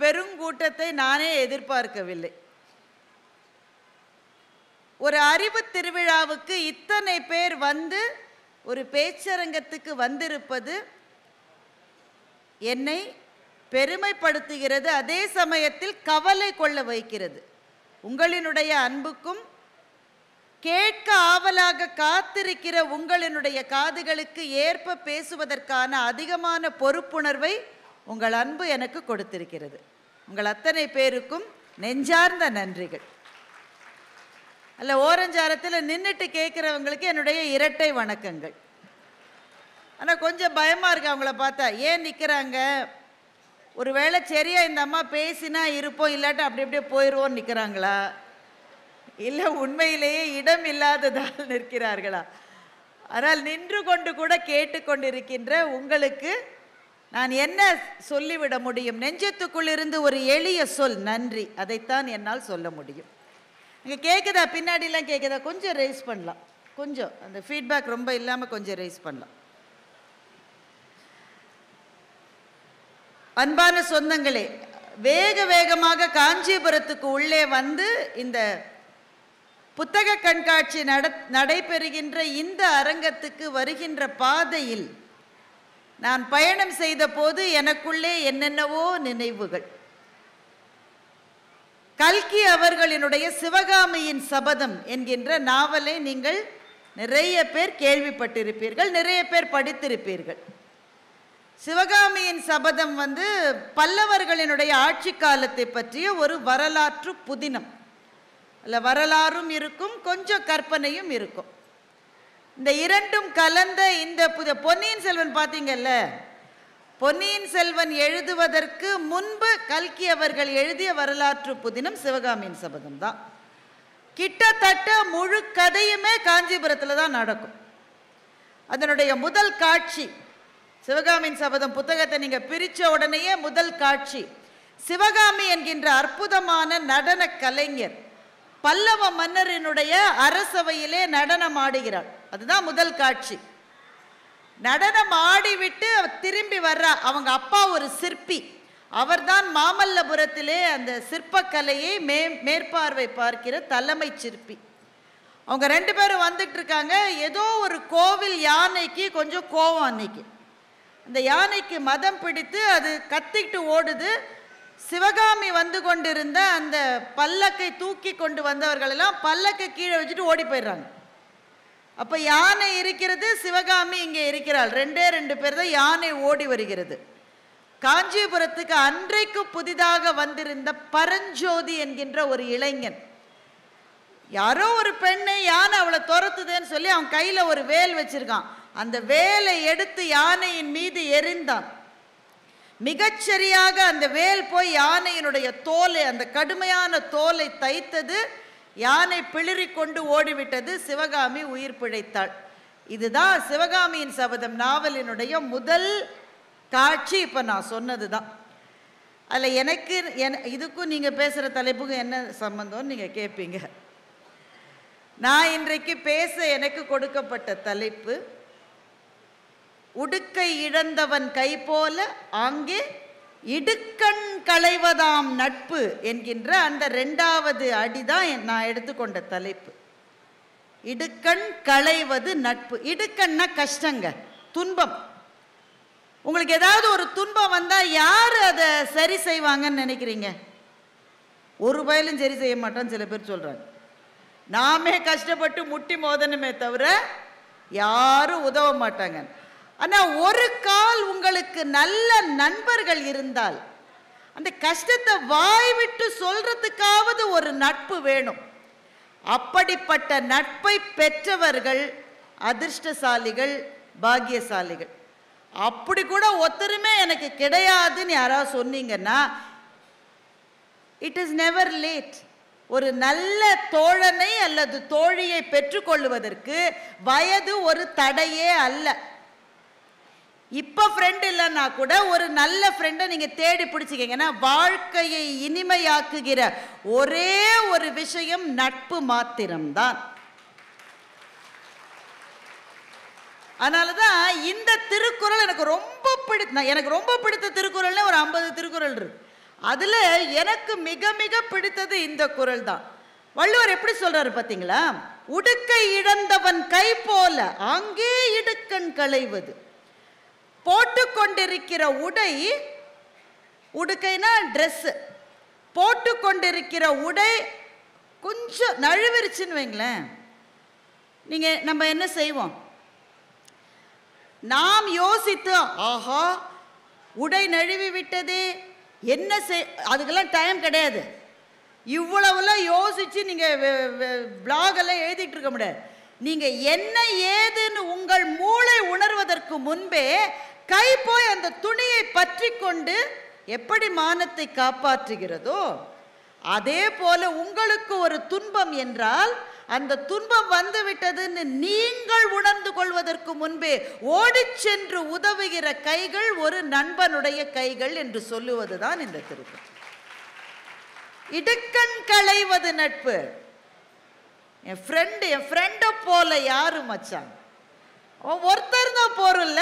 பெருங்கூட்டத்தை நானே எதிர்பார்க்கவில்லை. ஒரு அறிவு திருவிழாவுக்கு இத்தனை பேர் வந்து ஒரு பேச்சரங்கத்துக்கு வந்திருப்பது என்னை பெருமைப்படுத்துகிறது. அதே சமயத்தில் கவலை கொள்ள வைக்கிறது. உங்களினுடைய அன்புக்கும் கேட்க ஆவலாக காத்திருக்கிற உங்களினுடைய காதுகளுக்கு ஏற்ப பேசுவதற்கான அதிகமான பொறுப்புணர்வை உங்கள் அன்பு எனக்கு கொடுத்திருக்கிறது. உங்கள் அத்தனை பேருக்கும் நெஞ்சார்ந்த நன்றிகள். அல்ல, ஓரஞ்சாரத்தில் நின்றுட்டு கேட்குறவங்களுக்கு என்னுடைய இரட்டை வணக்கங்கள். ஆனால் கொஞ்சம் பயமாக இருக்கு அவங்கள பார்த்தா. ஏன் நிற்கிறாங்க? ஒரு வேளை சரியாக இந்த அம்மா பேசினா இருப்போம், இல்லாட்ட அப்படி அப்படியே போயிடுவோன்னு நிற்கிறாங்களா, இல்லை உண்மையிலேயே இடம் இல்லாததால் நிற்கிறார்களா? ஆனால் நின்று கொண்டு கூட கேட்டுக்கொண்டிருக்கின்ற உங்களுக்கு நான் என்ன சொல்லிவிட முடியும்? நெஞ்சத்துக்குள் இருந்து ஒரு எளிய சொல் நன்றி. அதைத்தான் என்னால் சொல்ல முடியும். இங்கே கேட்குதா? பின்னாடிலாம் கேட்குதா? கொஞ்சம் ரைஸ் பண்ணலாம். கொஞ்சம் அந்த ஃபீட்பேக் ரொம்ப இல்லாமல் கொஞ்சம் ரைஸ் பண்ணலாம். அன்பான சொந்தங்களே, வேக வேகமாக காஞ்சிபுரத்துக்கு உள்ளே வந்து இந்த புத்தக கண்காட்சி நடைபெறுகின்ற இந்த அரங்கத்துக்கு வருகின்ற பாதையில் நான் பயணம் செய்த போது எனக்குள்ளே என்னென்னவோ நினைவுகள். கல்கி அவர்களினுடைய சிவகாமியின் சபதம் என்கின்ற நாவலை நீங்கள் நிறைய பேர் கேள்விப்பட்டிருப்பீர்கள், நிறைய பேர் படித்திருப்பீர்கள். சிவகாமியின் சபதம் வந்து பல்லவர்களினுடைய ஆட்சி காலத்தை பற்றிய ஒரு வரலாற்று புதினம். அல்ல, வரலாறும் இருக்கும், கொஞ்சம் கற்பனையும் இருக்கும். இந்த இரண்டும் கலந்த இந்த பொன்னியின் செல்வன் பார்த்தீங்கல்ல, பொன்னியின் செல்வன் எழுதுவதற்கு முன்பு கல்கி அவர்கள் எழுதிய வரலாற்று புதினம் சிவகாமியின் சபதம் தான். கிட்டத்தட்ட முழு கதையுமே காஞ்சிபுரத்தில் தான் நடக்கும். அதனுடைய முதல் காட்சி சிவகாமியின் சபதம் புத்தகத்தை நீங்கள் பிரித்த உடனேயே முதல் காட்சி சிவகாமி என்கின்ற அற்புதமான நடன கலைஞர் பல்லவ மன்னரினுடைய அரசவையிலே நடனம் ஆடுகிறார். அதுதான் முதல் காட்சி. நடனம் ஆடிவிட்டு திரும்பி வர்றா. அவங்க அப்பா ஒரு சிற்பி, அவர்தான் மாமல்லபுரத்திலே அந்த சிற்பக்கலையை மேற்பார்வை பார்க்கிற தலைமை சிற்பி. அவங்க ரெண்டு பேரும் வந்துட்டு இருக்காங்க. ஏதோ ஒரு கோவில் யானைக்கு கொஞ்சம் கோவம். அன்னைக்கு அந்த யானைக்கு மதம் பிடித்து அது கத்திக்கிட்டு ஓடுது. சிவகாமி வந்து கொண்டிருந்த அந்த பல்லக்கை தூக்கி கொண்டு வந்தவர்கள் எல்லாம் பல்லக்கை கீழே வச்சுட்டு ஓடி போயிடுறாங்க. அப்போ யானை இருக்கிறது, சிவகாமி இங்கே இருக்கிறாள். ரெண்டு பேர் தான். யானை ஓடி வருகிறது. காஞ்சிபுரத்துக்கு அன்றைக்கு புதிதாக வந்திருந்த பரஞ்சோதி என்கின்ற ஒரு இளைஞன், யாரோ ஒரு பெண்ணை யானை அவளை துரத்துதுன்னு சொல்லி அவன் கையில் ஒரு வேல் வச்சிருக்கான். அந்த வேலை எடுத்து யானையின் மீது எறிந்தான். மிகச்சரியாக அந்த வேல் போய் யானையினுடைய தோலை, அந்த கடுமையான தோலை தைத்தது. யானை பிளிரி கொண்டு ஓடிவிட்டது. சிவகாமி உயிர் பிழைத்தாள். இதுதான் சிவகாமியின் சபதம் நாவலினுடைய முதல் காட்சி. இப்போ நான் சொன்னது தான். அதில் எனக்கு இதுக்கும் நீங்கள் பேசுகிற தலைப்புக்கும் என்ன சம்பந்தம்னு நீங்கள் கேட்பீங்க. நான் இன்றைக்கு பேச எனக்கு கொடுக்கப்பட்ட தலைப்பு, உடுக்கை இழந்தவன் கை போல ஆங்கே இடுக்கண் களைவதாம் நட்பு என்கின்ற அந்த ரெண்டாவது அடிதான் நான் எடுத்துக்கொண்ட தலைப்பு. இடுக்கண் களைவது நட்பு. இடுக்கண்ணா கஷ்டங்க, துன்பம். உங்களுக்கு ஏதாவது ஒரு துன்பம் வந்தால் யார் அதை சரி செய்வாங்கன்னு நினைக்கிறீங்க? ஒரு பயலும் சரி செய்ய மாட்டான்னு சில பேர் சொல்கிறாங்க. நாமே கஷ்டப்பட்டு முட்டி மோதனுமே தவிர யாரும் உதவ மாட்டாங்க. ஆனால் ஒரு கால் உங்களுக்கு நல்ல நண்பர்கள் இருந்தால் அந்த கஷ்டத்தை வாய் விட்டு சொல்றதுக்காவது ஒரு நட்பு வேணும். அப்படிப்பட்ட நட்பை பெற்றவர்கள் அதிர்ஷ்டசாலிகள், பாக்கியசாலிகள். அப்படி கூட ஒருத்தருமே எனக்கு கிடையாதுன்னு யாராவது சொன்னீங்கன்னா, இட் இஸ் நெவர் லேட். ஒரு நல்ல தோழனை அல்லது தோழியை பெற்றுக்கொள்வதற்கு வயது ஒரு தடையே அல்ல. இப்போ ஃப்ரெண்ட் இல்லைன்னா கூட ஒரு நல்ல ஃப்ரெண்டை நீங்கள் தேடி பிடிச்சிக்கிங்கன்னா வாழ்க்கையை இனிமையாக்குகிற ஒரே ஒரு விஷயம் நட்பு மாத்திரம்தான். அதனால தான் இந்த திருக்குறள் எனக்கு ரொம்ப பிடித்த திருக்குறள்னு ஒரு 50 திருக்குறள் இருக்கு. அதுல எனக்கு மிக மிக பிடித்தது இந்த குறள் தான். வள்ளுவர் எப்படி சொல்றாரு பார்த்தீங்களா? உடுக்கை இழந்தவன் கை போல அங்கே இடுக்கண் களைவது. போட்டுக்கொண்டிருக்கிற உடை, உடுக்கைனா ட்ரெஸ், போட்டுக்கொண்டிருக்கிற உடை கொஞ்சம் நழுவிருச்சுன்னு வைங்களேன், நம்ம என்ன செய்வோம்? நாம் யோசித்து ஆஹா உடை நழுவி விட்டதே என்ன அதுக்கெல்லாம் டைம் கிடையாது. இவ்வளவுலாம் யோசிச்சு நீங்க பிளாகெல்லாம் எழுதிட்டு இருக்க முடியாது. நீங்க என்ன ஏதுன்னு உங்கள் மூளை உணர்வதற்கு முன்பே கை போய் அந்த துணியை பற்றி கொண்டு எப்படி மானத்தை காப்பாற்றுகிறதோ அதே போல உங்களுக்கு ஒரு துன்பம் என்றால் அந்த துன்பம் வந்து விட்டதுன்னு நீங்கள் உணர்ந்து கொள்வதற்கு முன்பே ஓடி சென்று உதவுகிற கைகள் ஒரு நண்பனுடைய கைகள் என்று சொல்லுவதுதான் இந்த திருக்குறள். இடுக்கண் களைவது நட்பு. என் ஃப்ரெண்டை போல யாரு மச்சான்? ஒருத்தர் தான் போறல.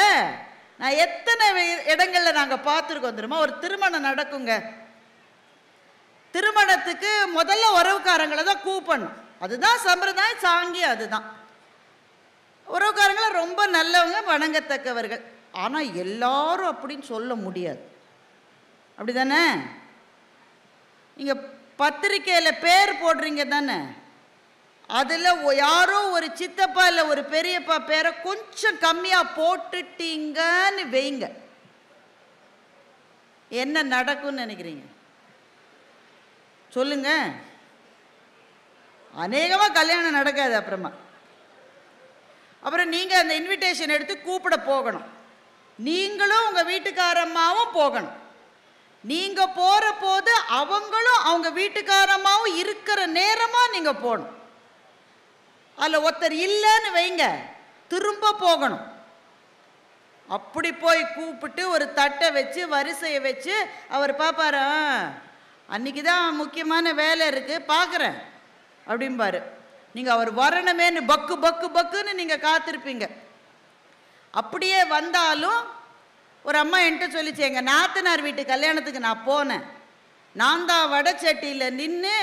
நான் எத்தனை இடங்கள்ல நாங்க பார்த்துருக்கோம் தெரியுமா? ஒரு திருமணம் நடக்குங்க, திருமணத்துக்கு முதல்ல உறவுக்காரங்களை தான் கூப்பிடணும். அதுதான் சம்பிரதாயம், சாங்கி. அதுதான் உறவுக்காரங்களை ரொம்ப நல்லவங்க, வணங்கத்தக்கவர்கள். ஆனா எல்லாரும் அப்படின்னு சொல்ல முடியாது. அப்படிதானே? நீங்க பத்திரிக்கையில பேர் போடுறீங்க தானே, அதுல யாரோ ஒரு சித்தப்பா இல்ல ஒரு பெரியப்பா பேரை கொஞ்சம் கம்மியா போட்டுட்டீங்கன்னு வைங்க, என்ன நடக்கும்னு நினைக்கிறீங்க? சொல்லுங்க. அநேகமா கல்யாணம் நடக்காது. அப்புறம் நீங்க அந்த இன்விடேஷன் எடுத்து கூப்பிட போகணும். நீங்களும் உங்க வீட்டுக்காரம்மாவும் போகணும். நீங்க போற போது அவங்களும் அவங்க வீட்டுக்காரம்மாவும் இருக்கிற நேரமா நீங்க போகணும். அதுல ஒருத்தர் இல்லைன்னு வைங்க, திரும்ப போகணும். அப்படி போய் கூப்பிட்டு ஒரு தட்டை வச்சு வரிசையை வச்சு அவர் பாப்பாரா, அன்னைக்கு தான் முக்கியமான வேலை இருக்கு பார்க்குறேன் அப்படிம்பாரு. நீங்கள் அவர் வரணுமேன்னு பக்கு பக்கு பக்குன்னு நீங்கள் காத்திருப்பீங்க. அப்படியே வந்தாலும் ஒரு அம்மா என்கிட்ட சொல்லிச்சு, எங்கள் நாத்தனார் வீட்டு கல்யாணத்துக்கு நான் போனேன், நான் தான் வடை சட்டியில் நின்று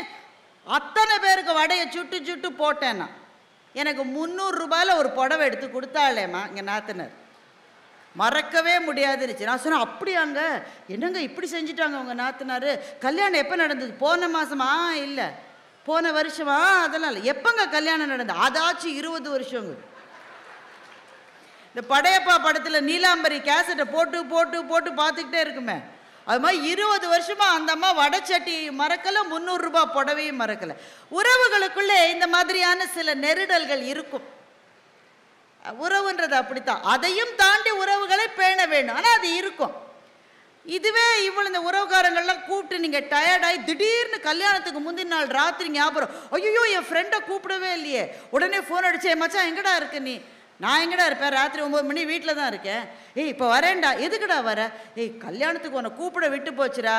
அத்தனை பேருக்கு வடையை சுட்டு சுட்டு போட்டேன்னா எனக்கு 300 ரூபாயில் ஒரு புடவை எடுத்து கொடுத்தாளேம்மா இங்கே நாத்தனார். மறக்கவே முடியாதுருச்சு. நான் சொன்னேன், அப்படியாங்க, என்னங்க இப்படி செஞ்சுட்டாங்க உங்கள் நாத்தனார்? கல்யாணம் எப்போ நடந்தது? போன மாதமா? இல்லை போன வருஷமா? அதெல்லாம் இல்லை. எப்போங்க கல்யாணம் நடந்தது? அதாச்சும் 20 வருஷங்க. இந்த படையப்பா படத்தில் நீலாம்பரி கேசட்டை போட்டு போட்டு போட்டு பார்த்துக்கிட்டே இருக்குமே, அது மாதிரி 20 வருஷமா அந்த அம்மா வடைச்சட்டி மறக்கலை, 300 ரூபாய் புடவையும் மறக்கலை. உறவுகளுக்குள்ளே இந்த மாதிரியான சில நெருடல்கள் இருக்கும். உறவுன்றது அப்படித்தான். அதையும் தாண்டி உறவுகளை பேண வேண்டும். ஆனால் அது இருக்கும். இதுவே இவ்வளவு இந்த உறவுக்காரங்கள்லாம் கூப்பிட்டு நீங்கள் டயர்டாகி திடீர்னு கல்யாணத்துக்கு முந்தின நாள் ராத்திரி ஞாபகம், ஐயோ என் ஃப்ரெண்டை கூப்பிடவே இல்லையே, உடனே ஃபோன் அடிச்சு, மச்சான் எங்கடா இருக்கு நீ? நான் எங்கடா இருப்பேன், ராத்திரி 9 மணி வீட்டில் தான் இருக்கேன். ஏய் இப்போ வரேன்டா. எதுக்குடா வர? ஏய் கல்யாணத்துக்கு உன்னை கூப்பிட விட்டு போச்சுடா.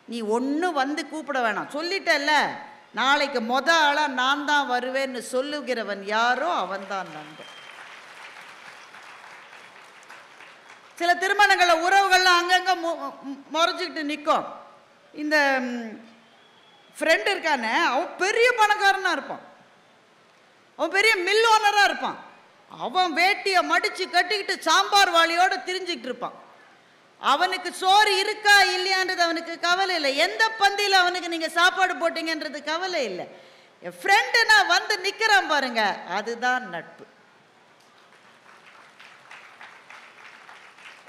நீ ஒன்றும் வந்து கூப்பிட வேணாம், சொல்லிட்டல்ல, நாளைக்கு ஆளாக நான் தான் வருவேன்னு சொல்லுகிறவன் யாரோ அவன் தான் நண்பன். சில திருமணங்களில் உறவுகள்லாம் அங்கங்கே முறைச்சிக்கிட்டு நிற்கும். இந்த ஃப்ரெண்டு இருக்கானே, அவன் பெரிய பணக்காரனாக இருப்பான், அவன் பெரிய மில் ஓனராக இருப்பான். அவன் வேட்டியை மடித்து கட்டிக்கிட்டு சாம்பார் வாளியோடு திரிஞ்சிக்கிட்டு இருப்பான். அவனுக்கு சோறு இருக்கா இல்லையான்றது அவனுக்கு கவலை இல்லை. எந்த பந்தியில் அவனுக்கு நீங்கள் சாப்பாடு போட்டீங்கன்றது கவலை இல்லை. என் ஃப்ரெண்டு நான் வந்து நிற்கிறான் பாருங்க, அதுதான் நட்பு.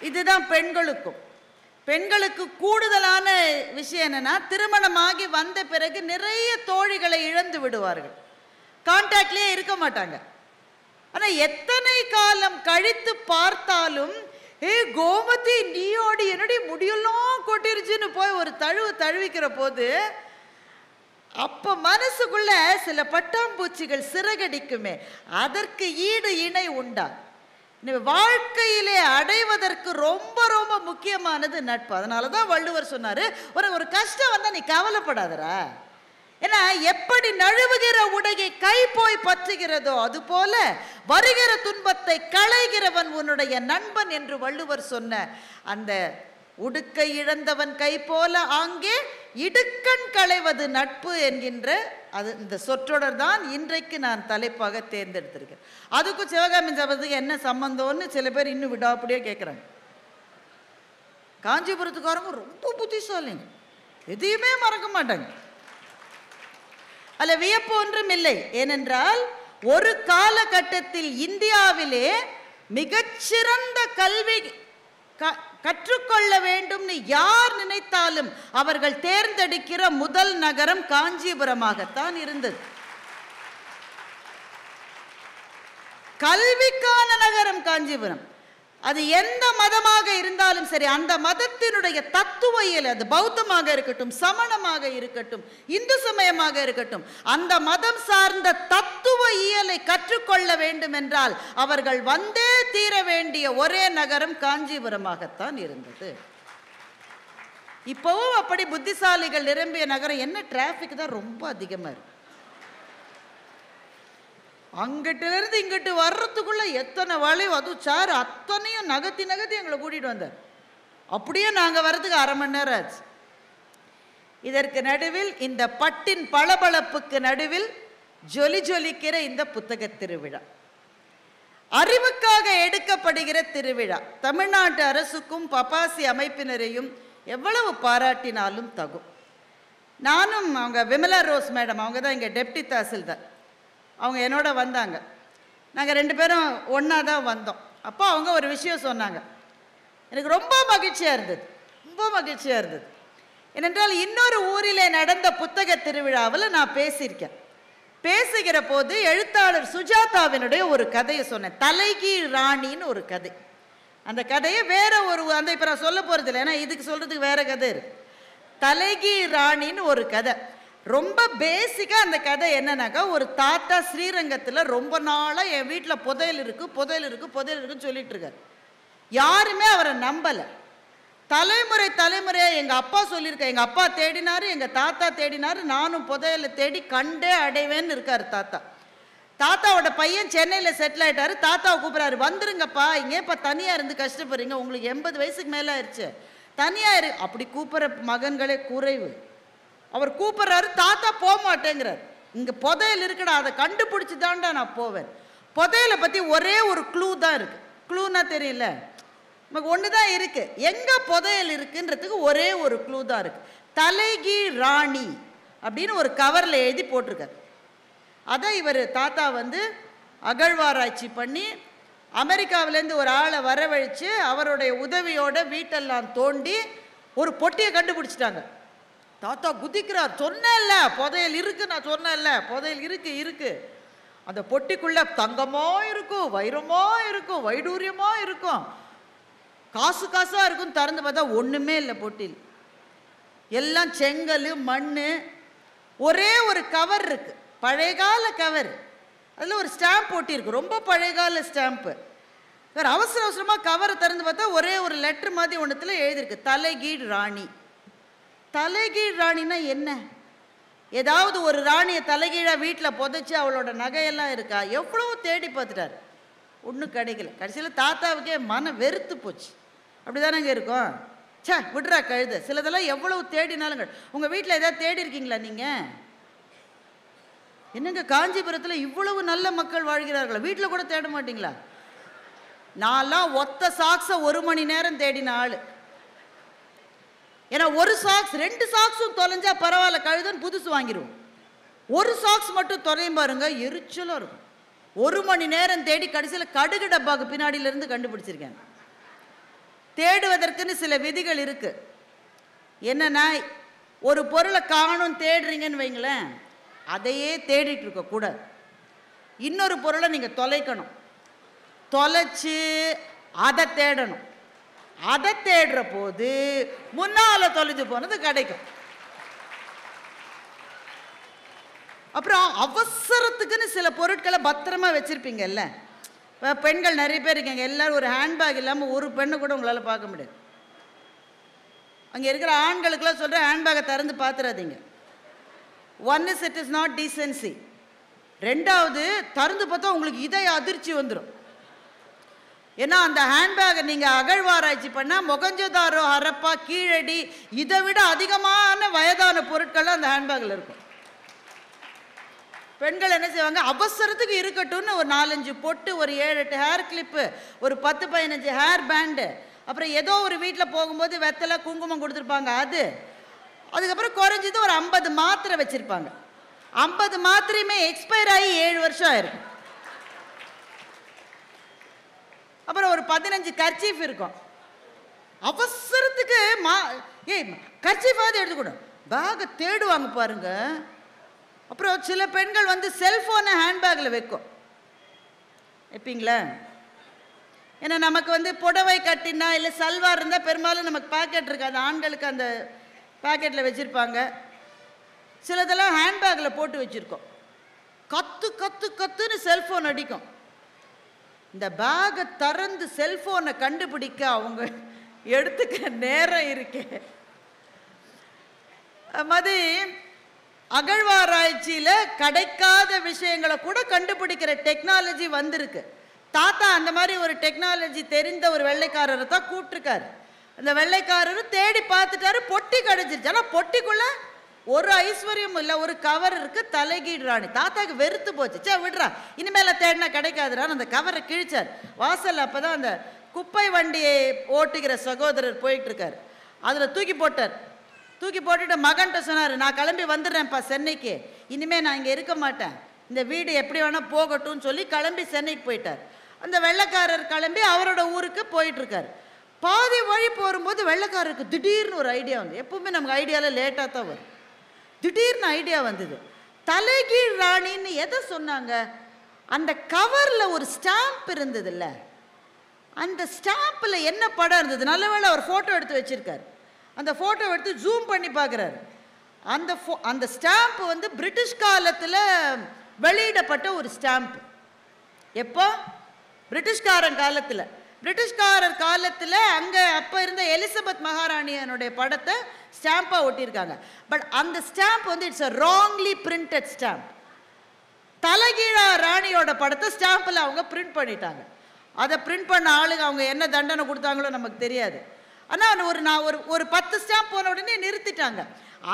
இதுதான் பெண்களுக்கு கூடுதலான விஷயம் என்னன்னா, திருமணமாகி வந்த பிறகு நிறைய தோழிகளை இழந்து விடுவார்கள், கான்டாக்ட்லயே இருக்க மாட்டாங்க. ஆனா எத்தனை காலம் கழித்து பார்த்தாலும், கோமதி நீயோடி என்னடி முடியெல்லாம் கொட்டிருச்சுன்னு போய் ஒரு தழுவிக்கிற போது அப்ப மனசுக்குள்ள சில பட்டாம்பூச்சிகள் சிறகடிக்குமே, அதற்கு ஈடு இணை உண்டா? வாழ்க்கையிலே அடைவதற்கு ரொம்ப ரொம்ப முக்கியமானது நட்பு. அதனால தான் வள்ளுவர் சொன்னாரு, ஒரு கஷ்டம் வந்தால் நீ கவலைப்படாதரா. ஏன்னா எப்படி நழுவுகிற உடையை கை போய் பற்றுகிறதோ அதுபோல வருகிற துன்பத்தை களைகிறவன் உன்னுடைய நண்பன் என்று வள்ளுவர் சொன்ன அந்த உடுக்கை இழந்தவன் கை போல ஆங்கே இடுக்கண் களைவது நட்பு என்கின்ற அது இந்த சொற்றொடர் தான் இன்றைக்கு நான் தலைப்பாக தேர்ந்தெடுத்திருக்கேன். அதுக்கும் சிவகாமி ஜபத்துக்கு என்ன சம்பந்தம்னு சில பேர் இன்னும் விடாப்படியே கேட்குறாங்க. காஞ்சிபுரத்துக்காரங்க ரொம்ப புத்திசாலிங்க, எதையுமே மறக்க மாட்டாங்க. அல்ல வியப்பு ஒன்றும் இல்லை. ஏனென்றால் ஒரு காலகட்டத்தில் இந்தியாவிலே மிகச்சிறந்த கல்வி கற்றுக்கொள்ள வேண்டும்னு யார் நினைத்தாலும் அவர்கள் தேர்ந்தெடுக்கிற முதல் நகரம் காஞ்சிபுரமாகத்தான் இருந்தது. கல்விக்கான நகரம் காஞ்சிபுரம். அது எந்த மதமாக இருந்தாலும் சரி, அந்த மதத்தினுடைய தத்துவ இயல், அது பௌத்தமாக இருக்கட்டும், சமணமாக இருக்கட்டும், இந்து சமயமாக இருக்கட்டும், அந்த மதம் சார்ந்த தத்துவ இயலை கற்றுக்கொள்ள வேண்டும் என்றால் அவர்கள் வந்தே தீர வேண்டிய ஒரே நகரம் காஞ்சிபுரமாகத்தான் இருந்தது. இப்போவும் அப்படி புத்திசாலிகள் நிரம்பிய நகரம். என்ன டிராஃபிக் தான் ரொம்ப அதிகமாக இருக்கு. அங்கிட்ட இருந்து இங்கிட்டு வர்றதுக்குள்ள எத்தனை வழி, அதுவும் சார் அத்தனையும் நகர்த்தி நகர்த்தி எங்களை கூட்டிகிட்டு வந்தார். அப்படியே நாங்கள் வர்றதுக்கு 1/2 மணி நேரம் ஆச்சு. இதற்கு நடுவில் இந்த பட்டின் பளபளப்புக்கு நடுவில் ஜொலி ஜொலிக்கிற இந்த புத்தக திருவிழா, அறிவுக்காக எடுக்கப்படுகிற திருவிழா, தமிழ்நாட்டு அரசுக்கும் பபாசி அமைப்பினரையும் எவ்வளவு பாராட்டினாலும் தகும். நானும் அவங்க விமலா ரோஸ் மேடம், அவங்க தான் இங்கே டெப்டி தாசில்தார், அவங்க என்னோட வந்தாங்க. நாங்கள் 2 பேரும் ஒன்றா தான் வந்தோம். அப்போ அவங்க ஒரு விஷயம் சொன்னாங்க, எனக்கு ரொம்ப மகிழ்ச்சியாக இருந்தது, ரொம்ப மகிழ்ச்சியாக இருந்தது. ஏனென்றால் இன்னொரு ஊரிலே நடந்த புத்தக திருவிழாவில் நான் பேசியிருக்கேன். பேசுகிற போது எழுத்தாளர் சுஜாதாவினுடைய ஒரு கதையை சொன்னேன், தலைகீழ் ராணின்னு ஒரு கதை. அந்த கதையை வேற ஒரு அந்த இப்போ நான் சொல்ல போகிறது இல்லை, ஏன்னா இதுக்கு சொல்கிறதுக்கு வேற கதை இருக்கு. தலைகீழ் ராணின்னு ஒரு கதை. ரொம்ப பேசிக்காக அந்த கதை என்னன்னாக்கா, ஒரு தாத்தா ஸ்ரீரங்கத்தில் ரொம்ப நாளாக என் வீட்டில் புதையல் இருக்குது புதையல் இருக்குது புதையல் இருக்குன்னு சொல்லிட்டு இருக்காரு. யாருமே அவரை நம்பலை. தலைமுறை தலைமுறையாக எங்கள் அப்பா சொல்லியிருக்கேன், எங்கள் அப்பா தேடினார், எங்கள் தாத்தா தேடினார், நானும் புதையலை தேடி கண்டே அடைவேன்னு இருக்கார் தாத்தா. தாத்தாவோட பையன் சென்னையில் செட்டில் ஆகிட்டாரு. தாத்தாவை கூப்பிட்றாரு, வந்துருங்கப்பா, இங்கே இப்போ தனியாக இருந்து கஷ்டப்படுறீங்க, உங்களுக்கு 80 வயசுக்கு மேலே ஆயிடுச்சு, தனியாக இரு. அப்படி கூப்பிட்ற மகன்களே குறைவு. அவர் கூப்பிட்றாரு, தாத்தா போக மாட்டேங்கிறார். இங்கே புதையல் இருக்குடா, அதை கண்டுபிடிச்சி தான்டா நான் போவேன். புதையலை பற்றி ஒரே ஒரு க்ளூ தான் இருக்குது. க்ளூனா தெரியல, நமக்கு ஒன்று தான் இருக்குது. எங்கே புதையல் இருக்குன்றதுக்கு ஒரே ஒரு க்ளூ தான் இருக்குது. தலைகீழ் ராணி அப்படின்னு ஒரு கவரில் எழுதி போட்டிருக்காரு. அதை இவர் தாத்தா அகழ்வாராய்ச்சி பண்ணி அமெரிக்காவிலேருந்து ஒரு ஆளை வரவழைச்சு அவருடைய உதவியோட வீட்டெல்லாம் தோண்டி ஒரு பொட்டியை கண்டுபிடிச்சிட்டாங்க. தாத்தா குதிக்கிறார், சொன்னேன்ல புதையல் இருக்கு, நான் சொன்னேன்ல புதையல் இருக்கு. அந்த பொட்டிக்குள்ள தங்கமோ இருக்கும், வைரமோ இருக்கும், வைடூரியமோ இருக்கும், காசு காசா இருக்கும். திறந்து பார்த்தா ஒண்ணுமே இல்லை பொட்டில், எல்லாம் செங்கல் மண். ஒரே ஒரு கவர் இருக்கு, பழையகால கவர், அதில் ஒரு ஸ்டாம்ப் ஒட்டியிருக்கு, ரொம்ப பழையகால ஸ்டாம்ப்பு. வேறு அவசர அவசரமாக கவரை திறந்து பார்த்தா ஒரே ஒரு லெட்டர் மாதிரி ஒன்றுத்தில் எழுதியிருக்கு, தலைகீழ் ராணி. தலைகீழ் ராணினா என்ன? ஏதாவது ஒரு ராணியை தலைகீழாக வீட்டில் புதைச்சி அவளோட நகையெல்லாம் இருக்கா? எவ்வளவோ தேடி பார்த்துட்டார், ஒன்றும் கிடைக்கல. கடைசியில் தாத்தாவுக்கே மன வெறுத்து போச்சு. அப்படி தானேங்க இருக்கும், சே விட்றா கழுத. சிலதெல்லாம் எவ்வளவு தேடினாலுங்க. உங்கள் வீட்டில் ஏதாவது தேடி இருக்கீங்களா நீங்கள்? என்னங்க காஞ்சிபுரத்தில் இவ்வளவு நல்ல மக்கள் வாழ்கிறார்களா, வீட்டில் கூட தேட மாட்டிங்களா? நான்லாம் ஒத்த சாக்ஸை 1 மணி நேரம் தேடின ஆள். ஏன்னா ஒரு சாக்ஸ் 2 சாக்ஸும் தொலைஞ்சா பரவாயில்ல, கழுதுன்னு புதுசு வாங்கிடுவோம். ஒரு சாக்ஸ் மட்டும் தொலையும் பாருங்க, எரிச்சலாக இருக்கும். 1 மணி நேரம் தேடி கடைசியில் கடுகு டப்பாக்கு பின்னாடியிலேருந்து கண்டுபிடிச்சிருக்கேன். தேடுவதற்குன்னு சில விதிகள் இருக்கு. என்னன்னா, ஒரு பொருளை காணும் தேடுறீங்கன்னு வைங்களேன், அதையே தேடிட்டு இருக்க கூடாது. இன்னொரு பொருளை நீங்கள் தொலைக்கணும், தொலைச்சு அதை தேடணும். அதை தேடுற போது முன்னால தொலைஞ்சு போனது கிடைக்கும். அப்புறம் அவசரத்துக்குன்னு சில பொருட்களை பத்திரமா வச்சிருப்பீங்கல்ல. பெண்கள் நிறைய பேர் இருக்கீங்க, எல்லாரும் ஒரு ஹேண்ட்பேக் இல்லாமல் ஒரு பெண்ணை கூட உங்களால் பார்க்க முடியாது. அங்கே இருக்கிற ஆண்களுக்கெல்லாம் சொல்கிறேன், ஹேண்ட்பேக்கை திறந்து பார்த்துடாதீங்க. One is it is not decency. 2வது, திறந்து பார்த்தா உங்களுக்கு இதய அதிர்ச்சி வந்துடும். ஏன்னா அந்த ஹேண்ட்பேக்கை நீங்கள் அகழ்வாராய்ச்சி பண்ணால் மொகஞ்சதாரோ, ஹரப்பா, கீழடி இதை விட அதிகமான வயதான பொருட்கள் அந்த ஹேண்ட்பேக்கில் இருக்கும். பெண்கள் என்ன செய்வாங்க, அவசரத்துக்கு இருக்கட்டும்னு ஒரு 4-5 பொட்டு, ஒரு 7-8 ஹேர் கிளிப்பு, ஒரு 10-15 ஹேர் பேண்டு, அப்புறம் ஏதோ ஒரு வீட்டில் போகும்போது வெத்தலை குங்குமம் கொடுத்துருப்பாங்க, அதுக்கப்புறம் குறைஞ்சது ஒரு 50 மாத்திரை வச்சுருப்பாங்க. 50 மாத்திரையுமே எக்ஸ்பயர் ஆகி 7 வருஷம் ஆயிருக்கும். அப்புறம் ஒரு 15 கர்ச்சீஃப் இருக்கும். அவசரத்துக்கு கர்ச்சீஃபாவது எடுத்துக்கணும், பேக்கை தேடுவாங்க பாருங்க. அப்புறம் சில பெண்கள் வந்து செல்ஃபோனை ஹேண்ட்பேக்கில் வைப்பீங்களா? ஏன்னா நமக்கு வந்து புடவை கட்டினா இல்லை சல்வார் இருந்தால் பெரும்பாலும் நமக்கு பேக்கெட் இருக்காது, ஆண்களுக்கு அந்த பேக்கெட்டில் வச்சுருப்பாங்க. சிலதெல்லாம் ஹேண்ட்பேக்கில் போட்டு வச்சுருக்கோம். கத்துன்னு செல்ஃபோன் அடிக்கும். இந்த பேக்கை திறந்து செல்ஃபோனை கண்டுபிடிக்க அவங்க எடுத்துக்க நேரம் இருக்கே. மாதிரி அகழ்வாராய்ச்சியில் கிடைக்காத விஷயங்களை கூட கண்டுபிடிக்கிற டெக்னாலஜி வந்திருக்கு. தாத்தா அந்த மாதிரி ஒரு டெக்னாலஜி தெரிந்த ஒரு வெள்ளைக்காரரை தான் கூப்பிட்டுருக்காரு. அந்த வெள்ளைக்காரரும் தேடி பார்த்துட்டாரு, பொட்டி கிடைச்சிருச்சு. ஆனால் பொட்டிக்குள்ள ஒரு ஐஸ்வர்யம் இல்லை, ஒரு கவர் இருக்கு, தலைகீழ் ராணி. தாத்தாக்கு வெறுத்து போச்சு. சே விடுறா, இனிமேல தேடினா கிடைக்காதுறான்னு அந்த கவரை கிழிச்சார் வாசல். அப்போதான் அந்த குப்பை வண்டியை ஓட்டுகிற சகோதரர் போயிட்டு இருக்காரு, அதில் தூக்கி போட்டார். தூக்கி போட்டுட்டு மகன்கிட்ட சொன்னார், நான் கிளம்பி வந்துடுறேன்ப்பா சென்னைக்கு, இனிமே நான் இங்கே இருக்க மாட்டேன், இந்த வீடு எப்படி வேணால் போகட்டும்னு சொல்லி கிளம்பி சென்னைக்கு போயிட்டார். அந்த வெள்ளைக்காரர் கிளம்பி அவரோட ஊருக்கு போயிட்டுருக்கார். பாதி வழி போகும்போது வெள்ளைக்காரருக்கு திடீர்னு ஒரு ஐடியா வந்து, எப்பவுமே நமக்கு ஐடியாவில் லேட்டாக தான் வரும். திடீர்னு ஐடியா வந்தது. தலைகீழ் ராணின்னு எதை சொன்னாங்க? அந்த கவரில் ஒரு ஸ்டாம்ப் இருந்தது இல்லை, அந்த ஸ்டாம்பில் என்ன படம் இருந்தது? நல்ல வேளை அவர் ஃபோட்டோ எடுத்து வச்சுருக்கார். அந்த ஃபோட்டோ எடுத்து ஜூம் பண்ணி பார்க்குறாரு. அந்த ஸ்டாம்ப் வந்து பிரிட்டிஷ் காலத்தில் வெளியிடப்பட்ட ஒரு ஸ்டாம்ப். எப்போ? பிரிட்டிஷ்காரர் காலத்தில் அங்கே அப்போ இருந்த எலிசபெத் மகாராணியனுடைய படத்தை ஸ்டாம்பாக ஒட்டியிருக்காங்க. பட் அந்த ஸ்டாம்ப் வந்து it's a wrongly printed stamp. தலைகீழா ராணியோட படத்தை ஸ்டாம்பில் அவங்க பிரிண்ட் பண்ணிட்டாங்க. அதை பிரிண்ட் பண்ண ஆளுங்க அவங்க என்ன தண்டனை கொடுத்தாங்களோ நமக்கு தெரியாது. ஆனால் நான் ஒரு 10 ஸ்டாம்ப் போன உடனே நிறுத்திட்டாங்க.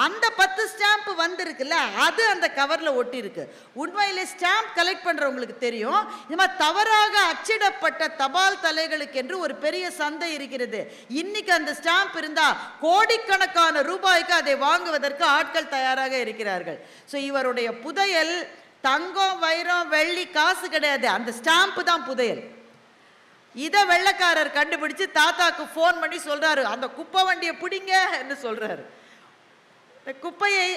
அந்த 10 ஸ்டாம்ப் வந்திருக்குல்ல, அது அந்த கவரில் ஒட்டியிருக்கு. உண்மையிலே ஸ்டாம்ப் கலெக்ட் பண்ணுறவங்களுக்கு தெரியும், இந்த மாதிரி தவறாக அச்சிடப்பட்ட தபால் தலைகளுக்கு என்று ஒரு பெரிய சந்தை இருக்கிறது. இன்னைக்கு அந்த ஸ்டாம்ப் இருந்தால் கோடிக்கணக்கான ரூபாய்க்கு அதை வாங்குவதற்கு ஆட்கள் தயாராக இருக்கிறார்கள். ஸோ இவருடைய புதையல் தங்கம், வைரம், வெள்ளி, காசு கிடையாது, அந்த ஸ்டாம்ப் தான் புதையல். இதை வெள்ளைக்காரர் கண்டுபிடிச்சு தாத்தாக்கு ஃபோன் பண்ணி சொல்றாரு, அந்த குப்பை வண்டியை பிடிங்க என்று சொல்றாரு. குப்பையை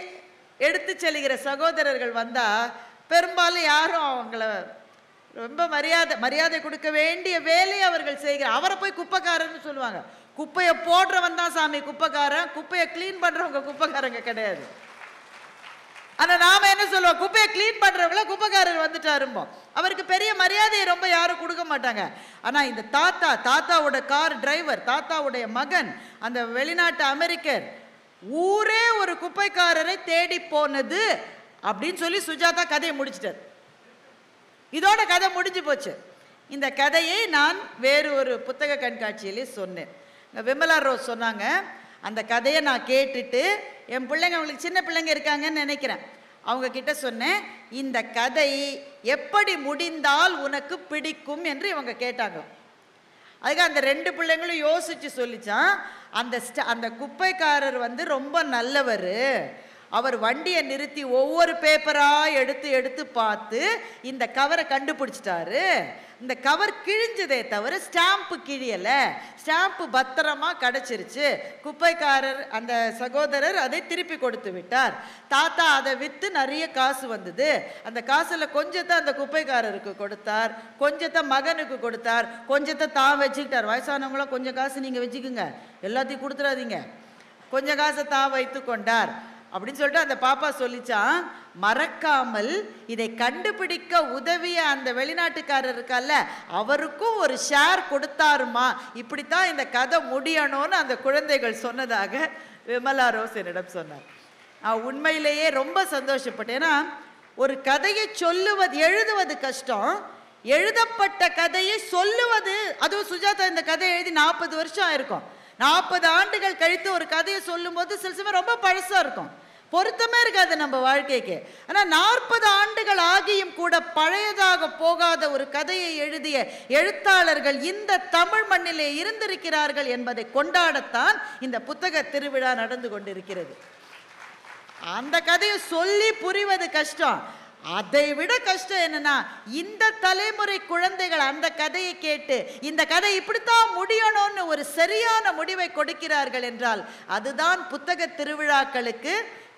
எடுத்து செல்கிற சகோதரர்கள் வந்தா பெரும்பாலும் யாரும் அவங்கள ரொம்ப மரியாதை கொடுக்க வேண்டிய வேலையை அவர்கள் செய்கிறார். அவரை போய் குப்பைக்காரன்னு சொல்லுவாங்க. குப்பையை போடுறவன் தான் சாமி குப்பைக்காரன், குப்பையை கிளீன் பண்றவங்க குப்பைக்காரங்க கிடையாது. ஆனா நாம என்ன சொல்லுவோம், குப்பையை கிளீன் பண்றவங்கள குப்பைக்காரர் வந்துட்டாரும்போம். அவருக்கு பெரிய மரியாதையை ரொம்ப யாரும் கொடுக்க மாட்டாங்க. ஆனா இந்த தாத்தாவோட கார் டிரைவர், தாத்தாவுடைய மகன், அந்த வெளிநாட்டு அமெரிக்கர், ஊரே ஒரு குப்பைக்காரரை தேடி போனது அப்படின்னு சொல்லி சுஜாதா கதையை முடிச்சிட்டார். இதோட கதை முடிஞ்சு போச்சு. இந்த கதையை நான் வேறு ஒரு புத்தக கண்காட்சியிலே சொன்னேன். விமலா ரோஸ் சொன்னாங்க, அந்த கதையை நான் கேட்டுட்டு என் பிள்ளைங்க, அவங்களுக்கு சின்ன பிள்ளைங்க இருக்காங்கன்னு நினைக்கிறேன், அவங்க கிட்ட சொன்னேன், இந்த கதை எப்படி முடிந்தால் உனக்கு பிடிக்கும் என்று இவங்க கேட்டாங்க. அதுக்கு அந்த 2 பிள்ளைங்களும் யோசிச்சு சொல்லிச்சான், அந்த குப்பைக்காரர் வந்து ரொம்ப நல்லவர், அவர் வண்டியை நிறுத்தி ஒவ்வொரு பேப்பரா எடுத்து பார்த்து இந்த கவரை கண்டுபிடிச்சிட்டாரு. இந்த கவர் கிழிஞ்சதே தவிர ஸ்டாம்ப் கிழியல, ஸ்டாம்ப் பத்திரமா கிடைச்சிருச்சு. குப்பைக்காரர் அந்த சகோதரர் அதை திருப்பி கொடுத்து விட்டார். தாத்தா அதை விற்று நிறைய காசு வந்தது. அந்த காசுல கொஞ்சத்தை அந்த குப்பைக்காரருக்கு கொடுத்தார், கொஞ்சத்தை மகனுக்கு கொடுத்தார், கொஞ்சத்தை தான் வச்சுக்கிட்டார். வயசானவங்களாம் கொஞ்சம் காசு நீங்க வச்சுக்குங்க, எல்லாத்தையும் கொடுத்துடாதீங்க, கொஞ்சம் காசை தான் வைத்து கொண்டார் அப்படின்னு சொல்லிட்டு அந்த பாப்பா சொல்லிச்சான். மறக்காமல் இதை கண்டுபிடிக்க உதவிய அந்த வெளிநாட்டுக்காரர் இருக்கல்ல, அவருக்கும் ஒரு ஷேர் கொடுத்தாருமா, இப்படித்தான் இந்த கதை முடியணும்னு அந்த குழந்தைகள் சொன்னதாக விமலா ரோஸ் என்னிடம் சொன்னார். நான் உண்மையிலேயே ரொம்ப சந்தோஷப்பட்டேன். ஏன்னா ஒரு கதையை எழுதுவது கஷ்டம், எழுதப்பட்ட கதையை சொல்லுவது அதுவும் சுஜாதா இந்த கதையை எழுதி 40 வருஷம் ஆயிருக்கும். 40 ஆண்டுகள் கழித்து ஒரு கதையை சொல்லும் போது சில சமயம் ரொம்ப பழசா இருக்கும், பொருத்தமே இருக்காது நம்ம வாழ்க்கைக்கு. ஆனால் 40 ஆண்டுகள் ஆகியும் கூட பழையதாக போகாத ஒரு கதையை எழுதிய எழுத்தாளர்கள் இந்த தமிழ் மண்ணிலே இருந்திருக்கிறார்கள் என்பதை கொண்டாடத்தான் இந்த புத்தக திருவிழா நடந்து கொண்டிருக்கிறது. அந்த கதையை சொல்லி புரிவது கஷ்டம். அதை விட கஷ்டம் என்னன்னா, இந்த தலைமுறை குழந்தைகள் அந்த கதையை கேட்டு இந்த கதை இப்படித்தான் முடியணும்னு ஒரு சரியான முடிவை கொடுக்கிறார்கள் என்றால் அதுதான் புத்தக திருவிழாக்களுக்கு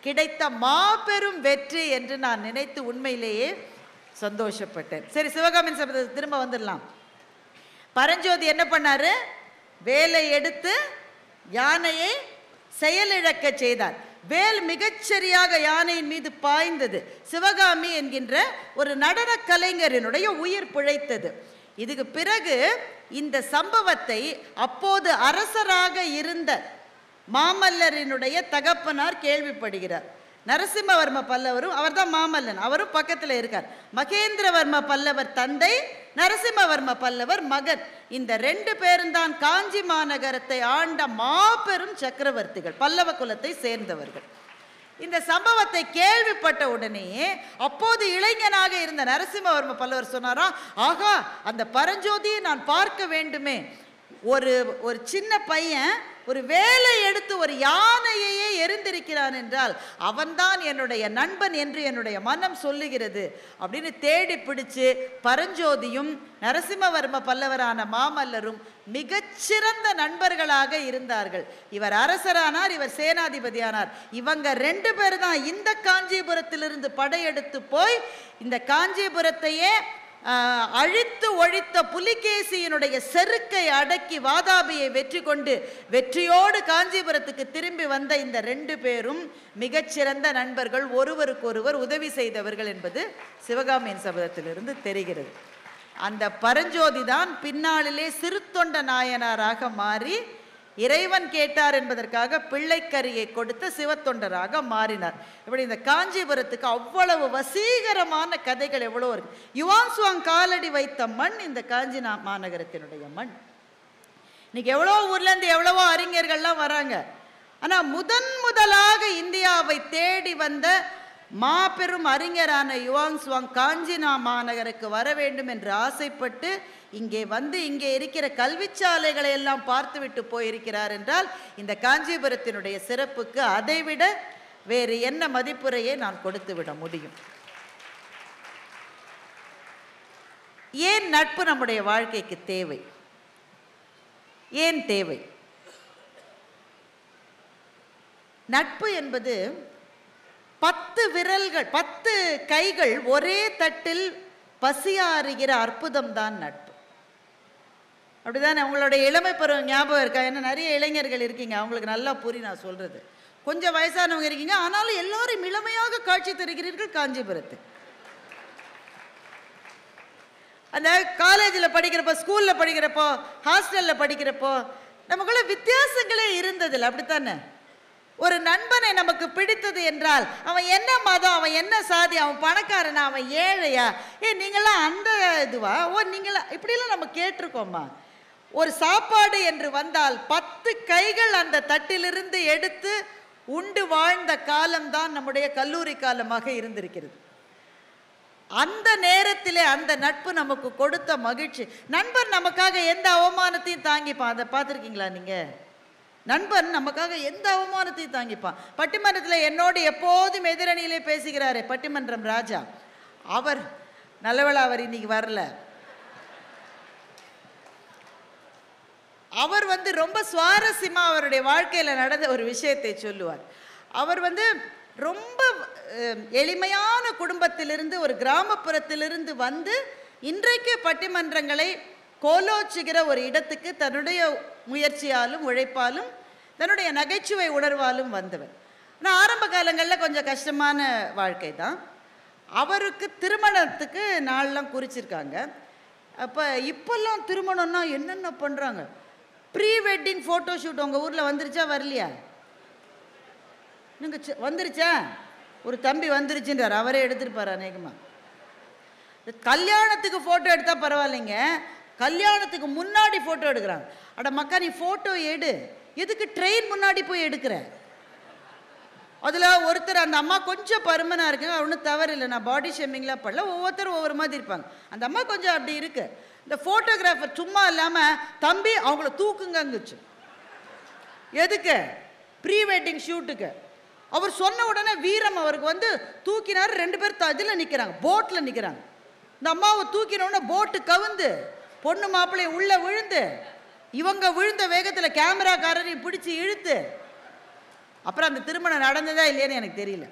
கிடைத்த மாபெரும் வெற்றி என்று நான் நினைத்து உண்மையிலேயே சந்தோஷப்பட்டேன். சரி, சிவகாமியின் சபதத்துக்கு திரும்ப வந்துடலாம். பரஞ்சோதி என்ன பண்ணாரு? வேலை எடுத்து யானையை செயலிழக்க செய்தார். வேல் மிகச்சரியாக யானையின் மீது பாய்ந்தது. சிவகாமி என்கின்ற ஒரு நடன கலைஞரினுடைய உயிர் பிழைத்தது. இதுக்கு பிறகு இந்த சம்பவத்தை அப்போது அரசராக இருந்த மாமல்லரினுடைய தகப்பனார் கேள்விப்படுகிறார். நரசிம்மவர்ம பல்லவரும், அவர் தான் மாமல்லன், அவரும் பக்கத்தில் இருக்கார். மகேந்திரவர்ம பல்லவர் தந்தை, நரசிம்மவர்ம பல்லவர் மகன். இந்த 2 பேரும் தான் காஞ்சி மாநகரத்தை ஆண்ட மாபெரும் சக்கரவர்த்திகள், பல்லவ குலத்தை சேர்ந்தவர்கள். இந்த சம்பவத்தை கேள்விப்பட்ட உடனே அப்போது இளைஞனாக இருந்த நரசிம்மவர்ம பல்லவர் சொன்னாராம், ஆகா, அந்த பரஞ்சோதியை நான் பார்க்க வேண்டுமே. ஒரு சின்ன பையன் ஒரு வேலை எடுத்து ஒரு யானையையே எரிந்திருக்கிறான் என்றால் அவன்தான் என்னுடைய நண்பன் என்று என்னுடைய மனம் சொல்லுகிறது அப்படின்னு தேடி பிடிச்சு பரஞ்சோதியும் நரசிம்மவர்ம பல்லவரான மாமல்லரும் மிகச்சிறந்த நண்பர்களாக இருந்தார்கள். இவர் அரசரானார், இவர் சேனாதிபதியானார். இவங்க 2 பேர் தான் இந்த காஞ்சிபுரத்திலிருந்து படையெடுத்து போய் இந்த காஞ்சிபுரத்தையே அழித்து ஒழித்த புலிகேசியினுடைய செருக்கை அடக்கி வாதாபியை வெற்றி கொண்டு வெற்றியோடு காஞ்சிபுரத்துக்கு திரும்பி வந்த இந்த 2 பேரும் மிகச்சிறந்த நண்பர்கள், ஒருவருக்கொருவர் உதவி செய்தவர்கள் என்பது சிவகாமியின் சபதத்திலிருந்து தெரிகிறது. அந்த பரஞ்சோதி தான் பின்னாளிலே சிறுத்தொண்ட நாயனாராக மாறி இறைவன் கேட்டார் என்பதற்காக பிள்ளைக்கரியை கொடுத்த சிவத்தொண்டராக மாறினார். இப்படி இந்த காஞ்சிபுரத்துக்கு அவ்வளவு வசீகரமான கதைகள் எவ்வளோ இருக்கு. யுவான் சுவாங் காலடி வைத்த மண் இந்த காஞ்சி மாநகரத்தினுடைய மண். இன்னைக்கு எவ்வளோ ஊர்லேருந்து எவ்வளவோ அறிஞர்கள்லாம் வராங்க. ஆனால் முதலாக இந்தியாவை தேடி வந்த மாபெரும் அறிஞரான யுவான் சுவாங் காஞ்சி மாநகருக்கு வர வேண்டும் என்று ஆசைப்பட்டு இங்கே வந்து இங்கே இருக்கிற கல்விச்சாலைகளை எல்லாம் பார்த்துவிட்டு போயிருக்கிறார் என்றால் இந்த காஞ்சிபுரத்தினுடைய சிறப்புக்கு அதைவிட வேறு என்ன மதிப்புரையை நான் கொடுத்து விட முடியும்? ஏன் நட்பு நம்முடைய வாழ்க்கைக்கு தேவை? ஏன் தேவை? நட்பு என்பது 10 விரல்கள் 10 கைகள் ஒரே தட்டில் பசியாறுகிற அற்புதம் தான் நட்பு. அப்படிதானே? உங்களுடைய இளமை பருவம் ஞாபகம் இருக்கா? ஏன்னா நிறைய இளைஞர்கள் இருக்கீங்க, அவங்களுக்கு நல்லா புரியும் நான் சொல்றது. கொஞ்சம் வயசானவங்க இருக்கீங்க, ஆனாலும் எல்லாரும் இளமையாக காட்சி தருகிறீர்கள் காஞ்சிபுரத்து. அந்த காலேஜில் படிக்கிறப்போ, ஸ்கூலில் படிக்கிறப்போ, ஹாஸ்டலில் படிக்கிறப்போ நமக்குள்ள வித்தியாசங்களே இருந்ததில்லை, அப்படித்தானே? ஒரு நண்பனை நமக்கு பிடித்தது என்றால் அவன் என்ன மதம், அவன் என்ன சாதி, அவன் பணக்காரனா, அவன் ஏழையா, நீங்களாம் அந்த இதுவா, நீங்களா, இப்படிலாம் நம்ம கேட்டிருக்கோமா? ஒரு சாப்பாடு என்று வந்தால் 10 கைகள் அந்த தட்டிலிருந்து எடுத்து உண்டு வாழ்ந்த காலம்தான் நம்முடைய கல்லூரி காலமாக இருந்திருக்கிறது. அந்த நேரத்திலே அந்த நட்பு நமக்கு கொடுத்த மகிழ்ச்சி. நண்பன் நமக்காக எந்த அவமானத்தையும் தாங்கிப்பான். அதை பார்த்துருக்கீங்களா நீங்க? நண்பன் நமக்காக எந்த அவமானத்தையும் தாங்கிப்பான். பட்டிமன்றத்தில் என்னோடு எப்போதும் எதிரணியிலே பேசுகிறாரே பட்டிமன்றம் ராஜா, அவர் நல்லவேளை அவர் இன்னைக்கு வரல. அவர் ரொம்ப சுவாரஸ்யமாக அவருடைய வாழ்க்கையில் நடந்த ஒரு விஷயத்தை சொல்லுவார். அவர் ரொம்ப எளிமையான குடும்பத்திலிருந்து, ஒரு கிராமப்புறத்திலிருந்து வந்து இன்றைக்கு பட்டிமன்றங்களை கோலோச்சுகிற ஒரு இடத்துக்கு தன்னுடைய முயற்சியாலும் உழைப்பாலும் தன்னுடைய நகைச்சுவை உணர்வாலும் வந்தவர். ஆனால் ஆரம்ப காலங்களில் கொஞ்சம் கஷ்டமான வாழ்க்கை தான். அவருக்கு திருமணத்துக்கு நாள்லாம் குறிச்சிருக்காங்க. அப்போ இப்போல்லாம் திருமணம்னா என்னென்ன பண்ணுறாங்க? ப்ரீ வெட்டிங் ஃபோட்டோ ஷூட் உங்கள் ஊரில் வந்துருச்சா வரலையா? நீங்கள் வந்துருச்சா? ஒரு தம்பி வந்துருச்சுன்றார், அவரே எடுத்துருப்பார். அநேகமாக கல்யாணத்துக்கு ஃபோட்டோ எடுத்தால் பரவாயில்லைங்க, கல்யாணத்துக்கு முன்னாடி ஃபோட்டோ எடுக்கிறாங்க. அட மக்கா, நீ ஃபோட்டோ எடு, எதுக்கு ட்ரெயின் முன்னாடி போய் எடுக்கிற? அதில் ஒருத்தர், அந்த அம்மா கொஞ்சம் பருமனாக இருக்குங்க, ஒன்றும் தவறு இல்லை, நான் பாடி ஷேமிங்லாம் பண்ணல, ஒவ்வொருத்தரும் ஒவ்வொரு மாதிரி இருப்பாங்க. அந்த அம்மா கொஞ்சம் அப்படி இருக்கு. இந்த ஃபோட்டோகிராஃபர் சும்மா இல்லாமல், தம்பி அவங்கள தூக்குங்கங்குச்சு. எதுக்கு? Pre wedding ஷூட்டுக்கு. அவர் சொன்ன உடனே வீரம் அவருக்கு வந்து தூக்கினார். 2 பேர் இதில் நிற்கிறாங்க, போட்டில் நிற்கிறாங்க. இந்த அம்மாவை தூக்கினோடனே போட்டு கவுந்து பொண்ணு மாப்பிள்ளையை உள்ளே விழுந்து, இவங்க விழுந்த வேகத்தில் கேமராக்காரரையும் பிடிச்சி இழுத்து, அப்புறம் அந்த திருமணம் நடந்ததா இல்லையான்னு எனக்கு தெரியல.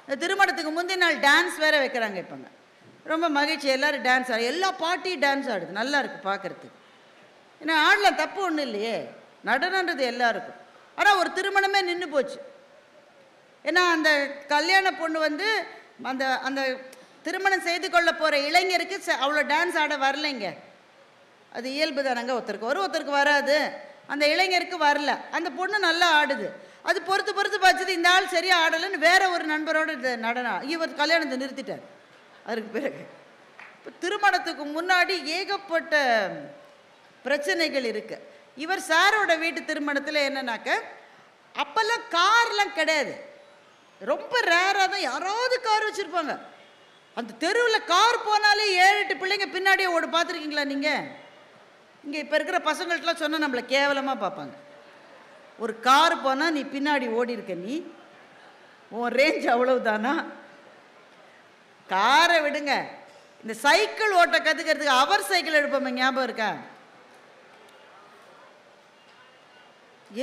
இந்த திருமணத்துக்கு முந்தின நாள் டான்ஸ் வேற வைக்கிறாங்க. இப்போங்க ரொம்ப மகிழ்ச்சி, எல்லோரும் டான்ஸ் ஆடு, எல்லா பாட்டியும் டான்ஸ் ஆடுது, நல்லா இருக்குது பார்க்குறதுக்கு. ஏன்னா ஆடலாம், தப்பு ஒன்றும் இல்லையே, நடனன்றது எல்லாருக்கும். ஆனால் ஒரு திருமணமே நின்று போச்சு. ஏன்னா அந்த கல்யாண பொண்ணு வந்து அந்த அந்த திருமணம் செய்து கொள்ள போகிற இளைஞருக்கு அவ்வளோ டான்ஸ் ஆட வரலைங்க. அது இயல்பு தானங்க, ஒருத்தருக்கு வரும் ஒருத்தருக்கு வராது. அந்த இளைஞருக்கு வரல, அந்த பொண்ணு நல்லா ஆடுது. அது பொறுத்து பார்த்தது, இந்த ஆள் சரியாக ஆடலைன்னு வேற ஒரு நண்பரோட நடனம், இவர் கல்யாணத்தை நிறுத்திட்டார். அதுக்கு பிறகு இப்போ திருமணத்துக்கு முன்னாடி ஏகப்பட்ட பிரச்சனைகள் இருக்கு. இவர் சாரோட வீட்டு திருமணத்தில் என்னன்னாக்க, அப்பெல்லாம் கார்லாம் கிடையாது, ரொம்ப ரேராக தான் யாராவது கார் வச்சுருப்பாங்க. அந்த தெருவில் கார் போனாலே 7-8 பிள்ளைங்க பின்னாடியே ஓடு. பார்த்துருக்கீங்களா நீங்கள்? இங்கே இப்போ இருக்கிற பசங்கள்ட்டலாம் சொன்னால் நம்மளை கேவலமாக பார்ப்பாங்க. ஒரு கார் போனால் நீ பின்னாடி ஓடி இருக்க, நீ உன் ரேஞ்ச் அவ்வளவுதானா? காரை விடுங்க, இந்த சைக்கிள் ஓட்ட கற்றுக்கிறதுக்கு அவர் சைக்கிள் எடுப்போம், ஞாபகம் இருக்கா?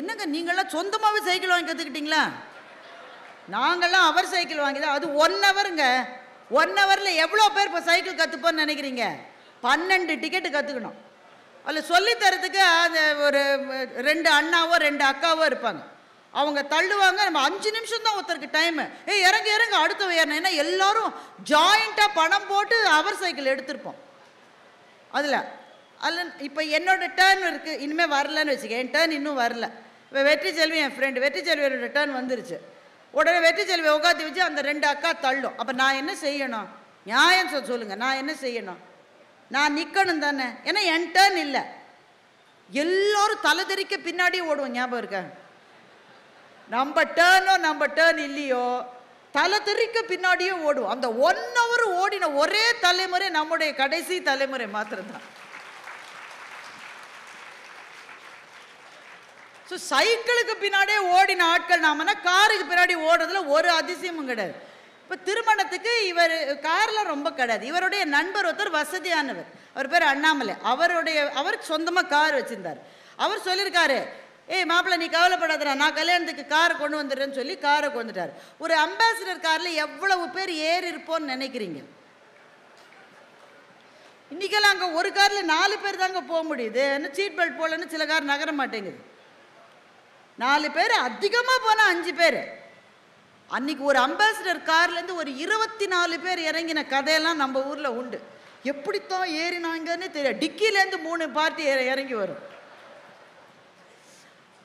என்னங்க நீங்களாம் சொந்தமாகவே சைக்கிள் வாங்கி கற்றுக்கிட்டீங்களா? நாங்கள்லாம் அவர் சைக்கிள் வாங்கி தான். அது 1 ஹவருங்க. 1 ஹவரில் எவ்வளோ பேர் இப்போ சைக்கிள் கற்றுப்போன்னு நினைக்கிறீங்க? 12 டிக்கெட்டு கற்றுக்கணும். அதில் சொல்லித்தரத்துக்கு அந்த ஒரு 2 அண்ணாவோ 2 அக்காவோ இருப்பாங்க. அவங்க தள்ளுவாங்க, நம்ம 5 நிமிஷம் தான் ஒருத்தருக்கு டைமு. இறங்க அடுத்த ஏறணும். ஏன்னா எல்லாரும் ஜாயிண்ட்டாக பணம் போட்டு அவர் சைக்கிள் எடுத்திருப்போம். அதில் இப்போ என்னோட டேர்ன் இருக்குது, இனிமேல் வரலன்னு வச்சுக்க. என் டேர்ன் இன்னும் வரல. இப்போ வெற்றி செல்வி, என் ஃப்ரெண்டு வெற்றி செல்வியோட டேர்ன் வந்துருச்சு. உடனே வெற்றி செல்வி உட்காந்து வச்சு அந்த 2 அக்கா தள்ளும். அப்போ நான் என்ன செய்யணும்? நியாயம் சொல்லுங்கள், நான் என்ன செய்யணும்? நான் நிற்கணும் தானே, ஏன்னா என் டேர்ன் இல்லை. எல்லோரும் தலை தெறிக்க பின்னாடியே ஓடுவோம், ஞாபகம் இருக்கா? நம்ம டேர்ன் இல்லையோ தலை தெறிக்க பின்னாடியே ஓடுவோம். அந்த 1 ஹவர் ஓடின ஒரே தலைமுறை நம்முடைய கடைசி தலைமுறை மாத்திரம்தான். ஸோ சைக்கிளுக்கு பின்னாடியே ஓடின ஆட்கள் நாமனா, காருக்கு பின்னாடி ஓடுறதுல ஒரு அதிசயமும் கிடையாது. இப்போ திருமணத்துக்கு இவர் கார்லாம் ரொம்ப கிடையாது. இவருடைய நண்பர் ஒருத்தர் வசதியானவர், அவர் பேர் அண்ணாமலை. அவருக்கு சொந்தமாக கார் வச்சுருந்தார். அவர் சொல்லியிருக்காரு, மாப்பிள்ளை நீ கவலைப்படாதடா, நான் கல்யாணத்துக்கு காரை கொண்டு வந்துடுறேன்னு சொல்லி காரை கொண்டு வந்துட்டார். ஒரு அம்பாசிடர் காரில் எவ்வளவு பேர் ஏறி இருப்போன்னு நினைக்கிறீங்க? இன்றைக்கெல்லாம் அங்கே ஒரு காரில் 4 பேர் தாங்க போக முடியுது. என்ன சீட் பெல்ட் போலன்னு சில கார் நகர மாட்டேங்குது. 4 பேர், அதிகமாக போனால் 5 பேர். அன்றைக்கி ஒரு அம்பாசிடர் கார்லேருந்து ஒரு 24 பேர் இறங்கின கதையெல்லாம் நம்ம ஊரில் உண்டு. எப்படித்தான் ஏறினாங்கன்னு தெரியாது. டிக்கிலேருந்து 3 பார்ட்டி இறங்கி வரும்.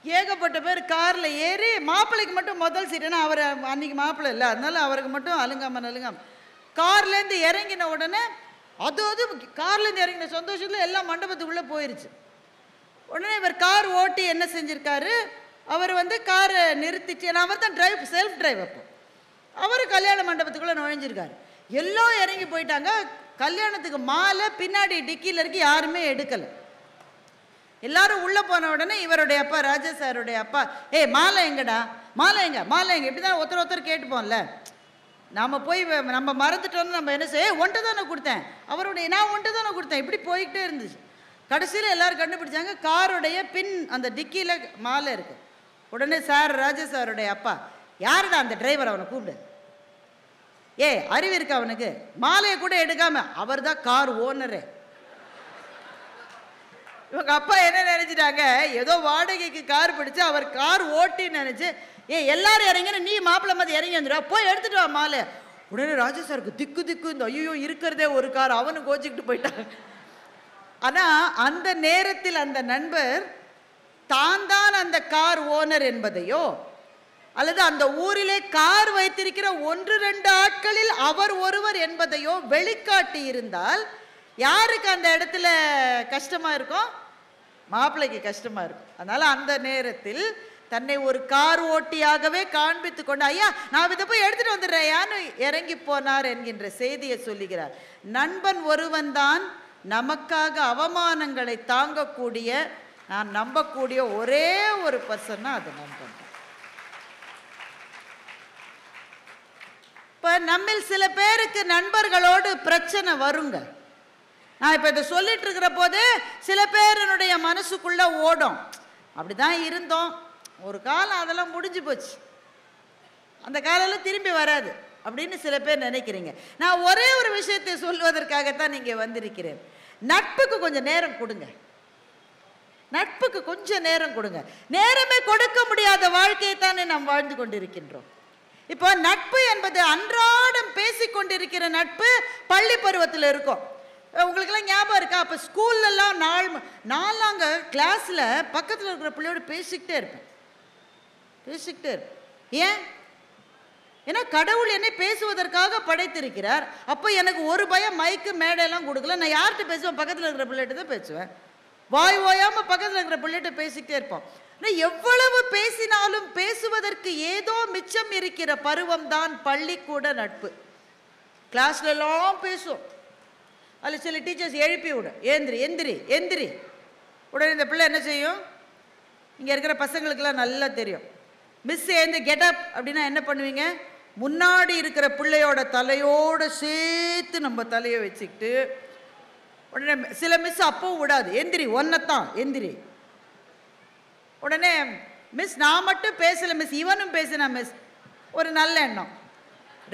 ஏகப்பட்ட பேர் காரில் ஏறி, மாப்பிள்ளைக்கு மட்டும் முதல் சீட். ஏன்னா அவர் அன்றைக்கி மாப்பிள்ளை இல்லை, அதனால அவருக்கு மட்டும் அலுங்காம கார்லேருந்து இறங்கின உடனே அது கார்லேருந்து இறங்கின சந்தோஷத்தில் எல்லாம் மண்டபத்துக்குள்ளே போயிடுச்சு. உடனே இவர் கார் ஓட்டி என்ன செஞ்சுருக்காரு, அவர் காரை நிறுத்திட்டு, அவர் தான் செல்ஃப் டிரைவ். அப்போ அவர் கல்யாண மண்டபத்துக்குள்ளே நுழைஞ்சிருக்காரு. எல்லாம் இறங்கி போயிட்டாங்க. கல்யாணத்துக்கு மாலை பின்னாடி டிக்கியில் இருக்கு, யாருமே எடுக்கலை. எல்லாரும் உள்ளே போன உடனே இவருடைய அப்பா, ராஜா சாருடைய அப்பா, மாலை எங்கடா, மாலை எங்க இப்படி தான் ஒருத்தர் கேட்டுப்போம்ல. நம்ம போய் நம்ம மறந்துட்டோன்னு நம்ம என்ன செய்ய, ஒன்றை தானே கொடுத்தேன், நான் ஒன்றை தானே கொடுத்தேன். இப்படி போய்கிட்டே இருந்துச்சு. கடைசியில் எல்லாரும் கண்டுபிடிச்சாங்க, காருடைய பின் அந்த டிக்கியில் மாலை இருக்குது. உடனே ராஜா சாருடைய அப்பா, யாருடா அந்த டிரைவர், அவனை கூப்பிடு, அறிவு இருக்கா அவனுக்கு, மாலையை கூட எடுக்காம, அவர் தான் கார் ஓனரு. இவங்க அப்பா என்ன நினைச்சிட்டாங்க, ஏதோ வாடகைக்கு கார் பிடிச்சு அவர் கார் ஓட்டின்னு நினைச்சு, எல்லாரும் இறங்கின, நீ மாப்பிள்ளை மாதிரி இறங்கி வந்துடுவா, போய் எடுத்துட்டு வா மாலை. உடனே ராஜா சாருக்கு திக்கு இந்த ஐயோ இருக்கிறதே ஒரு கார், அவனு கோச்சிக்கிட்டு போயிட்டாங்க. ஆனால் அந்த நேரத்தில் அந்த நண்பர் தான் அந்த கார் ஓனர் என்பதையோ, அல்லது அந்த ஊரிலே கார் வைத்திருக்கிற 1-2 ஆட்களில் அவர் ஒருவர் என்பதையோ வெளிக்காட்டி இருந்தால் யாருக்கு அந்த இடத்துல கஷ்டமாக இருக்கும்? மாப்பிள்ளைக்கு கஷ்டமாக இருக்கும். அதனால் அந்த நேரத்தில் தன்னை ஒரு கார் ஓட்டியாகவே காண்பித்து கொண்டு, ஐயா நான் இதை போய் எடுத்துகிட்டு வந்துடுறேயான்னு இறங்கி போனார் என்கின்ற செய்தியை சொல்லுகிறார். நண்பன் ஒருவன் தான் நமக்காக அவமானங்களை தாங்கக்கூடிய, நான் நம்பக்கூடிய ஒரே ஒரு பர்சன்னா அது நண்பன். இப்போ நம்மில் சில பேருக்கு நண்பர்களோடு பிரச்சனை வருங்க. நான் இப்போ இதை சொல்லிட்டு இருக்கிற போது சில பேருடைய மனசுக்குள்ள ஓடும், அப்படிதான் இருந்தோம், ஒரு காலம் அதெல்லாம் முடிஞ்சு போச்சு, அந்த காலம் திரும்பி வராது அப்படின்னு சில பேர் நினைக்கிறீங்க. நான் ஒரே ஒரு விஷயத்தை சொல்வதற்காகத்தான் நீங்க வந்திருக்கிறேன். நட்புக்கு கொஞ்சம் நேரம் கொடுங்க. நட்புக்கு கொஞ்சம் நேரம் கொடுங்க. நேரமே கொடுக்க முடியாத வாழ்க்கையை தானே நாம் வாழ்ந்து கொண்டிருக்கின்றோம். இப்போ நட்பு என்பது அன்றாடம் பேசிக்கொண்டிருக்கிற நட்பு பள்ளி பருவத்தில் இருக்கும். உங்களுக்கெல்லாம் ஞாபகம் இருக்கா? அப்போ ஸ்கூல்லலாம் நாளாங்க கிளாஸில் பக்கத்தில் இருக்கிற பிள்ளையோடு பேசிக்கிட்டே இருப்பேன். ஏன்? ஏன்னா கடவுள் என்னை பேசுவதற்காக படைத்திருக்கிறார். அப்போ எனக்கு ஒரு பயம், மைக்கு மேடையெல்லாம் கொடுக்கல. நான் யார்கிட்ட பேசுவேன்? பக்கத்தில் இருக்கிற பிள்ளைகிட்ட தான் பேசுவேன். வாய் ஓயாமல் பக்கத்தில் இருக்கிற பிள்ளைகிட்ட பேசிக்கிட்டே இருப்போம். எவ்வளவு பேசினாலும் பேசுவதற்கு ஏதோ மிச்சம் இருக்கிற பருவம் தான் பள்ளிக்கூட நட்பு. கிளாஸ்ல எல்லாம் பேசும். அதில் சில டீச்சர்ஸ் எழுப்பி விட, ஏந்திரி எந்திரி எந்திரி. உடனே இந்த பிள்ளை என்ன செய்யும்? இங்கே இருக்கிற பசங்களுக்கெல்லாம் நல்லா தெரியும். மிஸ் ஏந்து கெட்டப் அப்படின்னா என்ன பண்ணுவீங்க? முன்னாடி இருக்கிற பிள்ளையோட தலையோடு சேர்த்து நம்ம தலையை வச்சுக்கிட்டு, உடனே சில மிஸ் அப்பவும் விடாது, எந்திரி ஒன்னத்தான் எந்திரி. உடனே மிஸ் நான் மட்டும் பேசலை மிஸ், இவனும் பேசினா மிஸ். ஒரு நல்ல எண்ணம்,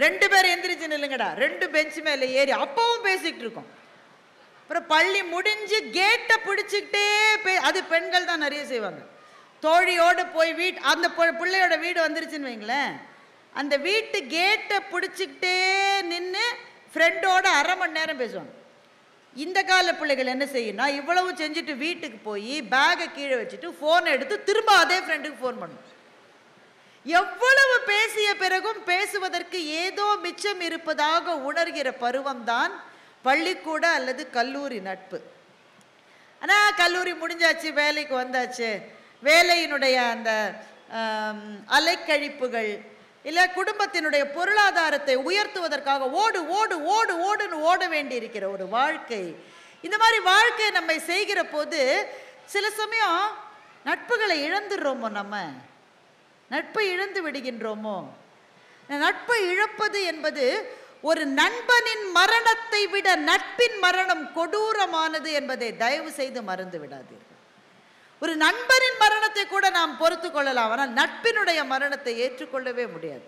2 பேர் எந்திரிச்சு நில்லுங்கடா, 2 பெஞ்சு மேலே ஏறி அப்பவும் பேசிக்கிட்டு இருக்கோம். அப்புறம் பள்ளி முடிஞ்சு கேட்டை பிடிச்சிக்கிட்டே அது பெண்கள் தான் நிறைய செய்வாங்க. தோழியோடு போய் அந்த பிள்ளையோட வீடு வந்துருச்சுன்னு வைங்களேன், அந்த வீட்டு கேட்டை பிடிச்சிக்கிட்டே நின்று ஃப்ரெண்டோட 1/2 மணி நேரம் பேசுவாங்க. இந்த கால பிள்ளைகள் என்ன செய்யும்னா, இவ்வளவு செஞ்சுட்டு வீட்டுக்கு போய் பேகை கீழே வச்சுட்டு ஃபோனை எடுத்து திரும்ப அதே ஃப்ரெண்டுக்கு ஃபோன் பண்ணும். எவ்வளவு பேசிய பிறகும் பேசுவதற்கு ஏதோ மிச்சம் இருப்பதாக உணர்கிற பருவம் தான் பள்ளிக்கூட அல்லது கல்லூரி நட்பு. ஆனால் கல்லூரி முடிஞ்சாச்சு, வேலைக்கு வந்தாச்சு, வேலையினுடைய அந்த அலைக்கழிப்புகள் இல்லை குடும்பத்தினுடைய பொருளாதாரத்தை உயர்த்துவதற்காக ஓடு ஓடு ஓடு ஓடுன்னு ஓட வேண்டி இருக்கிற ஒரு வாழ்க்கை. இந்த மாதிரி வாழ்க்கையை நம்ம செய்கிற போது சில சமயம் நட்புகளை இழந்துடுறோமோ, நம்ம நட்பை இழந்து விடுகின்றோமோ. நட்பை இழப்பது என்பது ஒரு நண்பனின் மரணத்தை விட நட்பின் மரணம் கொடூரமானது என்பதை தயவு செய்து மறந்து விடாதீர்கள். ஒரு நண்பனின் மரணத்தை கூட நாம் பொறுத்து கொள்ளலாம், ஆனால் நட்பினுடைய மரணத்தை ஏற்றுக்கொள்ளவே முடியாது.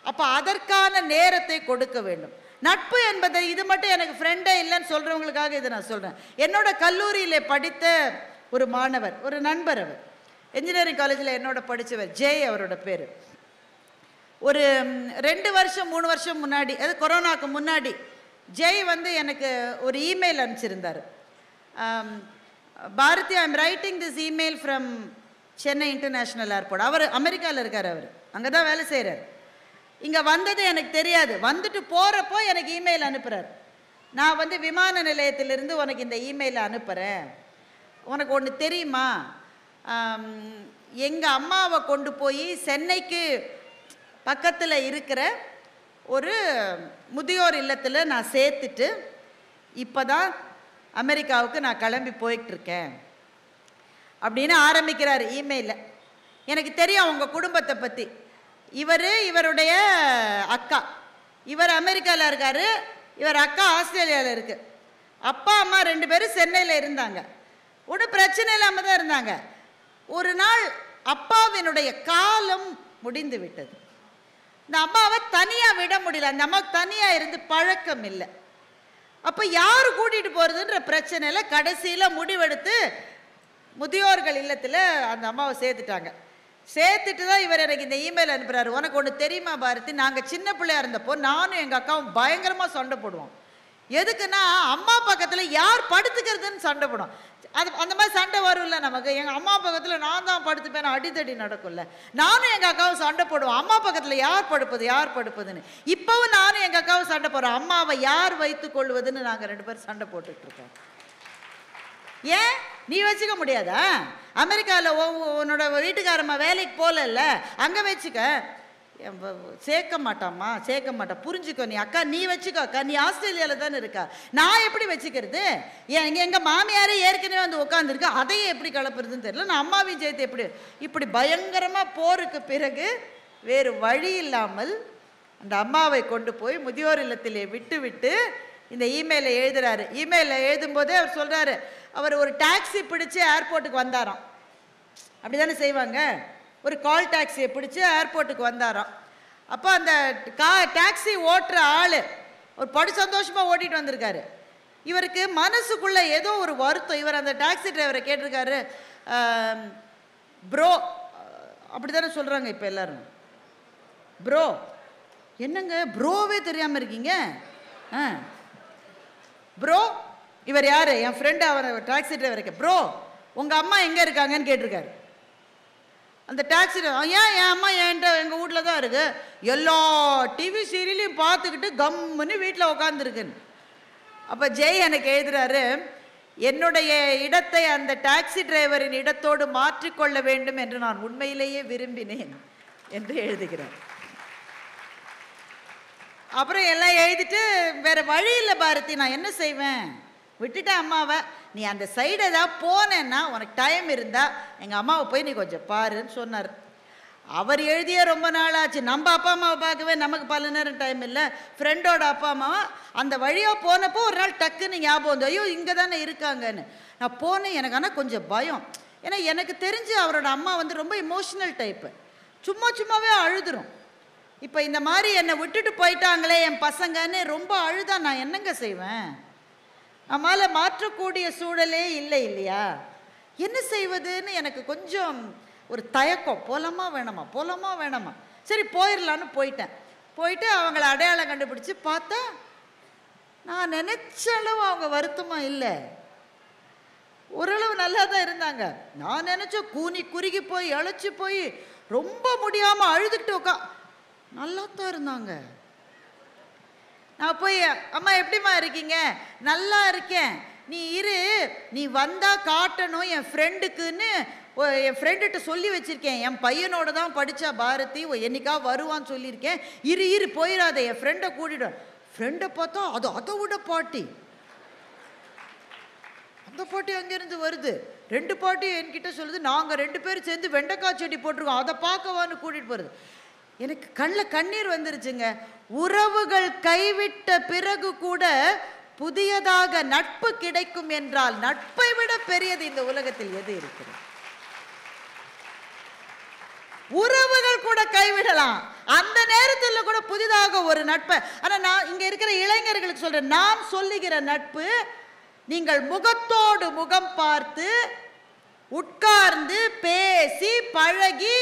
அப்போ அதற்கான நேரத்தை கொடுக்க வேண்டும். நட்பு என்பதை இது மட்டும் எனக்கு ஃப்ரெண்டே இல்லைன்னு சொல்கிறவங்களுக்காக இதை நான் சொல்கிறேன். என்னோட கல்லூரியில் படித்த ஒரு மாணவர், ஒரு நண்பர், அவர் இன்ஜினியரிங் காலேஜில் என்னோட படித்தவர், ஜெய் அவரோட பேர். ஒரு 2 வருஷம் 3 வருஷம் முன்னாடி, அது கொரோனாவுக்கு முன்னாடி, ஜெய் எனக்கு ஒரு இமெயில் அனுப்பிச்சிருந்தார். Bharathi, I am writing this email from Chennai international airport. அவர் அமெரிக்காவில் இருக்கார், அவர் அங்கே தான் வேலை செய்கிறார். இங்கே வந்தது எனக்கு தெரியாது. வந்துட்டு போகிறப்போ எனக்கு இமெயில் அனுப்புகிறார். நான் விமான நிலையத்திலிருந்து உனக்கு இந்த இமெயிலை அனுப்புகிறேன், உனக்கு ஒன்று தெரியுமா, எங்கள் அம்மாவை கொண்டு போய் சென்னைக்கு பக்கத்தில் இருக்கிற ஒரு முதியோர் இல்லத்தில் நான் சேர்த்துட்டு இப்போ தான் அமெரிக்காவுக்கு நான் கிளம்பி போயிட்டுருக்கேன் அப்படின்னு ஆரம்பிக்கிறார் இமெயிலில். எனக்கு தெரியும் உங்கள் குடும்பத்தை பற்றி. இவருடைய அக்கா, இவர் அமெரிக்காவில் இருக்கார், இவர் அக்கா ஆஸ்திரேலியாவில் இருக்குது. அப்பா அம்மா 2 பேரும் சென்னையில் இருந்தாங்க, ஒன்றும் பிரச்சனை இல்லாமல் தான் இருந்தாங்க. ஒரு நாள் அப்பாவினுடைய காலம் முடிந்து விட்டது. இந்த அம்மாவை தனியாக விட முடியல, அந்த அம்மாவுக்கு தனியாக இருந்து பழக்கம் இல்லை. அப்போ யார் கூட்டிகிட்டு போகிறதுன்ற பிரச்சனையில் கடைசியில் முடிவெடுத்து முதியோர்கள் இல்லத்தில் அந்த அம்மாவை சேர்த்துட்டாங்க. சேர்த்துட்டு தான் இவர் எனக்கு இந்த இமெயில் அனுப்புகிறாரு. உனக்கு ஒன்று தெரியுமா பாரதி, நாங்கள் சின்ன பிள்ளையா இருந்தப்போ நானும் எங்கள் அக்காவும் பயங்கரமாக சண்டை போடுவோம். எதுக்குன்னா அம்மா பக்கத்தில் யார் படுத்துக்கிறதுன்னு சண்டை போடுவோம். அது அந்த மாதிரி சண்டை வரும்ல நமக்கு. எங்கள் அம்மா பக்கத்தில் நான் தான் படுத்துப்பேன், அடித்தடி நடக்கும்ல. நானும் எங்கள் அக்காவும் சண்டை போடுவோம், அம்மா பக்கத்தில் யார் படுப்பதுன்னு. இப்போவும் நானும் எங்கள் அக்காவும் சண்டை போடுறோம், அம்மாவை யார் வைத்து கொள்வதுன்னு நாங்கள் 2 பேரும் சண்டை போட்டுட்ருக்கோம். ஏன் நீ வச்சுக்க முடியாதா? அமெரிக்காவில் உன்னோட வீட்டுக்காரம்மா வேலைக்கு போகல, அங்கே வச்சுக்க. சேர்க்க மாட்டா, புரிஞ்சுக்கோ. நீ அக்கா நீ வச்சுக்கோ அக்கா, நீ ஆஸ்திரேலியாவில் தானே இருக்கா, நான் எப்படி வச்சுக்கிறது? எங்கள் மாமியாரே ஏற்கனவே வந்து உட்காந்துருக்கு, அதையே எப்படி கலப்புறதுன்னு தெரியல. நான் அம்மாவையும் சேர்த்து எப்படி? இப்படி பயங்கரமாக போருக்கு பிறகு வேறு வழி இல்லாமல் அந்த அம்மாவை கொண்டு போய் முதியோர் இல்லத்திலே விட்டு இந்த இமெயிலை எழுதுறாரு. இமெயிலில் எழுதும்போதே அவர் சொல்கிறாரு, அவர் ஒரு டாக்ஸி பிடிச்சி ஏர்போர்ட்டுக்கு வந்தாராம். அப்படி தானே செய்வாங்க, ஒரு கால் டாக்ஸியை பிடிச்சி ஏர்போர்ட்டுக்கு வந்தாராம். அப்போ அந்த டாக்ஸி ஓட்டுற ஆள் ஒரு படு சந்தோஷமாக ஓட்டிகிட்டு வந்திருக்காரு. இவருக்கு மனசுக்குள்ளே ஏதோ ஒரு வருத்தம். இவர் அந்த டாக்ஸி டிரைவரை கேட்டிருக்காரு, ப்ரோ, அப்படி தானே சொல்கிறாங்க இப்போ எல்லாரும், ப்ரோ. என்னங்க ப்ரோவே தெரியாமல் இருக்கீங்க? ப்ரோ, இவர் யார்? என் ஃப்ரெண்டு, அவர் டாக்ஸி டிரைவருக்கு, ப்ரோ உங்கள் அம்மா எங்கே இருக்காங்கன்னு கேட்டிருக்காரு. அந்த டாக்ஸி ஏன் என் அம்மா எங்கள் வீட்டில் தான் இருக்குது, எல்லா டிவி சீரியலையும் பார்த்துக்கிட்டு கம்முன்னு வீட்டில் உட்காந்துருக்குன்னு. அப்போ ஜெய் எனக்கு எழுதுறாரு, என்னுடைய இடத்தை அந்த டாக்ஸி டிரைவரின் இடத்தோடு மாற்றிக்கொள்ள வேண்டும் என்று நான் உண்மையிலேயே விரும்பினேன் என்று எழுதுகிறார். அப்புறம் எல்லாம் எழுதிட்டு வேறு வழி இல்லை பாரதி, நான் என்ன செய்வேன், விட்டுட்டேன் அம்மாவை. நீ அந்த சைடு ஏதாவது போனேன்னா உனக்கு டைம் இருந்தால் எங்கள் அம்மாவை போய் நீ கொஞ்சம் பாருன்னு சொன்னார். அவர் எழுதியே ரொம்ப நாள் ஆச்சு. நம்ம அப்பா அம்மாவை பார்க்கவே நமக்கு பல நேரம் டைம் இல்லை. ஃப்ரெண்டோட அப்பா அம்மாவை அந்த வழியாக போனப்போ ஒரு நாள் டக்குன்னு ஞாபகம் வந்து, ஐயோ இங்கே தானே இருக்காங்கன்னு. நான் போனேன், எனக்கு ஆனால் கொஞ்சம் பயம். ஏன்னா எனக்கு தெரிஞ்சு அவரோட அம்மா வந்து ரொம்ப இமோஷனல் டைப்பு, சும்மாவே அழுதுரும். இப்போ இந்த மாதிரி என்னை விட்டுட்டு போயிட்டாங்களே என் பசங்கன்னு ரொம்ப அழுதா நான் என்னங்க செய்வேன்? நம்மளால் மாற்றக்கூடிய சூழலே இல்லை இல்லையா? என்ன செய்வதுன்னு எனக்கு கொஞ்சம் ஒரு தயக்கம். போகலாமா வேணாமா, சரி போயிடலான்னு போயிட்டு அவங்கள அடையாளம் கண்டுபிடிச்சி பார்த்தா நான் நினச்ச அளவு அவங்க வருத்தமாக இல்லை, ஓரளவு நல்லா தான் இருந்தாங்க. நான் நினச்ச குறுகி போய் இழைச்சி போய் ரொம்ப முடியாமல் அழுதுகிட்டு நல்லா தான் இருந்தாங்க. நான் போய், அம்மா எப்படிம்மா இருக்கீங்க? நல்லா இருக்கேன், நீ இரு, நீ வந்தால் காட்டணும் என் ஃப்ரெண்டுக்குன்னு என் ஃப்ரெண்டுகிட்ட சொல்லி வச்சுருக்கேன். என் பையனோட தான் படித்தா பாரதி, என்னைக்கா வருவான்னு சொல்லியிருக்கேன். இரு போயிடாத, என் ஃப்ரெண்டை கூட்டிடுவேன். ஃப்ரெண்டை பார்த்தா அதை விட பாட்டி, அந்த பாட்டி அங்கேருந்து வருது. 2 பாட்டி என்கிட்ட சொல்லுது, நாங்கள் 2 பேரும் சேர்ந்து வெண்டைக்காய் செடி போட்டிருக்கோம், அதை பார்க்கவான்னு கூட்டிகிட்டு போகிறது. எனக்கு கண்ணில் கண்ணீர் வந்துருச்சுங்க. உறவுகள் கைவிட்ட பிறகு கூட புதியதாக நட்பு கிடைக்கும் என்றால் நட்பை விட பெரியது இந்த உலகத்தில் எது இருக்கிறது? உறவுகள் கூட கைவிடலாம், அந்த நேரத்தில் கூட புதிதாக ஒரு நட்பை. ஆனால் நான் இங்கே இருக்கிற இளைஞர்களுக்கு சொல்கிறேன், நான் சொல்லுகிற நட்பு நீங்கள் முகத்தோடு முகம் பார்த்து உட்கார்ந்து பேசி பழகி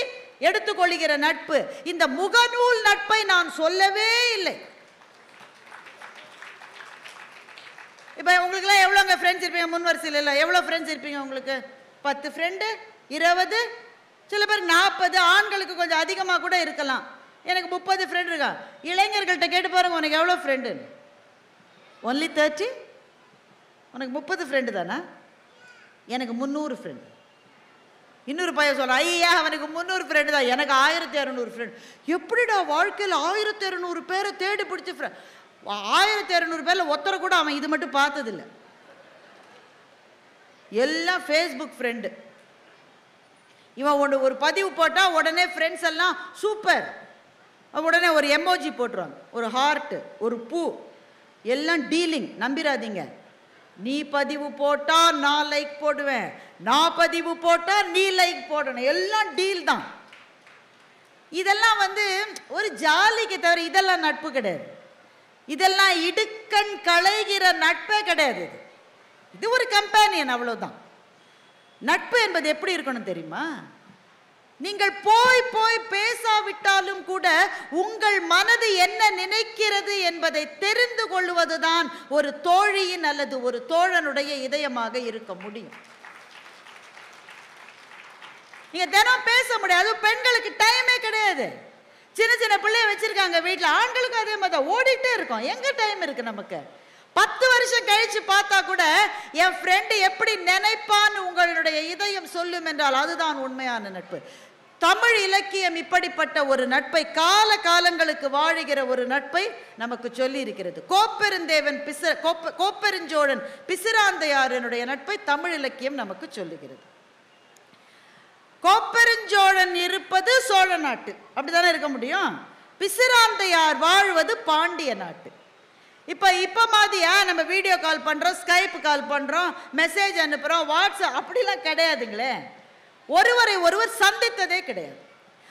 எடுத்துக்கொள்கிற நட்பு. இந்த முகநூல் நட்பை நான் சொல்லவே இல்லை. இப்போ உங்களுக்குலாம் எவ்வளோங்க ஃப்ரெண்ட்ஸ் இருப்பீங்க? முன்வரிசையில் இல்லை, எவ்வளோ ஃப்ரெண்ட்ஸ் இருப்பீங்க உங்களுக்கு? 10 ஃப்ரெண்டு, 20, சில பேர் 40, ஆண்களுக்கு கொஞ்சம் அதிகமாக கூட இருக்கலாம். எனக்கு 30 ஃப்ரெண்ட் இருக்கா. இளைஞர்கள்ட்ட கேட்டு பாருங்க, உனக்கு எவ்வளோ ஃப்ரெண்டு? ஒன்லி 30. உனக்கு 30 ஃப்ரெண்டு தானே? எனக்கு 300 ஃப்ரெண்டு. இன்னொரு பையன் சொல்ல, ஐயா அவனுக்கு 300 ஃப்ரெண்டு தான், எனக்கு 1200 ஃப்ரெண்ட். எப்படிடா வாழ்க்கையில் 1200 பேரை தேடி பிடிச்சி 1200 பேரில் ஒருத்தரை கூட அவன் இது மட்டும் பார்த்ததில்லை. எல்லாம் ஃபேஸ்புக் ஃப்ரெண்டு. இவன் ஒரு பதிவு போட்டால் உடனே ஃப்ரெண்ட்ஸ் எல்லாம் சூப்பர், உடனே ஒரு எமோஜி போட்டுருவாங்க, ஒரு ஹார்ட்டு, ஒரு பூ, எல்லாம் டீலிங். நம்பிடாதீங்க. நீ பதிவு போட்டால் நான் லைக் போடுவேன், நான் பதிவு போட்டால் நீ லைக் போடணும், எல்லாம் டீல் தான். இதெல்லாம் ஒரு ஜாலிக்கு தவிர இதெல்லாம் நட்பு கிடையாது. இதெல்லாம் இடுக்கண் களைகிற நட்பே கிடையாது. இது ஒரு கம்பேனியன், அவ்வளோதான். நட்பு என்பது எப்படி இருக்கணும் தெரியுமா? நீங்கள் போய் பேசாவிட்டாலும் கூட உங்கள் மனது என்ன நினைக்கிறது என்பதை தெரிந்து கொள்வதுதான் ஒரு தோழியின் அல்லது ஒரு தோழனுடைய இதயமாக இருக்க முடியும். நீங்க தினம் பேச முடியாது. பெண்களுக்கு டைமே கிடையாது. சின்ன சின்ன பிள்ளைய வச்சிருக்காங்க வீட்டில். ஆண்களுக்கு அதே மாதிரி தான் ஓடிட்டே இருக்கும். எங்க டைம் இருக்கு நமக்கு? 10 வருஷம் கழிச்சு பார்த்தா கூட என் ஃப்ரெண்டு எப்படி நினைப்பான்னு உங்களுடைய இதயம் சொல்லும் என்றால் அதுதான் உண்மையான நட்பு. தமிழ் இலக்கியம் இப்படிப்பட்ட ஒரு நட்பை, கால காலங்களுக்கு வாழுகிற ஒரு நட்பை நமக்கு சொல்லி இருக்கிறது. கோப்பெருஞ்சோழன் பிசிராந்தையாரனுடைய நட்பை தமிழ் இலக்கியம் நமக்கு சொல்லுகிறது. கோப்பெருஞ்சோழன் இருப்பது சோழ நாட்டு, அப்படித்தானே இருக்க முடியும். பிசிராந்தையார் வாழ்வது பாண்டிய நாட்டு. இப்ப மாதிரியா நம்ம வீடியோ கால் பண்றோம், ஸ்கைப் கால் பண்றோம், மெசேஜ் அனுப்புறோம், வாட்ஸ்அப் அப்படிலாம் கிடையாதுங்களே. ஒருவரை ஒருவர் சந்தித்ததே கிடையாது.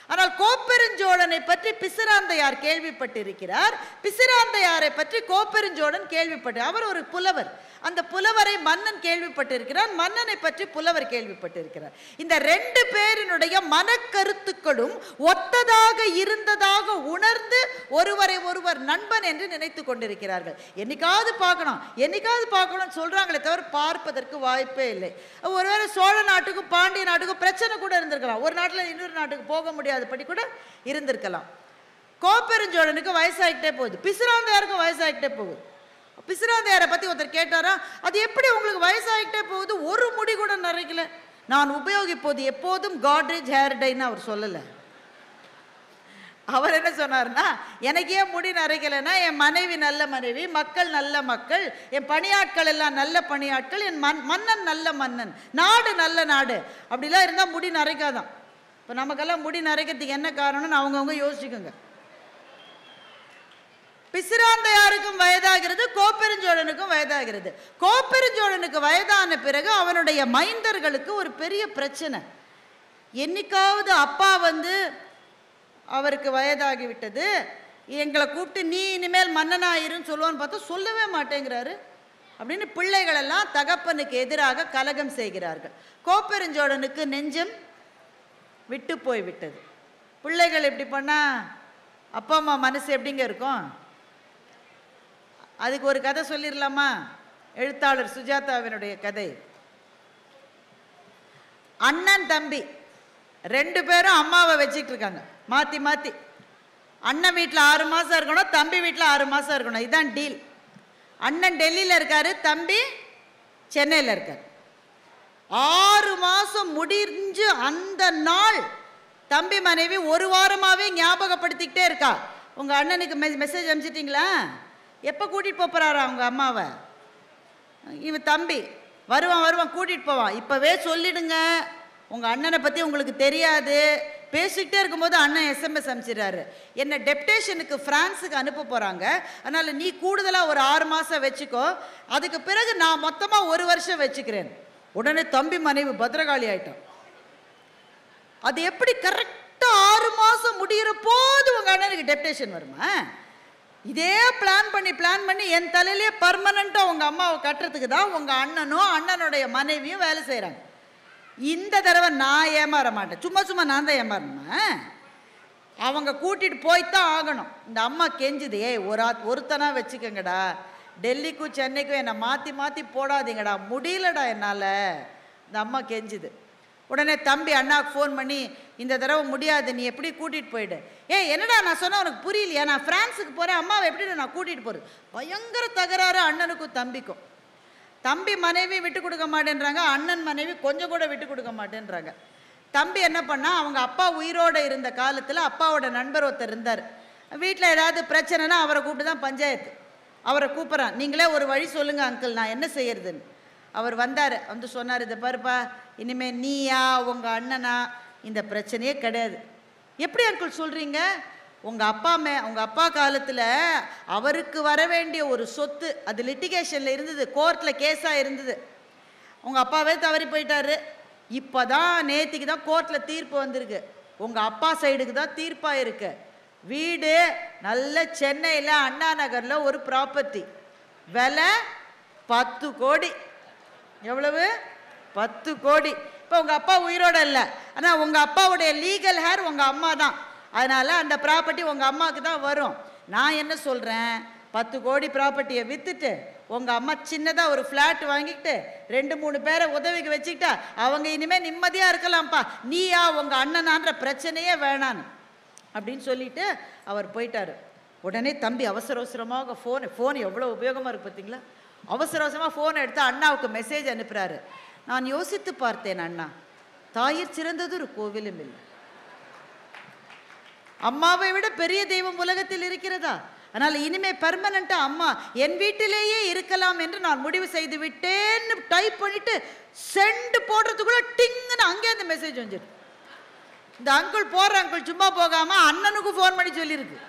ஆனால் கோப்பெருஞ்சோழனை பற்றி பிசிராந்தையார் கேள்விப்பட்டிருக்கிறார். பிசிராந்தையாரை பற்றி கோப்பெருஞ்சோழன் கேள்விப்பட்டு, அவர் ஒரு புலவர். அந்த புலவரை மன்னன் கேள்விப்பட்டிருக்கிறார், மன்னனை பற்றி புலவர் கேள்விப்பட்டிருக்கிறார். இந்த 2 பேரினுடைய மனக்கருத்துக்களும் ஒத்ததாக இருந்ததாக உணர்ந்து ஒருவரை ஒருவர் நண்பன் என்று நினைத்து கொண்டிருக்கிறார்கள். என்னைக்காவது பார்க்கணும் சொல்றாங்களே தவிர பார்ப்பதற்கு வாய்ப்பே இல்லை. ஒருவேளை சோழ நாட்டுக்கும் பாண்டிய நாட்டுக்கும் பிரச்சனை கூட இருந்திருக்கலாம். ஒரு நாட்டில் இன்னொரு நாட்டுக்கு போக முடியாதபடி கூட இருந்திருக்கலாம். கோப்பெருஞ்சோழனுக்கு வயசாகிட்டே போகுது, பிசிராந்தையாருக்கும் வயசாகிட்டே போகுது. பிசிராந்தையாரை பத்தி ஒருத்தர் கேட்டாரா, அது எப்படி உங்களுக்கு வயசாகிட்டே போகுது, ஒரு முடி கூட நரைக்கல? நான் உபயோகிப்போது எப்போதும் காட்ரேஜ் ஹேர் டைன்னு அவர் சொல்லல. அவர் என்ன சொன்னார்னா, எனக்கு ஏன் முடி நரைக்கலைன்னா என் மனைவி நல்ல மனைவி, மக்கள் நல்ல மக்கள், என் பணியாட்கள் எல்லாம் நல்ல பணியாட்கள், என் மன்னன் நல்ல மன்னன், நாடு நல்ல நாடு, அப்படிலாம் இருந்தால் முடி நரைக்காதான். இப்போ நமக்கெல்லாம் முடி நரைக்கிறதுக்கு என்ன காரணம்னு அவங்கவுங்க யோசிச்சுக்கோங்க. பிசிராந்தையாருக்கும் வயதாகிறது, கோப்பெருஞ்சோழனுக்கும் வயதாகிறது. கோப்பெருஞ்சோழனுக்கு வயதான பிறகு அவனுடைய மைந்தர்களுக்கு ஒரு பெரிய பிரச்சனை. என்னைக்காவது அப்பா அவருக்கு வயதாகிவிட்டது, எங்களை கூப்பிட்டு நீ இனிமேல் மன்னனாயிருன்னு சொல்லுவான்னு பார்த்தா சொல்லவே மாட்டேங்கிறாரு அப்படின்னு பிள்ளைகள் எல்லாம் தகப்பனுக்கு எதிராக கலகம் செய்கிறார்கள். கோப்பெருஞ்சோழனுக்கு நெஞ்சம் விட்டு போய்விட்டது. பிள்ளைகள் எப்படி பண்ணா அப்பா அம்மா மனசு எப்படிங்க இருக்கும்? அதுக்கு ஒரு கதை சொல்லிடலாமா? எழுத்தாளர் சுஜாதாவினுடைய கதை. அண்ணன் தம்பி 2 பேரும் அம்மாவை வச்சுட்டு இருக்காங்க மாற்றி மாற்றி. அண்ணன் வீட்டில் 6 மாதம் இருக்கணும், தம்பி வீட்டில் 6 மாதம் இருக்கணும். இதுதான் டீல். அண்ணன் டெல்லியில் இருக்காரு, தம்பி சென்னையில் இருக்கார். 6 மாதம் முடிஞ்சு அந்த நாள் தம்பி மனைவி 1 வாரமாகவே ஞாபகப்படுத்திக்கிட்டே இருக்கா. உங்கள் அண்ணனுக்கு மெசேஜ் அனுப்பிச்சிட்டிங்களா? எப்போ கூட்டிகிட்டு போகிறாரா அவங்க அம்மாவை? இவன் தம்பி வருவான் கூட்டிகிட்டு போவான். இப்போவே சொல்லிடுங்க, உங்கள் அண்ணனை பற்றி உங்களுக்கு தெரியாது. பேசிக்கிட்டே இருக்கும்போது அண்ணன் SMS அனுப்பிச்சிடுறாரு, என்னை டெப்டேஷனுக்கு ஃப்ரான்ஸுக்கு அனுப்ப போகிறாங்க, அதனால் நீ கூடுதலாக ஒரு 6 மாதம் வச்சுக்கோ, அதுக்கு பிறகு நான் மொத்தமாக 1 வருஷம் வச்சுக்கிறேன். உடனே தம்பி மனைவி பத்திரகாளி ஆயிட்டான். அது எப்படி கரெக்டாக 6 மாதம் முடிகிற போது உங்கள் அண்ணனுக்கு டெப்டேஷன் வருமா? இதே பிளான் பண்ணி என் தலையிலேயே பர்மனண்ட்டாக உங்கள் அம்மாவை கட்டுறதுக்கு தான் உங்கள் அண்ணனும் அண்ணனுடைய மனைவியும் வேலை செய்கிறாங்க. இந்த தடவை நான் ஏமாற மாட்டேன், சும்மா நான் தான் ஏமாறணுமா? அவங்க கூட்டிகிட்டு போய்த்தான் ஆகணும். இந்த அம்மா கெஞ்சுது, ஒருத்தனா வச்சுக்கோங்கடா, டெல்லிக்கும் சென்னைக்கும் என்னை மாற்றி போடாதீங்கடா, முடியலடா என்னால். இந்த அம்மா கெஞ்சுது. உடனே தம்பி அண்ணாவுக்கு ஃபோன் பண்ணி, இந்த தடவை முடியாது, நீ எப்படி கூட்டிகிட்டு போயிடு. என்னடா நான் சொன்னால் உனக்கு புரியலையா? நான் ஃப்ரான்ஸுக்கு போகிறேன், அம்மாவை எப்படி நான் கூட்டிகிட்டு போகிறது? பயங்கர தகராறு அண்ணனுக்கும் தம்பிக்கும். தம்பி மனைவி விட்டு கொடுக்க மாட்டேன்றாங்க, அண்ணன் மனைவி கொஞ்சம் கூட விட்டு கொடுக்க மாட்டேன்றாங்க. தம்பி என்ன பண்ணா, அவங்க அப்பா உயிரோடு இருந்த காலத்தில் அப்பாவோட நண்பர் ஒருத்தர் இருந்தார். வீட்டில் ஏதாவது பிரச்சனைனா அவரை கூப்பிட்டு தான் பஞ்சாயத்து. அவரை கூப்பிட்றான், நீங்களே ஒரு வழி சொல்லுங்கள் அங்கிள், நான் என்ன செய்யறதுன்னு. அவர் வந்தார், சொன்னார், இதை பாருப்பா, இனிமேல் நீயா உங்கள் அண்ணனா இந்த பிரச்சனையே கிடையாது. எப்படி அங்கிள் சொல்கிறீங்க? உங்கள் அப்பா காலத்தில் அவருக்கு வர வேண்டிய ஒரு சொத்து அது லிட்டிகேஷனில் இருந்தது, கோர்ட்டில் கேஸாக இருந்தது. உங்கள் அப்பாவே தவறி போயிட்டாரு. இப்போ தான் நேற்றுக்கு தான் கோர்ட்டில் தீர்ப்பு வந்திருக்கு. உங்கள் அப்பா சைடுக்கு தான் தீர்ப்பாக இருக்கு. வீடு நல்ல சென்னையில் அண்ணா நகரில் ஒரு ப்ராப்பர்ட்டி, விலை 10 கோடி. எவ்வளவு? 10 கோடி. இப்போ உங்கள் அப்பா உயிரோட இல்லை, ஆனால் உங்கள் அப்பாவுடைய லீகல் ஹேர் உங்கள் அம்மா தான். அதனால் அந்த ப்ராப்பர்ட்டி உங்கள் அம்மாவுக்கு தான் வரும். நான் என்ன சொல்கிறேன், 10 கோடி ப்ராப்பர்ட்டியை விற்றுட்டு உங்கள் அம்மா சின்னதாக ஒரு ஃப்ளாட் வாங்கிக்கிட்டு 2-3 பேரை உதவிக்கு வச்சுக்கிட்டா அவங்க இனிமேல் நிம்மதியாக இருக்கலாம்ப்பா, நீயா உங்கள் அண்ணனான்ற பிரச்சனையே வேணான்னு அப்படின்னு சொல்லிட்டு அவர் போயிட்டார். உடனே தம்பி அவசர அவசரமாக ஃபோன் எவ்வளோ உபயோகமாக இருக்குது பார்த்தீங்களா, அவசர அவசரமாக ஃபோனை எடுத்து அண்ணாவுக்கு மெசேஜ் அனுப்புகிறாரு. நான் யோசித்து பார்த்தேன், அண்ணா தாயிற் சிறந்தது ஒரு கோவிலும் இல்லை, அம்மாவை விட பெரிய தெய்வம் உலகத்தில் இருக்கிறதா? அதனால் இனிமே பெர்மனண்டா அம்மா என் வீட்டிலேயே இருக்கலாம் என்று நான் முடிவு செய்து விட்டேன்னு டைப் பண்ணிட்டு சென்ட் போடுறதுக்குள்ள டிங்குன்னு அங்கே அந்த மெசேஜ் வந்துருக்கு. இந்த அங்கிள் போற அங்கிள் சும்மா போகாம அண்ணனுக்கு ஃபோன் பண்ணி சொல்லியிருக்கு.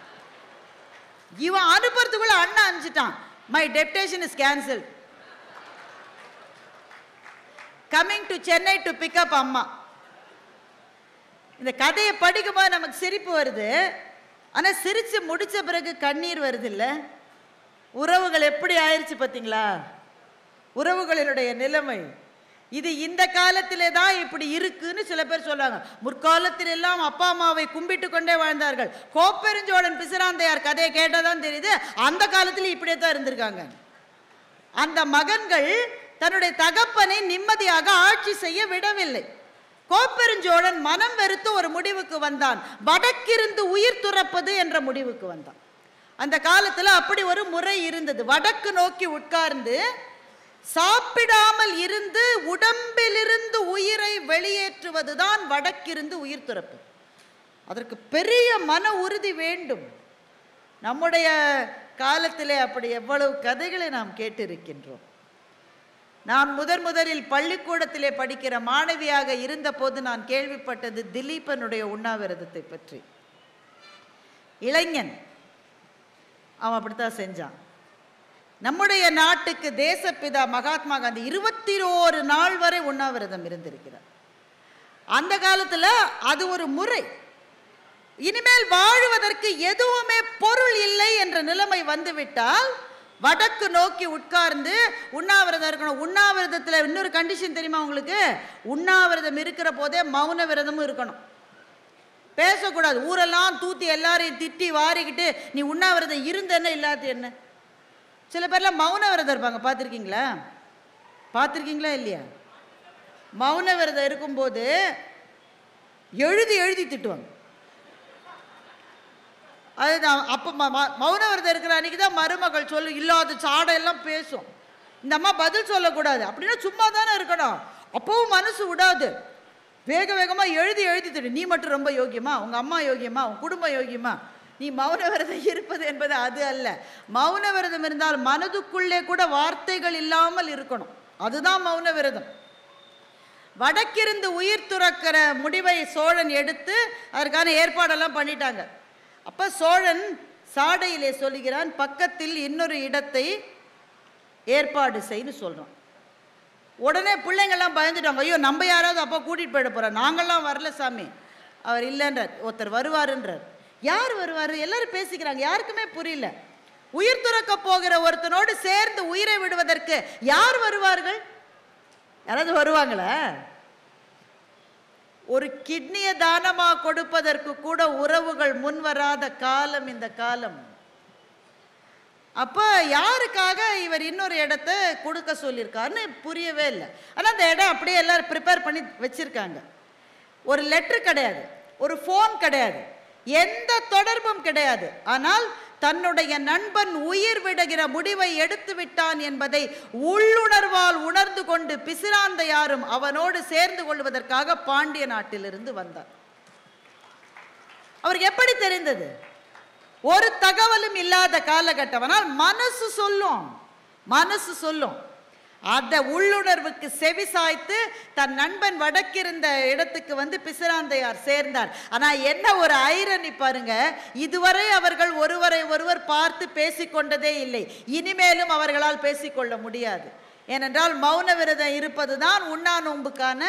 இவன் அனுப்புறதுக்குள்ள அண்ணன் அனுப்பிச்சிட்டான், my deputation is cancel, coming to Chennai to pick up அம்மா. இந்த கதையை படிக்கும்போது நமக்கு சிரிப்பு வருது, ஆனால் சிரித்து முடித்த பிறகு கண்ணீர் வருது இல்லை? உறவுகள் எப்படி ஆயிடுச்சு பார்த்தீங்களா, உறவுகளினுடைய நிலைமை இது. இந்த காலத்திலே தான் இப்படி இருக்குன்னு சில பேர் சொல்றாங்க. முற்காலத்தில் எல்லாம் அப்பா அம்மாவை கும்பிட்டு கொண்டே வாழ்ந்தார்கள். கோப்பெருஞ்சோழன் பிசிராந்தையார் கதையை கேட்டாதான் தெரியுது அந்த காலத்தில் இப்படியே தான் இருந்திருக்காங்க. அந்த மகன்கள் தன்னுடைய தகப்பனை நிம்மதியாக ஆட்சி செய்ய விடவில்லை. கோப்பெருஞ்சோழன் மனம் வெறுத்து ஒரு முடிவுக்கு வந்தான், வடக்கிருந்து உயிர் துறப்பது என்ற முடிவுக்கு வந்தான். அந்த காலத்தில் அப்படி ஒரு முறை இருந்தது. வடக்கு நோக்கி உட்கார்ந்து சாப்பிடாமல் இருந்து உடம்பிலிருந்து உயிரை வெளியேற்றுவதுதான் வடக்கிருந்து உயிர் துறப்பு. அதற்கு பெரிய மன உறுதி வேண்டும். நம்முடைய காலத்திலே அப்படி எவ்வளவு கதைகளை நாம் கேட்டிருக்கின்றோம். நான் முதலில் பள்ளிக்கூடத்திலே படிக்கிற மாணவியாக இருந்த போது நான் கேள்விப்பட்டது திலீபனுடைய உண்ணாவிரதத்தை பற்றி. இளைஞன் அவன் அப்படித்தான் செஞ்சான். நம்முடைய நாட்டுக்கு தேசப்பிதா மகாத்மா காந்தி 21 நாள் வரை உண்ணாவிரதம் இருந்திருக்கிறார். அந்த காலத்தில் அது ஒரு முறை. இனிமேல் வாழுவதற்கு எதுவுமே பொருள் இல்லை என்ற நிலைமை வந்துவிட்டால் வடக்கு நோக்கி உட்கார்ந்து உண்ணாவிரதம் இருக்கணும். உண்ணாவிரதத்தில் இன்னொரு கண்டிஷன் தெரியுமா உங்களுக்கு? உண்ணாவிரதம் இருக்கிற போதே மௌன விரதமும் இருக்கணும், பேசக்கூடாது. ஊரெல்லாம் தூத்தி எல்லாரையும் திட்டி வாரிக்கிட்டு நீ உண்ணாவிரதம் இருந்தேன்னு இல்லாத என்ன. சில பேர்லாம் மௌன விரதம் இருப்பாங்க, பார்த்துருக்கீங்களா இல்லையா? மௌன விரதம் இருக்கும்போது எழுதி திட்டுவாங்க. அதுதான் அப்போ மௌன விரதம் இருக்கிற அன்னைக்கு தான் மருமகள் சொல்லு இல்லாத சாடையெல்லாம் பேசும். இந்த அம்மா பதில் சொல்லக்கூடாது அப்படின்னா சும்மா தானே இருக்கணும். அப்பவும் மனசு விடாது, வேகமாக எழுதி திட்டு. நீ மட்டும் ரொம்ப யோகியமா, உங்கள் அம்மா யோகியமா, உன் குடும்பம் யோகியமா, நீ மௌன விரதம் இருப்பது என்பது அது அல்ல. மௌன விரதம் இருந்தால் மனதுக்குள்ளே கூட வார்த்தைகள் இல்லாமல் இருக்கணும், அதுதான் மௌன விரதம். வடக்கிருந்து உயிர் துறக்கிற முடிவை சோழன் எடுத்து அதற்கான ஏற்பாடெல்லாம் பண்ணிட்டாங்க. அப்போ சோழன் சாடையிலே சொல்லுகிறான், பக்கத்தில் இன்னொரு இடத்தை ஏற்பாடு செய்து சொல்கிறான். உடனே பிள்ளைங்கள்லாம் பயந்துட்டாங்க, ஐயோ நம்ம யாராவது அப்போ கூட்டிகிட்டு போயிட போகிறோம், நாங்கள்லாம் வரல சாமி. அவர் இல்லைன்றார், ஒருத்தர் வருவாருன்றார். யார் வருவார்? எல்லாரும் பேசிக்கிறாங்க, யாருக்குமே புரியல. உயிர் துறக்க போகிற ஒருத்தனோடு சேர்ந்து உயிரை விடுவதற்கு யார் வருவார்கள்? யாராவது வருவாங்களா? ஒரு கிட்னியை தானமாக கொடுப்பதற்கு கூட உறவுகள் முன் வராத காலம் இந்த காலம். அப்போ யாருக்காக இவர் இன்னொரு இடத்த கொடுக்க சொல்லியிருக்காருன்னு புரியவே இல்லை. ஆனால் அந்த இடம் அப்படியே எல்லாரும் ப்ரிப்பேர் பண்ணி வச்சிருக்காங்க. ஒரு லெட்டர் கிடையாது, ஒரு ஃபோன் கிடையாது, எந்த தொடர்பும் கிடையாது. ஆனால் தன்னுடைய நண்பன் உயிர் விடுகிற முடிவை எடுத்து விட்டான் என்பதை உள்ளுணர்வால் உணர்ந்து கொண்டு பிசிராந்தையாரும் அவனோடு சேர்ந்து கொள்வதற்காக பாண்டிய நாட்டிலிருந்து வந்தார். அவருக்கு எப்படி தெரிந்தது? ஒரு தகவலும் இல்லாத காலகட்டம். ஆனால் மனசு சொல்லும். அந்த உள்ளுணர்வுக்கு செவி சாய்த்து தன் நண்பன் வடக்கிருந்த இடத்துக்கு வந்து பிசிராந்தையார் சேர்ந்தார். ஆனால் என்ன ஒரு ஐரணி பாருங்க, இதுவரை அவர்கள் ஒருவர் பார்த்து பேசிக்கொண்டதே இல்லை. இனிமேலும் அவர்களால் பேசிக்கொள்ள முடியாது. ஏனென்றால் மௌன விரதம் இருப்பது தான் உண்ணா நோன்புக்கான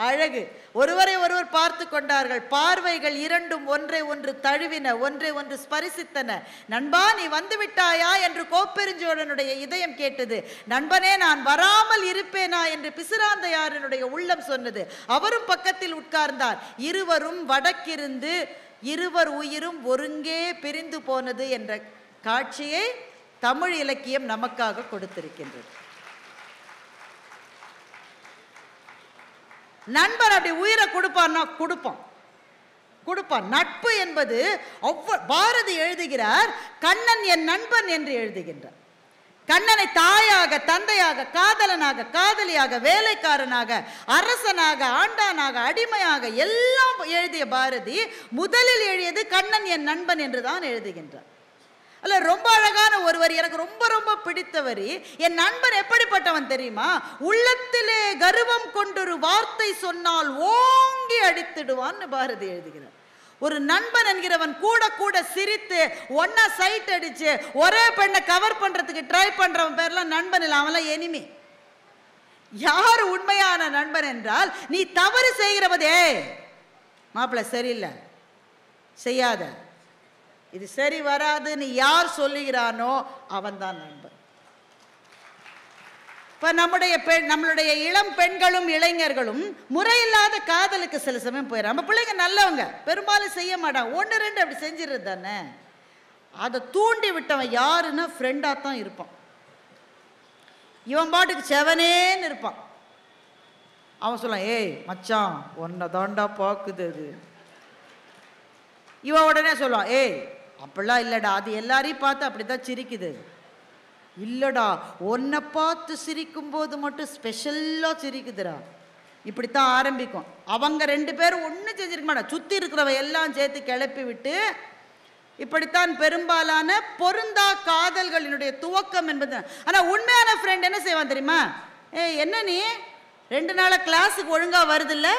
அழகு. ஒருவர் பார்த்து கொண்டார்கள். பார்வைகள் இரண்டும் ஒன்றை ஒன்று தழுவின, ஒன்றை ஒன்று ஸ்பரிசித்தன. நண்பா நீ வந்து விட்டாயா என்று கோப்பெருஞ்சோழனுடைய இதயம் கேட்டது. நண்பனே நான் வராமல் இருப்பேனா என்று பிசிராந்தையாரனுடைய உள்ளம் சொன்னது. அவரும் பக்கத்தில் உட்கார்ந்தார். இருவரும் வடக்கிருந்து இருவர் உயிரும் ஒருங்கே பிரிந்து போனது என்ற காட்சியை தமிழ் இலக்கியம் நமக்காக கொடுத்திருக்கின்றது. நண்பர் அப்படி உயிரை கொடுப்பான்னா கொடுப்பான். நட்பு என்பது பாரதி எழுதுகிறார், கண்ணன் என் நண்பன் என்று எழுதுகின்றார். கண்ணனை தாயாக, தந்தையாக, காதலனாக, காதலியாக, வேலைக்காரனாக, அரசனாக, ஆண்டானாக, அடிமையாக எல்லாம் எழுதிய பாரதி முதலில் எழுதியது கண்ணன் என் நண்பன் என்று தான் எழுதுகின்றார். அல்ல, ரொம்ப அழகான ஒருவர், எனக்கு ரொம்ப ரொம்ப பிடித்தவர். என் நண்பன் எப்படிப்பட்டவன் தெரியுமா? உள்ளத்திலே கர்வம் கொண்டொரு வார்த்தை சொன்னால் ஓங்கி அடித்திடுவான்னு பாரதி எழுதுகிறார். ஒரு நண்பன் என்கிறவன் கூட கூட சிரித்து ஒன்னா சைட் அடிச்சு ஒரே பெண்ணை கவர் பண்றதுக்கு ட்ரை பண்றவன் பேர்லாம் நண்பன் இல்லை, அவன்லாம் எனிமி. யார் உண்மையான நண்பன் என்றால், நீ தவறு செய்கிறவதே மாப்பிள்ளை சரியில்லை, செய்யாத, இது சரி வராதுன்னு யார் சொல்லுகிறானோ அவன் தான் நண்பன். இப்போ நம்மளுடைய இளம் பெண்களும் இளைஞர்களும் முறையில்லாத காதலுக்கு சில சமயம் போயிடும். நம்ம பிள்ளைங்க நல்லவங்க, பெரும்பாலும் செய்ய மாட்டாங்க, 1-2 அப்படி செஞ்சிருது தானே. அதை தூண்டி விட்டவன் யாருன்னா ஃப்ரெண்டாக தான் இருப்பான். இவன் பாட்டுக்கு செவனேன்னு இருப்பான். அவன் சொல்லுவான், ஏய் மச்சான் உன்னை தாண்டா பார்க்குது அது. இவன் உடனே சொல்லுவான், ஏய் அப்படிலாம் இல்லைடா, அது எல்லாரையும் பார்த்து அப்படி தான் சிரிக்குது. இல்லைடா, உன்னை பார்த்து சிரிக்கும் போது மட்டும் ஸ்பெஷலாக சிரிக்குதுடா. இப்படித்தான் ஆரம்பிக்கும். அவங்க 2 பேரும் ஒன்றும் செஞ்சிருக்க மாட்டா, சுற்றி இருக்கிறவ எல்லாம் சேர்த்து கிளப்பி விட்டு இப்படித்தான் பெரும்பாலான பொருந்தா காதல்களினுடைய துவக்கம் என்பது. ஆனால் உண்மையான ஃப்ரெண்ட் என்ன செய்வான் தெரியுமா? ஏய் என்ன நீ 2 நாளாக கிளாஸுக்கு ஒழுங்காக வருதில்ல,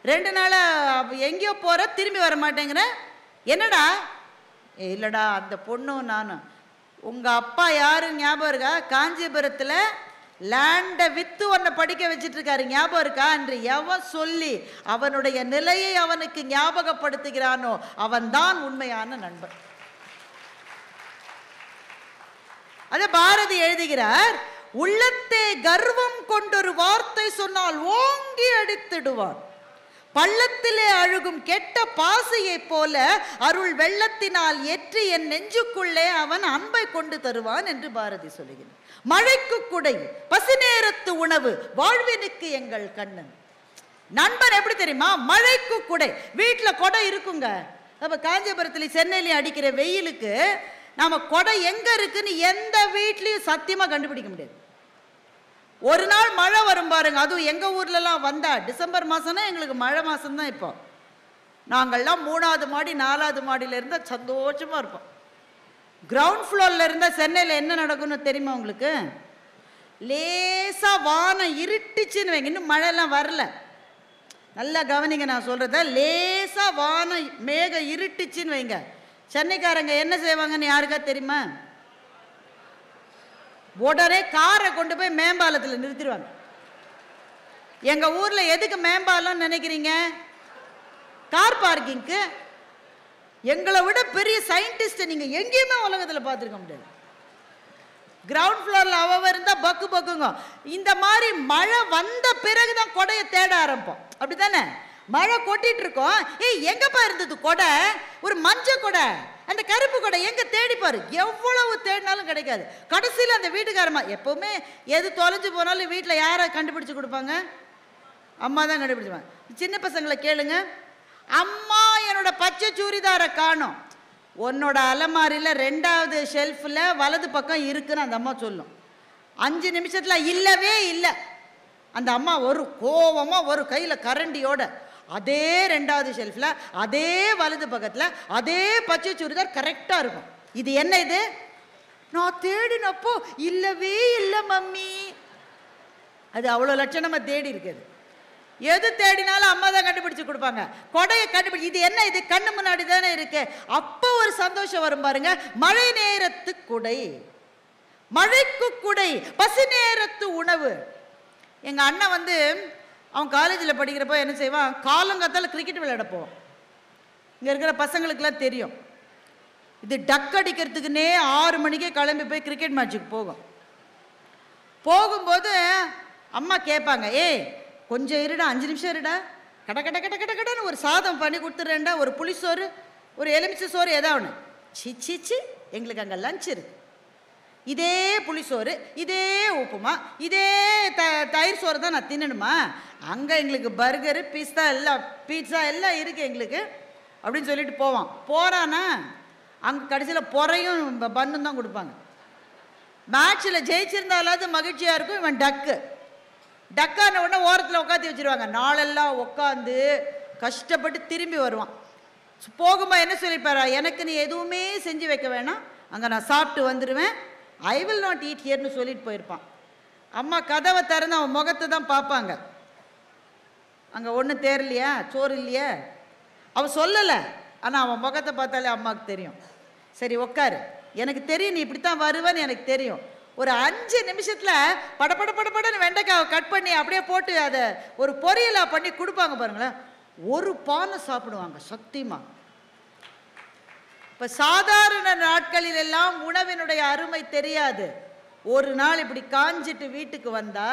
2 நாளாக எங்கேயோ போகிற, திரும்பி வர மாட்டேங்கிற, என்னடா? இல்லைடா, அந்த பொண்ணும் நானும். உங்கள் அப்பா யாரும் ஞாபகம் இருக்கா? காஞ்சிபுரத்தில் லேண்டை விற்று ஒன்றை படிக்க வச்சிட்ருக்காரு, ஞாபகம் இருக்கா என்று எவன் சொல்லி அவனுடைய நிலையை அவனுக்கு ஞாபகப்படுத்துகிறானோ அவன்தான் உண்மையான நண்பன். அது பாரதி எழுதுகிறார், உள்ளத்தே கர்வம் கொண்டொரு வார்த்தை சொன்னால் ஓங்கி அடித்திடுவான், பள்ளத்திலே அழுகும் கெட்ட பாசையை போல அருள் வெள்ளத்தினால் ஏற்றி என் நெஞ்சுக்குள்ளே அவன் அன்பை கொண்டு தருவான் என்று பாரதி சொல்லுகிறார். மழைக்கு குடை, பசி நேரத்து உணவு, வாழ்வினுக்கு எங்கள் கண்ணன். நண்பன் எப்படி தெரியுமா? மழைக்கு குடை. வீட்டில் கொடை இருக்குங்க. அப்போ காஞ்சிபுரத்துலையும் சென்னையிலையும் அடிக்கிற வெயிலுக்கு நாம கொடை எங்க இருக்குன்னு எந்த வீட்லையும் சத்தியமா கண்டுபிடிக்க முடியாது. ஒரு நாள் மழை வரும் பாருங்க, அதுவும் எங்க ஊர்லலாம் வந்தா டிசம்பர் மாசம்னா எங்களுக்கு மழை மாசம் தான். இப்போ நாங்கள்லாம் 3வது மாடி 4வது மாடியில இருந்தால் சந்தோஷமா இருப்போம். கிரவுண்ட் ஃப்ளோர்ல இருந்தால் சென்னையில் என்ன நடக்கும்னு தெரியுமா உங்களுக்கு? லேசா வானம் இருட்டுச்சுன்னு வைங்க, இன்னும் மழைலாம் வரல, நல்லா கவனிங்க நான் சொல்றத. லேசா வானம் மேகம் இருட்டுச்சுன்னு வைங்க, சென்னைக்காரங்க என்ன செய்வாங்கன்னு யாருக்கா தெரியுமா? உடனே காரை கொண்டு போய் மேம்பாலத்தில் நிறுத்திடுவாங்க. எங்க ஊர்ல எதுக்கு மேம்பாலம் நினைக்கிறீங்க? கார் பார்க்கிங்க்கு. எங்களை விட பெரிய சயின்டிஸ்ட் நீங்க எங்கேயுமே உலகத்தில் பார்த்துருக்க முடியாது. கிரவுண்ட் ஃப்ளோர்ல அவ இருந்தா பக்கு பக்குங்க. இந்த மாதிரி மழை வந்த பிறகுதான் கொடையை தேட ஆரம்பிப்போம், அப்படித்தானே? மழை கொட்டிட்டு இருக்கோம், ஏய் எங்கப்பா இருந்தது கொடை? ஒரு மஞ்சள் கொடை, அந்த கருப்பு கொடை எங்க தேடி பாரு, எவ்வளவு தேடினாலும் கிடைக்காது. கடைசியில் அந்த வீட்டுக்காரமா, எப்பவுமே எது தொலைஞ்சு போனாலும் வீட்டில் யாரை கண்டுபிடிச்சு கொடுப்பாங்க? அம்மா தான் கண்டுபிடிச்சுப்பாங்க. சின்ன பசங்களை கேளுங்க, அம்மா என்னோட பச்சை சூரிதாரை காணோம், உன்னோட அலமாரியில் 2வது ஷெல்ஃபில் வலது பக்கம் இருக்குன்னு அந்த அம்மா சொல்லும். 5 நிமிஷத்தில் இல்லவே இல்லை. அந்த அம்மா ஒரு கோவமாக ஒரு கையில் கரண்டியோட அதே 2வது ஷெல்ஃபில் அதே வலது பக்கத்தில் அதே பச்சை சுடிதார் கரெக்டாக இருக்கும். இது என்ன? இது நான் தேடினப்போ இல்லவே இல்லை மம்மி. அது அவ்வளோ லட்சணமாக தேடி இருக்குது. எது தேடினாலும் அம்மா தான் கண்டுபிடிச்சு கொடுப்பாங்க. கொடையை கண்டுபிடி, இது என்ன? இது கண்ணு முன்னாடி தானே இருக்கு. அப்போ ஒரு சந்தோஷம் வரும் பாருங்க. மழை நேரத்து குடை, மழைக்கு குடை, பசி நேரத்து உணவு. எங்கள் அண்ணன் வந்து அவன் காலேஜில் படிக்கிறப்போ என்ன செய்வான், காலங்காத்தால் கிரிக்கெட் விளையாட போவான். இங்கே இருக்கிற பசங்களுக்கெல்லாம் தெரியும், இது டக் அடிக்கிறதுக்குன்னே 6 மணிக்கே கிளம்பி போய் கிரிக்கெட் மேட்சுக்கு போகும். போகும்போது அம்மா கேட்பாங்க, ஏய் கொஞ்சம் இருடா, 5 நிமிஷம் இருடா, கட கட கட கட கடன்னு ஒரு சாதம் பண்ணி கொடுத்துட்றேன்டா, ஒரு புளிசோறு ஒரு எலுமிச்சை சோறு ஏதாவது ஒன்று. சிச்சி எங்களுக்கு அங்கே லஞ்ச் இருக்கு. இதே புளிசோறு, இதே உப்புமா, இதே தயிர் சோறு தான் நான் தின்னணுமா? அங்கே எங்களுக்கு பர்கரு, பீட்சா எல்லாம் இருக்குது எங்களுக்கு அப்படின்னு சொல்லிட்டு போவான். போகிறானா அங்கே கடைசியில் பொறையும் பன்னும் தான் கொடுப்பாங்க. மேட்ச்சில் ஜெயிச்சிருந்தாலாவது மகிழ்ச்சியாக இருக்கும். இவன் டக்கான உடனே ஓரத்தில் உட்காந்து வச்சுருவாங்க. நாளெல்லாம் உட்காந்து கஷ்டப்பட்டு திரும்பி வருவான். போகும்போது என்ன சொல்லிப்பாரா, எனக்கு நீ எதுவுமே செஞ்சு வைக்க வேணாம், அங்கே நான் சாப்பிட்டு வந்துடுவேன், ஐ வில் நாட் ஈட் ஹியர்னு சொல்லிட்டு போயிருப்பான். அம்மா கதவை திறந்து அவன் முகத்தை தான் பார்ப்பாங்க. அங்கே ஒன்றும் தேரலையா, சோறு இல்லையா, அவன் சொல்லலை, ஆனால் அவன் முகத்தை பார்த்தாலே அம்மாவுக்கு தெரியும். சரி உட்காரு, எனக்கு தெரியும் நீ இப்படித்தான் வருவேன்னு எனக்கு தெரியும். ஒரு 5 நிமிஷத்தில் படன்னு வெண்டைக்காவை கட் பண்ணி அப்படியே போட்டு அதை ஒரு பொரியலாக பண்ணி கொடுப்பாங்க பாருங்களேன். ஒரு பானை சாப்பிடுவாங்க சத்தியமா. இப்போ சாதாரண நாட்களில் எல்லாம் உணவினுடைய அருமை தெரியாது. ஒரு நாள் இப்படி காஞ்சிட்டு வீட்டுக்கு வந்தா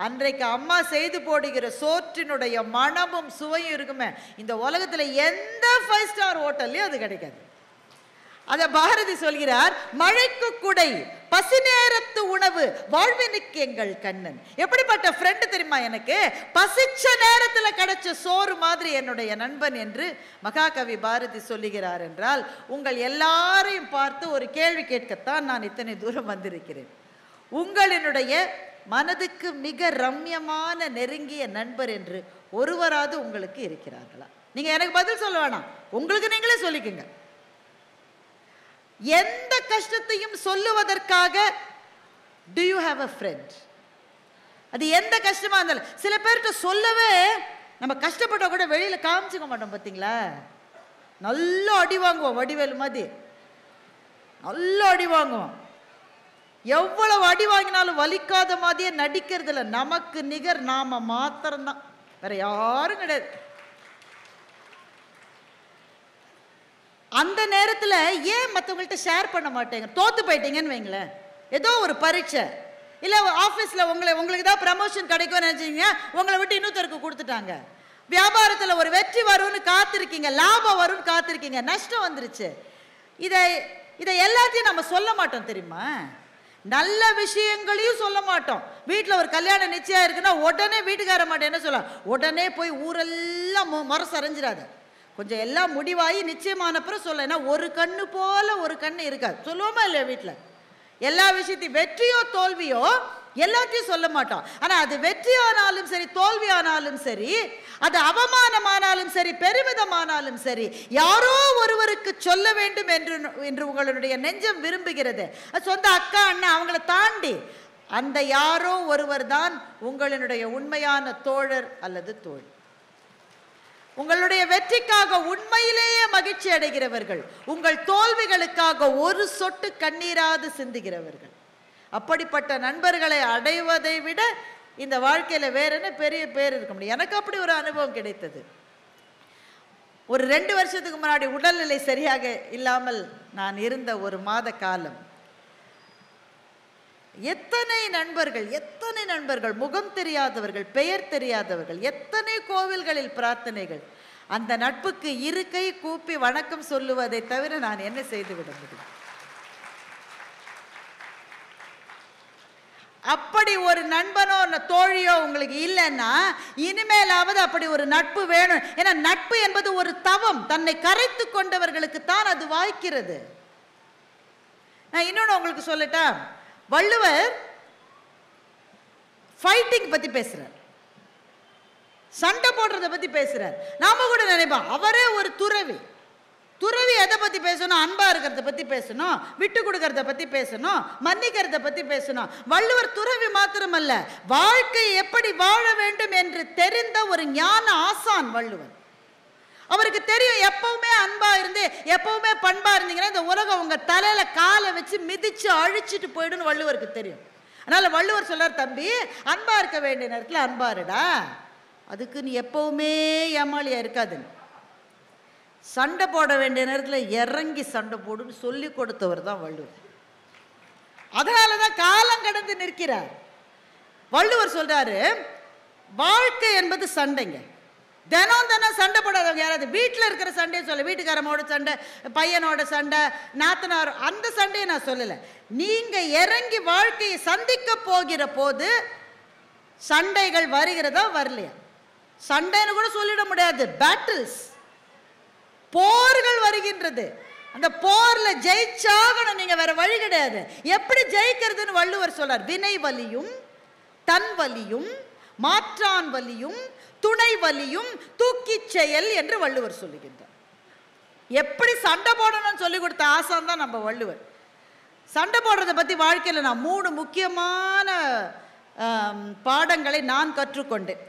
அன்றைக்கு அம்மா செய்து போடுகிற சோற்றினுடைய மனமும் சுவையும் இருக்குமே, இந்த உலகத்தில் எந்த 5 ஸ்டார் ஹோட்டல்லையும் அது கிடைக்காது. அத பாரதி சொல்கிறார், மழைக்கு குடை பசி நேரத்து உணவு வாழ்வினுக்கு எங்கள் கண்ணன். எப்படிப்பட்ட ஃப்ரெண்டு தெரியுமா எனக்கு, பசிச்ச நேரத்தில் கிடைச்ச சோறு மாதிரி என்னுடைய நண்பன் என்று மகாகவி பாரதி சொல்லுகிறார். என்றால் உங்கள் எல்லாரையும் பார்த்து ஒரு கேள்வி கேட்கத்தான் நான் இத்தனை தூரம் வந்திருக்கிறேன். உங்களினுடைய மனதுக்கு மிக ரம்யமான நெருங்கிய நண்பர் என்று ஒருவராது உங்களுக்கு இருக்கிறார்களா? நீங்க எனக்கு பதில் சொல்ல வேணாம், உங்களுக்கு நீங்களே சொல்லிக்கங்க. எந்த கஷ்டத்தையும் சொல்லுவதற்காக do you have a friend? அது எந்த கஷ்டமா இருந்தாலும் சில பேர்கிட்ட சொல்லவே நம்ம கஷ்டப்பட்ட கூட வெளியில காமிச்சுக்க மாட்டோம். பார்த்தீங்களா, நல்லா அடி வாங்குவோம், வடிவேலு மாதிரி நல்லா அடி வாங்குவோம். எவ்வளவு அடி வாங்கினாலும் வலிக்காத மாதிரியே நடிக்கிறதுல நமக்கு நிகர் நாம மாத்திரம்தான், வேற யாரும் கிடையாது. அந்த நேரத்தில் ஏன் மற்றவங்கள்ட்ட ஷேர் பண்ண மாட்டேங்க? தோத்து போயிட்டீங்கன்னு வைங்களேன், ஏதோ ஒரு பரீட்சை இல்லை ஆஃபீஸில் உங்களுக்கு தான் ப்ரமோஷன் கிடைக்கும்னு நினச்சிங்க, உங்களை விட்டு இன்னொருத்தருக்கு கொடுத்துட்டாங்க. வியாபாரத்தில் ஒரு வெற்றி வரும்னு காத்திருக்கீங்க, லாபம் வரும்னு காத்திருக்கீங்க, நஷ்டம் வந்துருச்சு. இதை எல்லாத்தையும் நம்ம சொல்ல மாட்டோம் தெரியுமா? நல்ல விஷயங்களையும் சொல்ல மாட்டோம். வீட்டில் ஒரு கல்யாணம் நிச்சயம் இருக்குன்னா உடனே வீட்டுக்கார மாட்டேன் என்ன சொல்ல, உடனே போய் ஊரெல்லாம் மரசரைஞ்சிடாத, கொஞ்சம் எல்லாம் முடிவாகி நிச்சயமான அப்புறம் சொல்ல. ஏன்னா ஒரு கண்ணு போல ஒரு கண்ணு இருக்காது, சொல்லுவோமா இல்லையா? வீட்டில் எல்லா விஷயத்தையும் வெற்றியோ தோல்வியோ எல்லாத்தையும் சொல்ல மாட்டோம். ஆனால் அது வெற்றியானாலும் சரி தோல்வியானாலும் சரி, அது அவமானமானாலும் சரி பெருமிதமானாலும் சரி, யாரோ ஒருவருக்கு சொல்ல வேண்டும் என்று உங்களுடைய நெஞ்சம் விரும்புகிறது. சொந்த அக்கா அண்ணன் அவங்கள தாண்டி அந்த யாரோ ஒருவர் தான் உங்களுடைய உண்மையான தோழர் அல்லது தோழி. உங்களுடைய வெற்றிக்காக உண்மையிலேயே மகிழ்ச்சி அடைகிறவர்கள், உங்கள் தோல்விகளுக்காக ஒரு சொட்டு கண்ணீராது சிந்துகிறவர்கள். அப்படிப்பட்ட நண்பர்களை அடைவதை விட இந்த வாழ்க்கையில வேற என்ன பெரிய பேர் இருக்க முடியும்? எனக்கு அப்படி ஒரு அனுபவம் கிடைத்தது. ஒரு 2 வருஷத்துக்கு முன்னாடி உடல்நிலை சரியாக இல்லாமல் நான் இருந்த ஒரு மாத காலம், எத்தனை நண்பர்கள், முகம் தெரியாதவர்கள், பெயர் தெரியாதவர்கள், எத்தனை கோவில்களில் பிரார்த்தனைகள். அந்த நட்புக்கு இருக்கை கூப்பி வணக்கம் சொல்லுவதை தவிர நான் என்ன செய்து விட முடியும்? அப்படி ஒரு நண்பனோ தோழியோ உங்களுக்கு இல்லைன்னா இனிமேலாவது அப்படி ஒரு நட்பு வேணும். ஏன்னா நட்பு என்பது ஒரு தவம், தன்னை கரைத்து கொண்டவர்களுக்கு தான் அது வாய்க்கிறது. நான் இன்னொன்று உங்களுக்கு சொல்லட்டா, வள்ளுவர் ஃபைட்டிங் பத்தி பேசுறார், சண்டை போடுறத பத்தி பேசுறார். நாம கூட நினைப்போம் அவரே ஒரு துறவி எதை பத்தி பேசணும்? அன்பா இருக்கிறத பத்தி பேசணும், விட்டு கொடுக்கறத பத்தி பேசணும், மன்னிக்கிறத பத்தி பேசணும். வள்ளுவர் துறவி மாத்திரமல்ல, வாழ்க்கை எப்படி வாழ வேண்டும் என்று தெரிந்த ஒரு ஞான ஆசான் வள்ளுவர். அவருக்கு தெரியும், எப்பவுமே அன்பா இருந்து எப்பவுமே பண்பா இருந்தீங்கன்னா இந்த உலகம் உங்க தலையில காலை வச்சு மிதிச்சு அழிச்சிட்டு போயிடுன்னு வள்ளுவருக்கு தெரியும். அதனால வள்ளுவர் சொல்றார், தம்பி அன்பா இருக்க வேண்டிய நேரத்தில் அன்பா இருடா, அதுக்கு நீ எப்பவுமே ஏமாளியா இருக்காதுன்னு. சண்டை போட வேண்டிய நேரத்தில் இறங்கி சண்டை போடுன்னு சொல்லி கொடுத்தவர் தான் வள்ளுவர். அதனாலதான் காலம் கடந்து நிற்கிறார். வள்ளுவர் சொல்றாரு, வாழ்க்கை என்பது சண்டைங்க. தினம் தினம் சண்டை போடாதவங்க யாராவது வீட்டில் இருக்கிற சண்டையை சொல்ல, வீட்டுக்காரமோட சண்டை, பையனோட சண்டை, நாத்தனார், அந்த சண்டையை நான் சொல்லலை. நீங்கள் இறங்கி வாழ்க்கையை சந்திக்க போகிற போது சண்டைகள் வருகிறதா வரலையா? சண்டைன்னு கூட சொல்லிட முடியாது, பேட்டில்ஸ், போர்கள் வருகின்றது. அந்த போர்ல ஜெயிச்சாகணும், நீங்க வேற வழி கிடையாது. எப்படி ஜெயிக்கிறதுன்னு வள்ளுவர் சொல்றார். வினை வலியும் தன் வலியும் மாற்றான் வலியும் துணை வலியும் தூக்கி செயல் என்று வள்ளுவர் சொல்லுகின்றார். எப்படி சண்டை போடணும்னு சொல்லி கொடுத்த ஆசான் தான் நம்ம வள்ளுவர். சண்டை போடுறதை பத்தி வாழ்க்கையில் நான் 3 முக்கியமான பாடங்களை நான் கற்றுக்கொண்டேன்.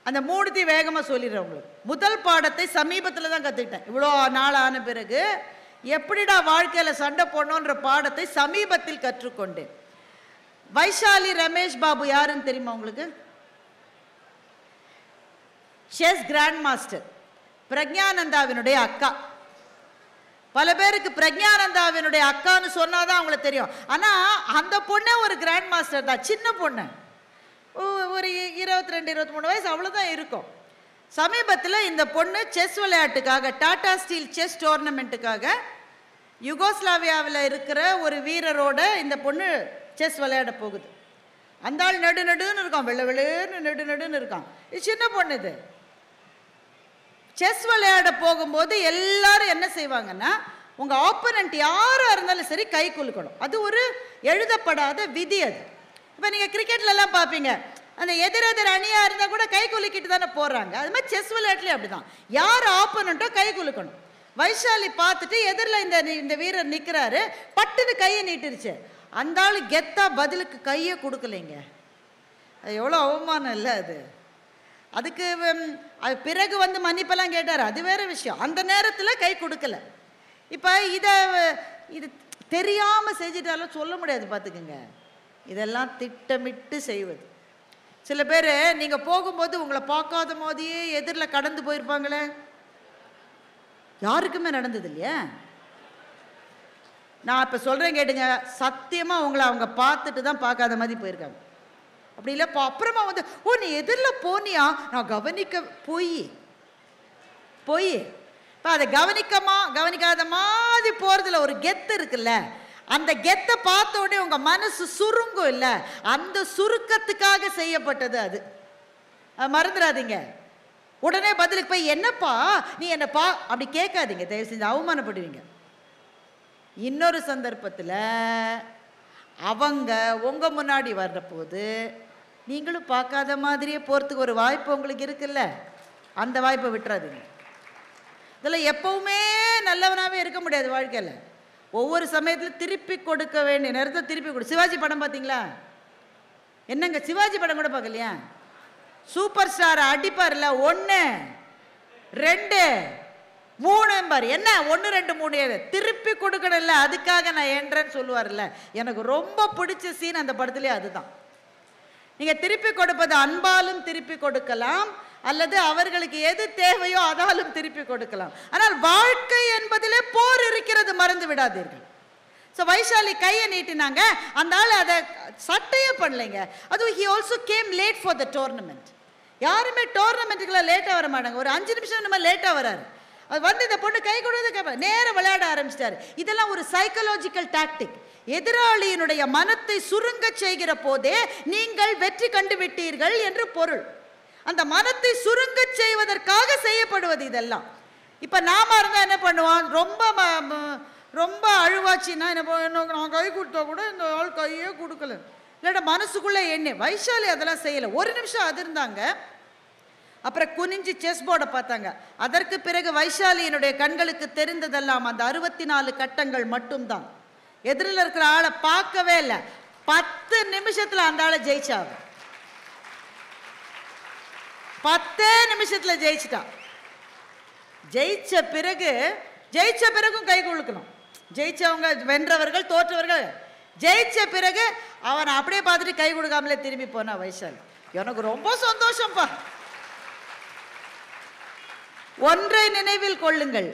அந்த 3 வேகமாக சொல்லிடுறேன் உங்களுக்கு. முதல் பாடத்தை சமீபத்தில் தான் கற்றுக்கிட்டேன். இவ்வளோ நாள் ஆன பிறகு எப்படிடா வாழ்க்கையில் சண்டை போடணுன்ற பாடத்தை சமீபத்தில் கற்றுக்கொண்டேன். வைஷாலி ரமேஷ் பாபு யாருன்னு தெரியுமா உங்களுக்கு? செஸ் கிராண்ட் மாஸ்டர், பிரக்ஞானந்தாவினுடைய அக்கா. பல பேருக்கு பிரக்ஞானந்தாவினுடைய அக்கான்னு சொன்னாதான் அவங்களுக்கு தெரியும். ஆனால் அந்த பொண்ணே ஒரு கிராண்ட் மாஸ்டர் தான், சின்ன பொண்ணு, ஒரு 22-23 வயசு அவ்வளோதான் இருக்கும். சமீபத்தில் இந்த பொண்ணு செஸ் விளையாட்டுக்காக, டாடா ஸ்டீல் செஸ் டோர்னமெண்ட்டுக்காக யுகோஸ்லாவியாவில் இருக்கிற ஒரு வீரரோட இந்த பொண்ணு செஸ் விளையாட போகுது. அந்த ஆள் நடுன்னு இருக்கான், வெள்ளை வெள்ளைன்னு நடுன்னு இருக்கான். இது சின்ன பொண்ணு. இது செஸ் விளையாட போகும்போது எல்லாரும் என்ன செய்வாங்கன்னா, உங்கள் ஆப்போனண்ட் யாராக இருந்தாலும் சரி கை குலுக்கணும். அது ஒரு எழுதப்படாத விதி. அது இப்போ நீங்கள் கிரிக்கெட்லலாம் பார்ப்பீங்க, அந்த எதிரெதிர் அணியாக இருந்தால் கூட கை குலுக்கிட்டு தானே போடுறாங்க. அது மாதிரி செஸ் விளையாட்டுலேயும் அப்படி தான், யார் ஆப்போனண்ட்டோ கை குலுக்கணும். வைஷாலி பார்த்துட்டு எதிரில் இந்த வீரர் நிற்கிறாரு, பட்டுன்னு கையை நீட்டிருச்சு. அந்த ஆள் கெத்தா பதிலுக்கு கையை கொடுக்கலைங்க. அது எவ்வளோ அவமானம் இல்லை அது. அதுக்கு பிறகு வந்து மன்னிப்பெல்லாம் கேட்டார், அது வேற விஷயம். அந்த நேரத்தில் கை கொடுக்கல. இப்போ இது தெரியாமல் செஞ்சிட்டாலும் சொல்ல முடியாது, பார்த்துக்குங்க. இதெல்லாம் திட்டமிட்டு செய்வது. சில பேர் நீங்கள் போகும்போது உங்களை பார்க்காத மாதிரியே எதிரில் கடந்து போயிருப்பாங்களே, யாருக்குமே நடந்தது இல்லையா? நான் இப்போ சொல்கிறேன் கேட்டுங்க, சத்தியமாக உங்களை அவங்க பார்த்துட்டு தான் பார்க்காத மாதிரி போயிருக்காங்க. அப்படி இல்லை, அப்புறமா வந்து ஓ நீ எதிரில் போனியா, நான் போய் இப்போ அதை கவனிக்காத மாதிரி போகிறதுல ஒரு கெத்து இருக்குல்ல, அந்த கெத்தை பார்த்த உடனே உங்கள் மனசு சுருங்கும் இல்லை, அந்த சுருக்கத்துக்காக செய்யப்பட்டது அது. மறந்துடாதீங்க. உடனே பதிலுக்கு போய் என்னப்பா நீ என்னப்பா அப்படி கேட்காதீங்க, தயவு செஞ்சு, அவமானப்படுவீங்க. இன்னொரு சந்தர்ப்பத்தில் அவங்க உங்கள் முன்னாடி வர்ற போது நீங்களும் பார்க்காத மாதிரியே போகிறதுக்கு ஒரு வாய்ப்பு உங்களுக்கு இருக்குல்ல, அந்த வாய்ப்பை விட்டுறாதீங்க. இதில் எப்பவுமே நல்லவனாகவே இருக்க முடியாது வாழ்க்கையில். ஒவ்வொரு சமயத்தில் திருப்பி கொடுக்க வேண்டிய நேரத்தில் திருப்பி கொடு. சிவாஜி படம் பார்த்தீங்களா? என்னங்க சிவாஜி படம் கூட பார்க்கலையா? சூப்பர் ஸ்டார் அடிப்பார்ல, 1 2 3 பாரு, என்ன 1 2 3 திருப்பி கொடுக்கணும்ல, அதுக்காக நான் என்றேன்னு சொல்லுவார்ல. எனக்கு ரொம்ப பிடிச்ச சீன் அந்த படத்துலேயே அதுதான். நீங்கள் திருப்பி கொடுப்பது அன்பாலும் திருப்பி கொடுக்கலாம், அல்லது அவர்களுக்கு எது தேவையோ அதாலும் திருப்பி கொடுக்கலாம். ஆனால் வாழ்க்கை என்பதிலே போர் இருக்கிறது, மறந்து விடாதீர்கள். ஸோ வைஷாலி கையை நீட்டினாங்க, அந்த ஆள் அதை சட்டையே பண்ணலைங்க. அதுவும் he also came late for the tournament. யாருமே டோர்னமெண்ட்டுக்குலாம் லேட்டாக வர மாட்டாங்க, ஒரு 5 நிமிஷம் நம்ம லேட்டாக வராரு. அது வந்து இந்த பொண்ணு கை கொடுத்து நேரம் விளையாட ஆரம்பிச்சிட்டாரு. இதெல்லாம் ஒரு சைக்கலாஜிக்கல் டாக்டிக். எதிராளியினுடைய மனத்தை சுருங்க செய்கிற போதே நீங்கள் வெற்றி கண்டு விட்டீர்கள் என்று பொருள். அந்த மனத்தை சுருங்க செய்வதற்காக செய்யப்படுவது இதெல்லாம். இப்போ நாம இருந்தால் என்ன பண்ணுவோம், ரொம்ப அழுவாச்சின்னா என்ன, நான் கை கொடுத்தா கூட இந்த ஆள் கையே கொடுக்கல, இல்லாட்ட மனசுக்குள்ளே எண்ணி. வைஷாலி அதெல்லாம் செய்யலை. 1 நிமிஷம் அது இருந்தாங்க, அப்புறம் குனிஞ்சு செஸ் போர்டை பார்த்தாங்க. அதற்கு பிறகு வைஷாலியினுடைய கண்களுக்கு தெரிந்ததெல்லாம் அந்த 64 கட்டங்கள் மட்டும்தான். எதிரில் இருக்கிற ஆளை பார்க்கவே இல்லை. 10 நிமிஷத்தில் அந்த ஆளை ஜெயிச்சாங்க. 10 நிமிஷத்தில் ஜெயிச்சிட்டான். ஜெயிச்ச பிறகும் கை கொடுக்கணும். ஜெயிச்சவங்க, வென்றவர்கள், தோற்றவர்கள், ஜெயிச்ச பிறகு அவனை அப்படியே பார்த்துட்டு கை கொடுக்காமலே திரும்பி போனா வைஷாலி. எனக்கு ரொம்ப சந்தோஷம்ப்பா. ஒன்றை நினைவில் கொள்ளுங்கள்,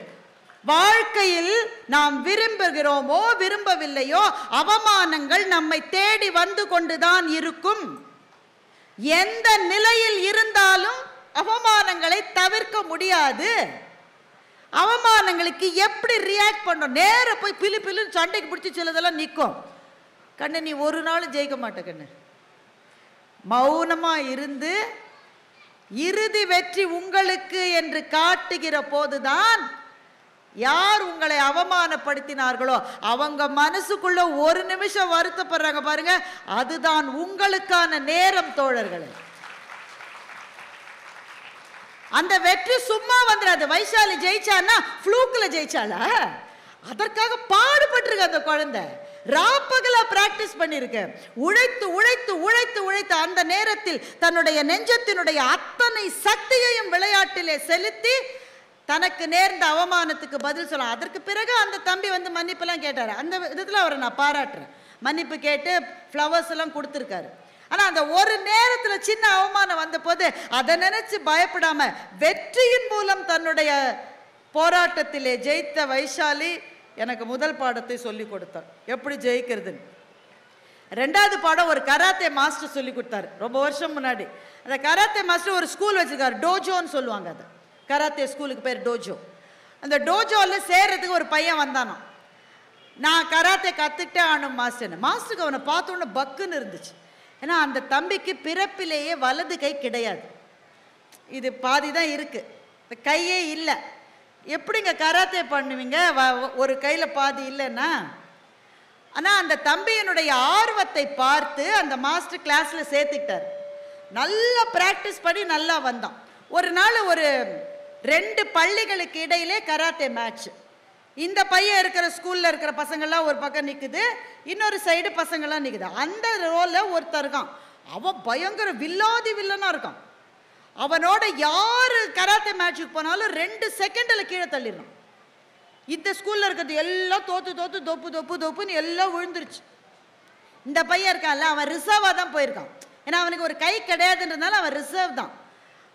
வாழ்க்கையில் நாம் விரும்புகிறோமோ விரும்பவில்லையோ அவமானங்கள் நம்மை தேடி வந்து கொண்டுதான் இருக்கும். எந்த நிலையில் இருந்தாலும் அவமானங்களை தவிர்க்க முடியாது. அவமானங்களுக்கு எப்படி ரியாக்ட் பண்ணணும்? நேர போய் பிலு பிலுன்னு சண்டைக்கு பிடிச்சி சிலதெல்லாம் நிற்கும். கண்ணு நீ ஒரு நாள் ஜெயிக்க மாட்ட கண்ணு. மௌனமா இருந்து இறுதி வெற்றி உங்களுக்கு என்று காட்டுகிற போதுதான் யார் உங்களை அவமானப்படுத்தினார்களோ அவங்க மனசுக்குள்ள ஒரு நிமிஷம் வருத்தப்படுறாங்க பாருங்க, அதுதான் உங்களுக்கான நேரம் தோழர்களே. அந்த வெற்றி சும்மா வந்துடாது. வைஷாலி ஜெயிச்சான்னா ஃப்ளூக்ல ஜெயிச்சாளா? அதற்காக பாடுபட்டிருக்க அந்த குழந்தை. ராப்பகலா பிராக்டிஸ் பண்ணிருக்க. உழைத்து உழைத்து உழைத்து உழைத்து அந்த நேரத்தில் தன்னுடைய நெஞ்சத்தினுடைய அத்தனை சக்தியையும் விளையாட்டிலே செலுத்தி தனக்கு நேர்ந்த அவமானத்துக்கு பதில் சொல்லலாம். அதற்கு பிறகு அந்த தம்பி வந்து மன்னிப்பெல்லாம் கேட்டார். அந்த விதத்தில் அவரை நான் பாராட்டுறேன். மன்னிப்பு கேட்டு ஃப்ளவர்ஸ் எல்லாம் கொடுத்துருக்காரு. ஆனால் அந்த ஒரு நேரத்தில் சின்ன அவமானம் வந்த போது அதை நினைச்சு பயப்படாம வெற்றியின் மூலம் தன்னுடைய போராட்டத்திலே ஜெயித்த வைஷாலி எனக்கு முதல் பாடத்தை சொல்லி கொடுத்தார், எப்படி ஜெயிக்கிறதுன்னு. ரெண்டாவது பாடம் ஒரு கராத்தே மாஸ்டர் சொல்லி கொடுத்தாரு ரொம்ப வருஷம் முன்னாடி. அந்த கராத்தே மாஸ்டர் ஒரு ஸ்கூல் வச்சிருக்காரு, டோஜோன்னு சொல்லுவாங்க. அது கராத்தே ஸ்கூலுக்கு பேர் டோஜோ. அந்த டோஜோவில் சேர்றதுக்கு ஒரு பையன் வந்தானோ, நான் கராத்தே கற்றுக்கிட்டே ஆனும் மாஸ்டருக்கு அவனை பார்த்தோன்னே பக்குன்னு இருந்துச்சு. ஏன்னா அந்த தம்பிக்கு பிறப்பிலேயே வலது கை கிடையாது, இது பாதி தான் இருக்குது, இந்த கையே இல்லை. எப்படிங்க கராத்தே பண்ணுவீங்க ஒரு கையில் பாதி இல்லைன்னா? ஆனால் அந்த தம்பியினுடைய ஆர்வத்தை பார்த்து அந்த மாஸ்டர் கிளாஸில் சேர்த்துக்கிட்டார். நல்லா ப்ராக்டிஸ் பண்ணி நல்லா வந்தான். ஒரு நாள் ஒரு 2 பள்ளிகளுக்கு இடையிலே கராத்தே மேட்ச். இந்த பையன் இருக்கிற ஸ்கூலில் இருக்கிற பசங்கள்லாம் ஒரு பக்கம் நிற்குது, இன்னொரு சைடு பசங்கள்லாம் நிற்குது. அந்த ரோலில் ஒருத்தர் இருக்கான், அவன் பயங்கர வில்லாதி வில்லனாக இருக்கான். அவனோட யார் கராத்தே மேட்சுக்கு போனாலும் 2 செகண்டில் கீழே தள்ளிடணும். இந்த ஸ்கூலில் இருக்கிறது எல்லாம் தோத்து தோத்து தொப்பு தொப்பு தொப்புன்னு எல்லாம் விழுந்துருச்சு. இந்த பையன் இருக்கான்ல, அவன் ரிசர்வாக தான் போயிருக்கான். ஏன்னா அவனுக்கு ஒரு கை கிடையாதுன்றதுனால அவன் ரிசர்வ் தான்.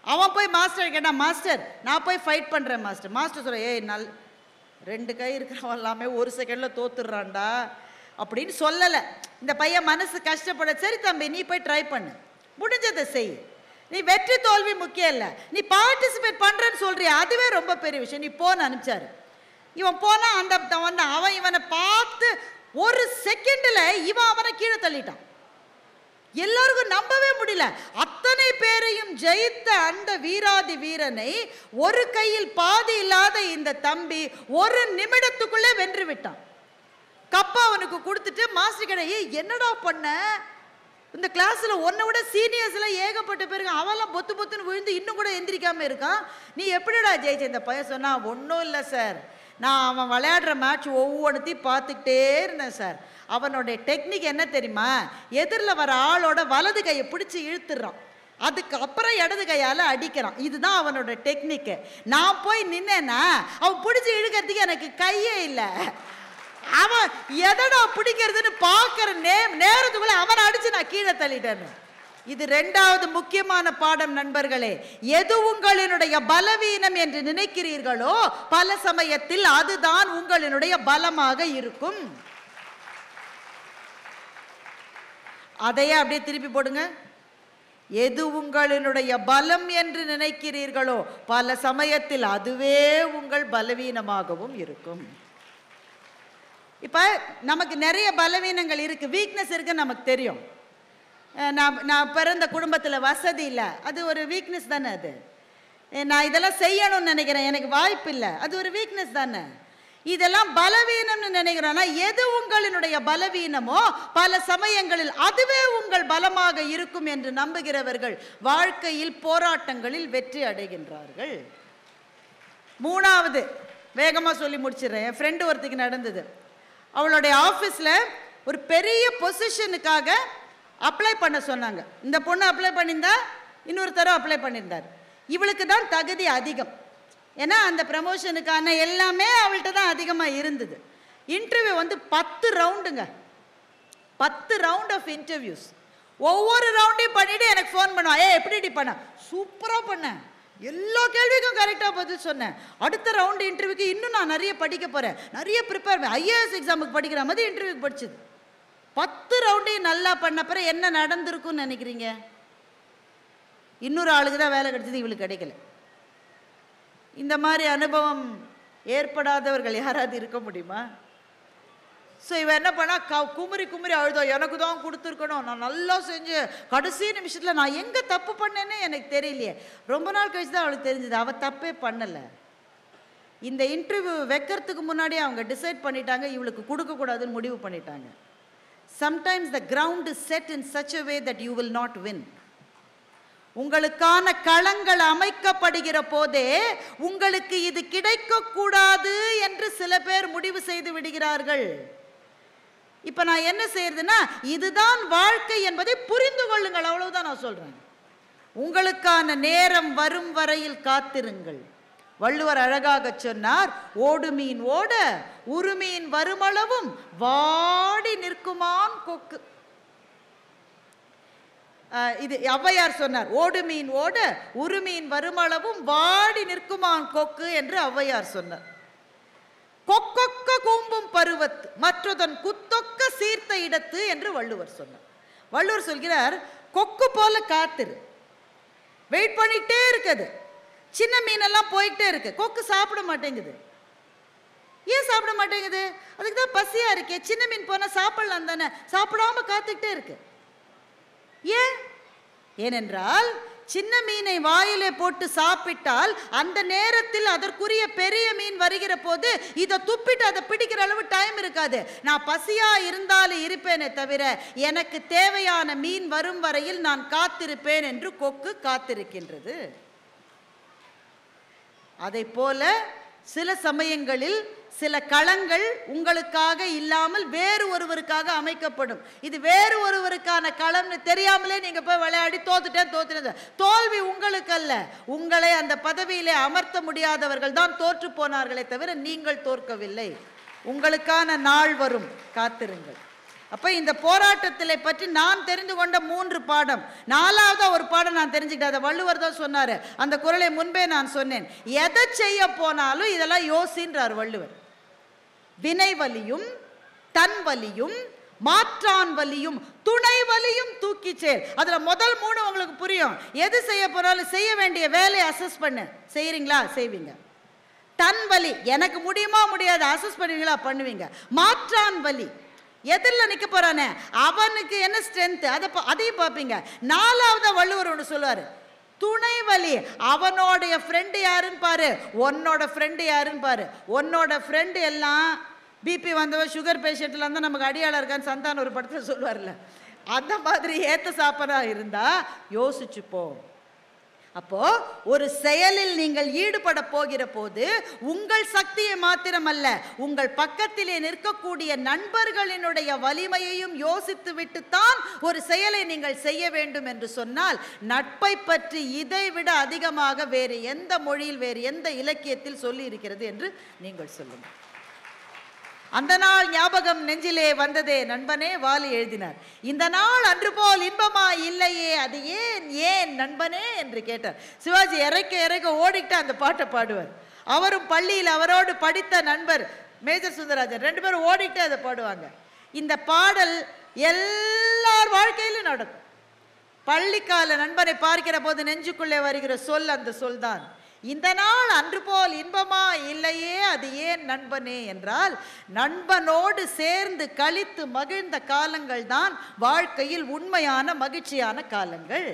அவன் போய் மாஸ்டர் கேட்டான், மாஸ்டர் நான் போய் ஃபைட் பண்ணுறேன் மாஸ்டர். மாஸ்டர் சொல்ல, ஏய் 2 கை இருக்கிறவன் எல்லாமே 1 செகண்டில் தோத்துடுறான்டா அப்படின்னு சொல்லலை. இந்த பையன் மனசு கஷ்டப்பட, சரி தம்பி நீ போய் ட்ரை பண்ணு, முடிஞ்சதை செய், நீ வெற்றி தோல்வி முக்கியம் இல்லை, நீ பார்ட்டிசிபேட் பண்ணுறேன்னு சொல்றியா அதுவே ரொம்ப பெரிய விஷயம், நீ போன்னு அனுப்பிச்சாரு. இவன் போனா அந்த வந்தான். அவன் இவனை பார்த்து 1 செகண்டில் இவன் அவனை கீழே தள்ளிட்டான். எல்லாருக்கும் நம்பவே முடியல. அத்தனை பேரையும் ஜெயித்த அந்த வீராதி வீரனை ஒரு கையில் பாதி இல்லாத இந்த தம்பி 1 நிமிடத்துக்குள்ளே வென்று விட்டான். கப்பா அவனுக்கு கொடுத்துட்டு மாஸ்டர் கிட்ட, ஏய் என்னடா பண்ண, இந்த கிளாஸ்ல உன்னை விட சீனியர்ஸ் எல்லாம் ஏகப்பட்ட பேருக்கு, அவெல்லாம் பொத்து பொத்துன்னு விழுந்து இன்னும் கூட எந்திரிக்காம இருக்கான், நீ எப்படிடா ஜெயிச்ச? இந்த பையன் சொன்னா, ஒன்றும் இல்லை சார், நான் அவன் விளையாடுற மேட்ச் ஒவ்வொன்றுத்தையும் பார்த்துக்கிட்டே இருந்தேன் சார். அவனுடைய டெக்னிக் என்ன தெரியுமா, எதிரில் வர ஆளோட வலது கையை பிடிச்சி இழுத்துடுறான், அதுக்கு அப்புறம் இடது கையால் அடிக்கிறான், இதுதான் அவனோட டெக்னிக்கு. நான் போய் நின்னேன்னா அவன் பிடிச்சி இழுக்கிறதுக்கு எனக்கு கையே இல்லை, அவன் எதடா பிடிக்கிறதுன்னு பார்க்குற நேரத்துக்குள்ள அவனை அடிச்சு நான் கீழே தள்ளிட்டேன்னு. இது 2வது முக்கியமான பாடம் நண்பர்களே. எது உங்களினுடைய பலவீனம் என்று நினைக்கிறீர்களோ பல சமயத்தில் அதுதான் உங்களினுடைய பலமாக இருக்கும். அதையே அப்படியே திருப்பி போடுங்க. எது உங்களினுடைய பலம் என்று நினைக்கிறீர்களோ பல சமயத்தில் அதுவே உங்கள் பலவீனமாகவும் இருக்கும். இப்போ நமக்கு நிறைய பலவீனங்கள் இருக்குது, வீக்னஸ் இருக்குன்னு நமக்கு தெரியும். நான் பிறந்த குடும்பத்தில் வசதி இல்லை, அது ஒரு வீக்னஸ் தானே. அது நான் இதெல்லாம் செய்யணும்னு நினைக்கிறேன், எனக்கு வாய்ப்பு இல்லை, அது ஒரு வீக்னஸ் தானே. இதெல்லாம் பலவீனம்னு நினைக்கிறோன்னா எது உங்களினுடைய பலவீனமோ பல சமயங்களில் அதுவே உங்கள் பலமாக இருக்கும் என்று நம்புகிறவர்கள் வாழ்க்கையில் போராட்டங்களில் வெற்றி அடைகின்றார்கள். 3வது வேகமாக சொல்லி முடிச்சிடுறேன். என் ஃப்ரெண்டு ஒருத்திக்கு நடந்தது. அவளுடைய ஆஃபீஸில் ஒரு பெரிய பொசிஷனுக்காக அப்ளை பண்ண சொன்னாங்க. இந்த பொண்ணு அப்ளை பண்ணியிருந்தா, இன்னொருத்தரும் அப்ளை பண்ணியிருந்தார். இவளுக்கு தான் தகுதி அதிகம், ஏன்னா அந்த ப்ரமோஷனுக்கான எல்லாமே அவள்கிட்ட தான் அதிகமாக இருந்தது. இன்டர்வியூ வந்து 10 ரவுண்டுங்க, 10 ரவுண்ட் ஆஃப் இன்டர்வியூஸ். ஒவ்வொரு ரவுண்டையும் பண்ணிவிட்டு எனக்கு ஃபோன் பண்ணுவான், எப்படி பண்ண, சூப்பராக பண்ணேன், எல்லா கேள்விக்கும் கரெக்டாக பதில் சொன்னேன், அடுத்த ரவுண்டு இன்டர்வியூக்கு இன்னும் நான் நிறைய படிக்க போகிறேன், நிறைய ப்ரிப்பேர், IAS எக்ஸாமுக்கு படிக்கிற மாதிரி இன்டர்வியூக்கு படிச்சது. 10 ரவுண்டையும் நல்லா பண்ண பிறகு என்ன நடந்திருக்குன்னு நினைக்கிறீங்க? இன்னொரு ஆளுக்கு தான் வேலை கிடைச்சது, இவளுக்கு கிடைக்கல. இந்த மாதிரி அனுபவம் ஏற்படாதவர்கள் யாராவது இருக்க முடியுமா? ஸோ இவன் என்ன பண்ணா, குமுறி குமுறி அழுதோ, எனக்கு தான் கொடுத்துருக்கணும், நான் நல்லா செஞ்சு கடைசி நிமிஷத்தில் நான் எங்கே தப்பு பண்ணேன்னு எனக்கு தெரியலையே. ரொம்ப நாள் கழிச்சு தான் அவளுக்கு தெரிஞ்சது அவள் தப்பே பண்ணலை. இந்த இன்டர்வியூ வைக்கிறதுக்கு முன்னாடியே அவங்க டிசைட் பண்ணிட்டாங்க இவளுக்கு கொடுக்கக்கூடாதுன்னு முடிவு பண்ணிட்டாங்க. Sometimes the ground is set in such a way that you will not win. உங்களுக்கான களங்கள் அமைக்கப்படுகிற போதே உங்களுக்கு இது கிடைக்கக்கூடாது என்று சில பேர் முடிவு செய்து விடுகிறார்கள். இப்ப நான் என்ன செய்யறதுன்னா, இதுதான் வாழ்க்கை என்பதை புரிந்து கொள்ளுங்கள், அவ்வளவுதான் நான் சொல்றேன். உங்களுக்கான நேரம் வரும் வரையில் காத்திருங்கள். வள்ளுவர் அழகாக சொன்னார், ஓடு மீன் ஓட உருமீன் வருமளவும் வாடி நிற்குமான் கொக்கு. இது ஔவையார் சொன்னார், ஓடு மீன் ஓட உருமீன் வருமளவும் வாடி நிற்குமான் கொக்கு என்று ஔவையார் சொன்னார். கொக்கொக்க கூம்பும் பருவத்து மற்றதன் குத்தொக்க சீர்த்த இடத்து என்று வள்ளுவர் சொன்னார். வள்ளுவர் சொல்கிறார், கொக்கு போல காத்திரு, வெயிட் பண்ணிட்டே இருக்குது. சின்ன மீனெல்லாம் போயிட்டே இருக்கு, கொக்கு சாப்பிட மாட்டேங்குது. ஏன் சாப்பிட மாட்டேங்குது? அதுக்கு தான் பசியா இருக்கே. சின்ன மீன் போனா சாப்பிடலாம் தானே, சாப்பிடாம காத்துக்கிட்டே இருக்கு. ஏனென்றால் சின்ன மீனை வாயிலே போட்டு சாப்பிட்டால் அந்த நேரத்தில் அதற்குரிய பெரிய மீன் வருகிற போது இதை துப்பிட்டு அதை பிடிக்கிற அளவு டைம் இருக்காது. நான் பசியா இருந்தாலும் இருப்பேனே தவிர எனக்கு தேவையான மீன் வரும் வரையில் நான் காத்திருப்பேன் என்று கொக்கு காத்திருக்கின்றது. அதை போல சில சமயங்களில் சில களங்கள் உங்களுக்காக இல்லாமல் வேறு ஒருவருக்காக அமைக்கப்படும். இது வேறு ஒருவருக்கான களம்னு தெரியாமலே நீங்க போய் விளையாடி தோத்துட்டேன். தோல்வி உங்களுக்கு அல்ல, உங்களை அந்த பதவியிலே அமர்த்த முடியாதவர்கள் தான் தோற்று போனார்களே தவிர நீங்கள் தோற்கவில்லை. உங்களுக்கான நாள் வரும், காத்திருங்கள். அப்ப இந்த போராட்டத்திலே பற்றி நான் தெரிந்து கொண்ட 3 பாடம். 4வது ஒரு பாடம் நான் தெரிஞ்சுக்கிட்டேன், அதை வள்ளுவர் தான் சொன்னாரு. அந்த குறளை முன்பே நான் சொன்னேன். எதை செய்ய போனாலும் இதெல்லாம் யோசின்றார் வள்ளுவர். வினை வலியும் தன் வலியும் மாற்றான் வலியும் துணை வலியும் தூக்கி செயல். அதுல முதல் 3 உங்களுக்கு புரியும். எது செய்ய போனாலும் செய்ய வேண்டிய வேலையை அசஸ் பண்ணு, செய்யறீங்களா செய்வீங்க. தன் வலி, எனக்கு முடியுமா முடியாது, அசஸ் பண்ணுவீங்களா பண்ணுவீங்க. மாற்றான் வலி, எதிரில் நிற்க போறானே அவனுக்கு என்ன ஸ்ட்ரென்த் அதையும் பார்ப்பீங்க. 4வது வள்ளுவர் ஒன்று சொல்லுவாரு, துணை வலி, அவனோடைய ஃப்ரெண்டு யாருன்னு பாரு, உன்னோட ஃப்ரெண்டு யாருன்னு பாரு. உன்னோட ஃப்ரெண்டு எல்லாம் பிபி வந்தவன் சுகர் பேஷண்ட்ல இருந்தால் நமக்கு அடியாளர் இருக்கான்னு சந்தானம் ஒரு படத்தில் சொல்லுவார்ல, அந்த மாதிரி ஏத்த சாப்பரா இருந்தா யோசிச்சுப்போ. அப்போ ஒரு செயலில் நீங்கள் ஈடுபட போகிற போது உங்கள் சக்தியை மாத்திரமல்ல, உங்கள் பக்கத்திலே நிற்கக்கூடிய நண்பர்களினுடைய வலிமையையும் யோசித்து விட்டுத்தான் ஒரு செயலை நீங்கள் செய்ய வேண்டும் என்று சொன்னால், நட்பை பற்றி இதை விட அதிகமாக வேறு எந்த மொழியில் வேறு எந்த இலக்கியத்தில் சொல்லி இருக்கிறது என்று நீங்கள் சொல்லுங்கள். அந்த நாள் ஞாபகம் நெஞ்சிலே வந்ததே நண்பனே வாலி எழுதினார். இந்த நாள் அன்று போல் இன்பமா இல்லையே, அது ஏன் ஏன் நண்பனே என்று கேட்டார். சிவாஜி இறைக்க இறைக்க ஓடிக்கிட்டு அந்த பாட்டை பாடுவார். அவரும் பள்ளியில் அவரோடு படித்த நண்பர் மேஜர் சுந்தரராஜன் 2 பேரும் ஓடிக்கிட்டு அதை பாடுவாங்க. இந்த பாடல் எல்லார் வாழ்க்கையிலும் நடக்கும். பள்ளிக்கால நண்பனை பார்க்கிற போது நெஞ்சுக்குள்ளே வருகிற சொல் அந்த சொல் தான். இந்த நாள் அன்று போல் இன்பமா இல்லையே, அது ஏன் நண்பனே என்றால், நண்பனோடு சேர்ந்து கழித்து மகிழ்ந்த காலங்கள் தான் வாழ்க்கையில் உண்மையான மகிழ்ச்சியான காலங்கள்.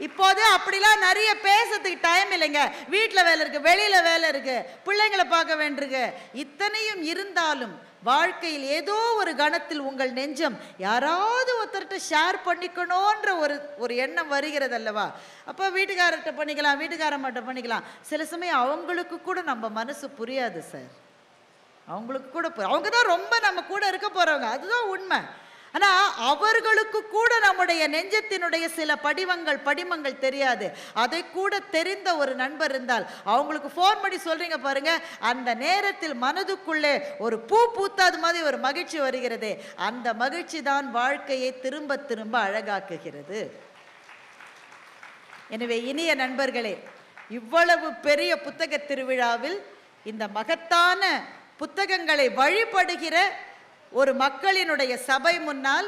இப்போது அப்படிலாம் நிறைய பேசுறதுக்கு டைம் இல்லைங்க. வீட்டில் வேலை இருக்கு, வெளியில வேலை இருக்கு, பிள்ளைங்களை பார்க்க வேண்டியிருக்கு. இத்தனையும் இருந்தாலும் வாழ்க்கையில் ஏதோ ஒரு கணத்தில் உங்கள் நெஞ்சம் யாராவது ஒருத்தர்கிட்ட ஷேர் பண்ணிக்கணுன்ற ஒரு எண்ணம் வருகிறது அல்லவா? அப்போ வீட்டுக்காரர்கிட்ட பண்ணிக்கலாம், வீட்டுக்காரம்மாட்ட பண்ணிக்கலாம். சில சமயம் அவங்களுக்கு கூட நம்ம மனசு புரியாது சார். அவங்களுக்கு கூட அவங்க தான் ரொம்ப நம்ம கூட இருக்க போறவங்க, அதுதான் உண்மை. ஆனால் அவர்களுக்கு கூட நம்முடைய நெஞ்சத்தினுடைய சில படிமங்கள் தெரியாது. அதை கூட தெரிந்த ஒரு நண்பர் இருந்தால் அவங்களுக்கு ஃபோன் பண்ணி சொல்றீங்க பாருங்க, அந்த நேரத்தில் மனதுக்குள்ளே ஒரு பூ பூத்தாது மாதிரி ஒரு மகிழ்ச்சி வருகிறது. அந்த மகிழ்ச்சி தான் வாழ்க்கையை திரும்ப திரும்ப அழகாக்குகிறது. எனவே இனிய நண்பர்களே, இவ்வளவு பெரிய புத்தக திருவிழாவில் இந்த மகத்தான புத்தகங்களை வழிபடுகிற ஒரு மக்களினுடைய சபை முன்னால்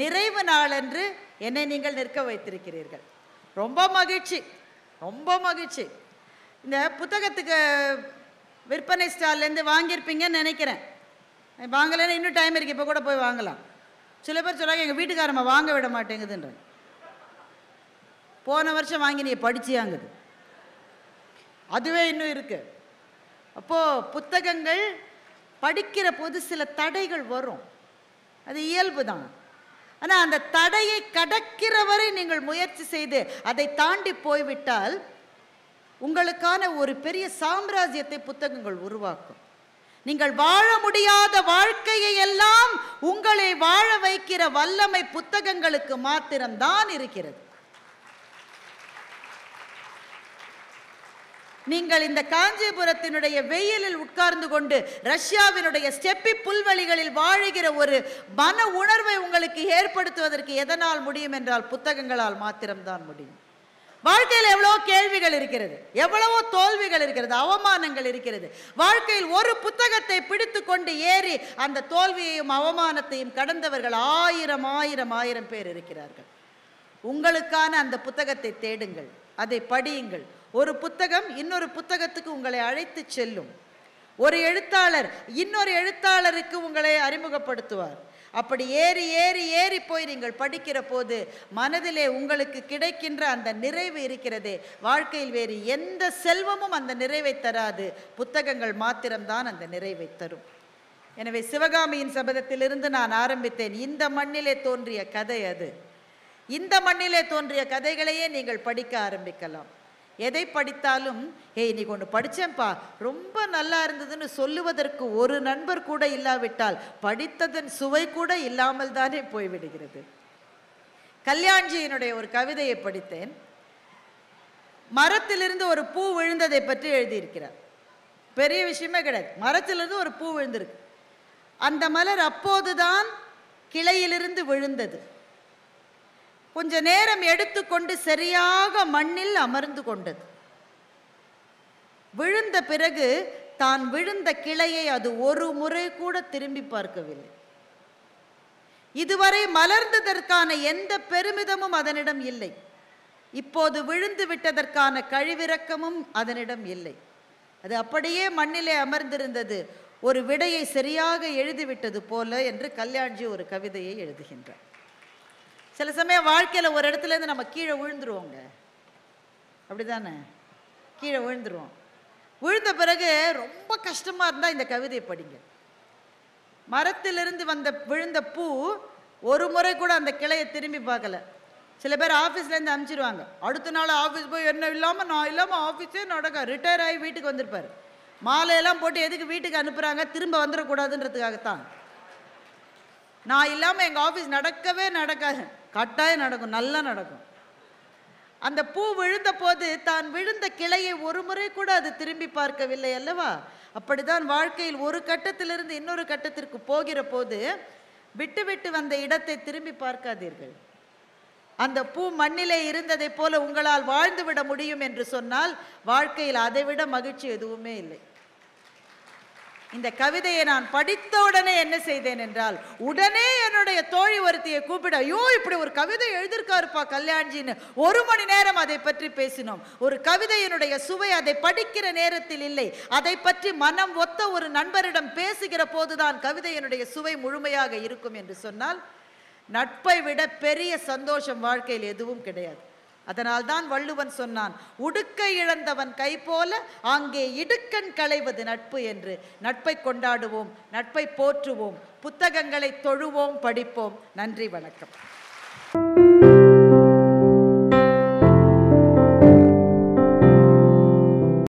நிறைவு நாளன்று என்னை நீங்கள் நிற்க வைத்திருக்கிறீர்கள். ரொம்ப மகிழ்ச்சி, ரொம்ப மகிழ்ச்சி. இந்த புத்தகத்துக்கு விற்பனை ஸ்டால்லேருந்து வாங்கியிருப்பீங்கன்னு நினைக்கிறேன். வாங்கலைன்னா இன்னும் டைம் இருக்குது, இப்போ கூட போய் வாங்கலாம். சில பேர் சொல்கிறாங்க எங்கள் வீட்டுக்காரம்மா வாங்க விட மாட்டேங்குதுன்ற. போன வருஷம் வாங்கி நீ படிச்சியாங்குது, அதுவே இன்னும் இருக்கு. அப்போது புத்தகங்கள் படிக்கிற போது சில தடைகள் வரும், அது இயல்பு தான். ஆனால் அந்த தடையை கடக்கிற வரை நீங்கள் முயற்சி செய்து அதை தாண்டி போய்விட்டால் உங்களுக்கான ஒரு பெரிய சாம்ராஜ்யத்தை புத்தகங்கள் உருவாக்கும். நீங்கள் வாழ முடியாத வாழ்க்கையை எல்லாம் உங்களை வாழ வைக்கிற வல்லமை புத்தகங்களுக்கு மாத்திரம்தான் இருக்கிறது. நீங்கள் இந்த காஞ்சிபுரத்தினுடைய வெயிலில் உட்கார்ந்து கொண்டு ரஷ்யாவினுடைய ஸ்டெப்பி புல்வெளிகளில் வாழுகிற ஒரு மன உணர்வை உங்களுக்கு ஏற்படுத்துவதற்கு எதனால் முடியும் என்றால் புத்தகங்களால் மாத்திரம்தான் முடியும். வாழ்க்கையில் எவ்வளவோ கேள்விகள் இருக்கிறது, எவ்வளவோ தோல்விகள் இருக்கிறது, அவமானங்கள் இருக்கிறது. வாழ்க்கையில் ஒரு புத்தகத்தை பிடித்து கொண்டு ஏறி அந்த தோல்வியையும் அவமானத்தையும் கடந்தவர்கள் ஆயிரம் ஆயிரம் ஆயிரம் பேர் இருக்கிறார்கள். உங்களுக்கான அந்த புத்தகத்தை தேடுங்கள், அதை படியுங்கள். ஒரு புத்தகம் இன்னொரு புத்தகத்துக்கு உங்களை அழைத்து செல்லும். ஒரு எழுத்தாளர் இன்னொரு எழுத்தாளருக்கு உங்களை அறிமுகப்படுத்துவார். அப்படி ஏறி ஏறி ஏறி போய் நீங்கள் படிக்கிற போது மனதிலே உங்களுக்கு கிடைக்கின்ற அந்த நிறைவு இருக்கிறதே, வாழ்க்கையில் வேறு எந்த செல்வமும் அந்த நிறைவை தராது, புத்தகங்கள் மாத்திரம்தான் அந்த நிறைவை தரும். எனவே சிவகாமியின் சபதத்திலிருந்து நான் ஆரம்பித்தேன். இந்த மண்ணிலே தோன்றிய கதை அது. இந்த மண்ணிலே தோன்றிய கதைகளையே நீங்கள் படிக்க ஆரம்பிக்கலாம். எதை படித்தாலும் இன்னைக்கு ஒன்று படித்தேன்ப்பா ரொம்ப நல்லா இருந்ததுன்னு சொல்லுவதற்கு ஒரு நண்பர் கூட இல்லாவிட்டால் படித்ததன் சுவை கூட இல்லாமல் தானே போய்விடுகிறது. கல்யாண்ஜியினுடைய ஒரு கவிதையை படித்தேன். மரத்திலிருந்து ஒரு பூ விழுந்ததை பற்றி எழுதியிருக்கிறார். பெரிய விஷயமே கிடையாது, மரத்திலிருந்து ஒரு பூ விழுந்திருக்கு. அந்த மலர் அப்போதுதான் கிளையிலிருந்து விழுந்தது. கொஞ்ச நேரம் எடுத்துக்கொண்டு சரியாக மண்ணில் அமர்ந்து கொண்டது. விழுந்த பிறகு தான் விழுந்த கிளையை அது ஒரு முறை கூட திரும்பி பார்க்கவில்லை. இதுவரை மலர்ந்ததற்கான எந்த பெருமிதமும் அதனிடம் இல்லை. இப்போது விழுந்து விட்டதற்கான கழிவிறக்கமும் அதனிடம் இல்லை. அது அப்படியே மண்ணிலே அமர்ந்திருந்தது, ஒரு விடையை சரியாக எழுதிவிட்டது போல என்று கல்யாண்ஜி ஒரு கவிதையை எழுதுகின்றார். சில சமயம் வாழ்க்கையில் ஒரு இடத்துலேருந்து நம்ம கீழே விழுந்துருவோங்க, அப்படிதானே? கீழே விழுந்துருவோம். விழுந்த பிறகு ரொம்ப கஷ்டமாக இருந்தால் இந்த கவிதையை படிங்க. மரத்திலிருந்து விழுந்த பூ ஒரு முறை கூட அந்த கிளையை திரும்பி பார்க்கல. சில பேர் ஆஃபீஸ்லேருந்து அனுப்பிச்சிடுவாங்க, அடுத்த நாள் ஆஃபீஸ் போய் என்ன இல்லாமல் நான் இல்லாமல் ஆஃபீஸே நடக்க ரிட்டையர் ஆகி வீட்டுக்கு வந்திருப்பார். மாலையெல்லாம் போட்டு எதுக்கு வீட்டுக்கு அனுப்புகிறாங்க? திரும்ப வந்துடக்கூடாதுன்றதுக்காகத்தான். நான் இல்லாமல் எங்கள் ஆஃபீஸ் நடக்கவே நடக்காது, கட்டாயம் நடக்கும், நல்லா நடக்கும். அந்த பூ விழுந்த போது தான் விழுந்த கிளையை ஒரு முறை கூட அது திரும்பி பார்க்கவில்லை அல்லவா? அப்படிதான் வாழ்க்கையில் ஒரு கட்டத்திலிருந்து இன்னொரு கட்டத்திற்கு போகிற போது விட்டு விட்டு வந்த இடத்தை திரும்பி பார்க்காதீர்கள். அந்த பூ மண்ணிலே இருந்ததை போல உங்களால் வாழ்ந்து விட முடியும் என்று சொன்னால் வாழ்க்கையில் அதைவிட மகிழ்ச்சி எதுவுமே இல்லை. இந்த கவிதையை நான் படித்த உடனே என்ன செய்தேன் என்றால், உடனே என்னுடைய தோழி ஒருத்தியை கூப்பிட, ஐயோ இப்படி ஒரு கவிதை எழுதியிருக்காருப்பா கல்யாண்ஜின்னு 1 மணி நேரம் அதை பற்றி பேசினோம். ஒரு கவிதையினுடைய சுவை அதை படிக்கிற நேரத்தில் இல்லை, அதை பற்றி மனம் ஒத்த ஒரு நண்பரிடம் பேசுகிற போதுதான் கவிதையினுடைய சுவை முழுமையாக இருக்கும் என்று சொன்னால் நட்பை விட பெரிய சந்தோஷம் வாழ்க்கையில் எதுவும் கிடையாது. அதனால்தான் வள்ளுவன் சொன்னான், உடுக்கை இழந்தவன் கை போல அங்கே இடுக்கண் களைவது நட்பு என்று. நட்பை கொண்டாடுவோம், நட்பை போற்றுவோம், புத்தகங்களை தொழுவோம், படிப்போம். நன்றி, வணக்கம்.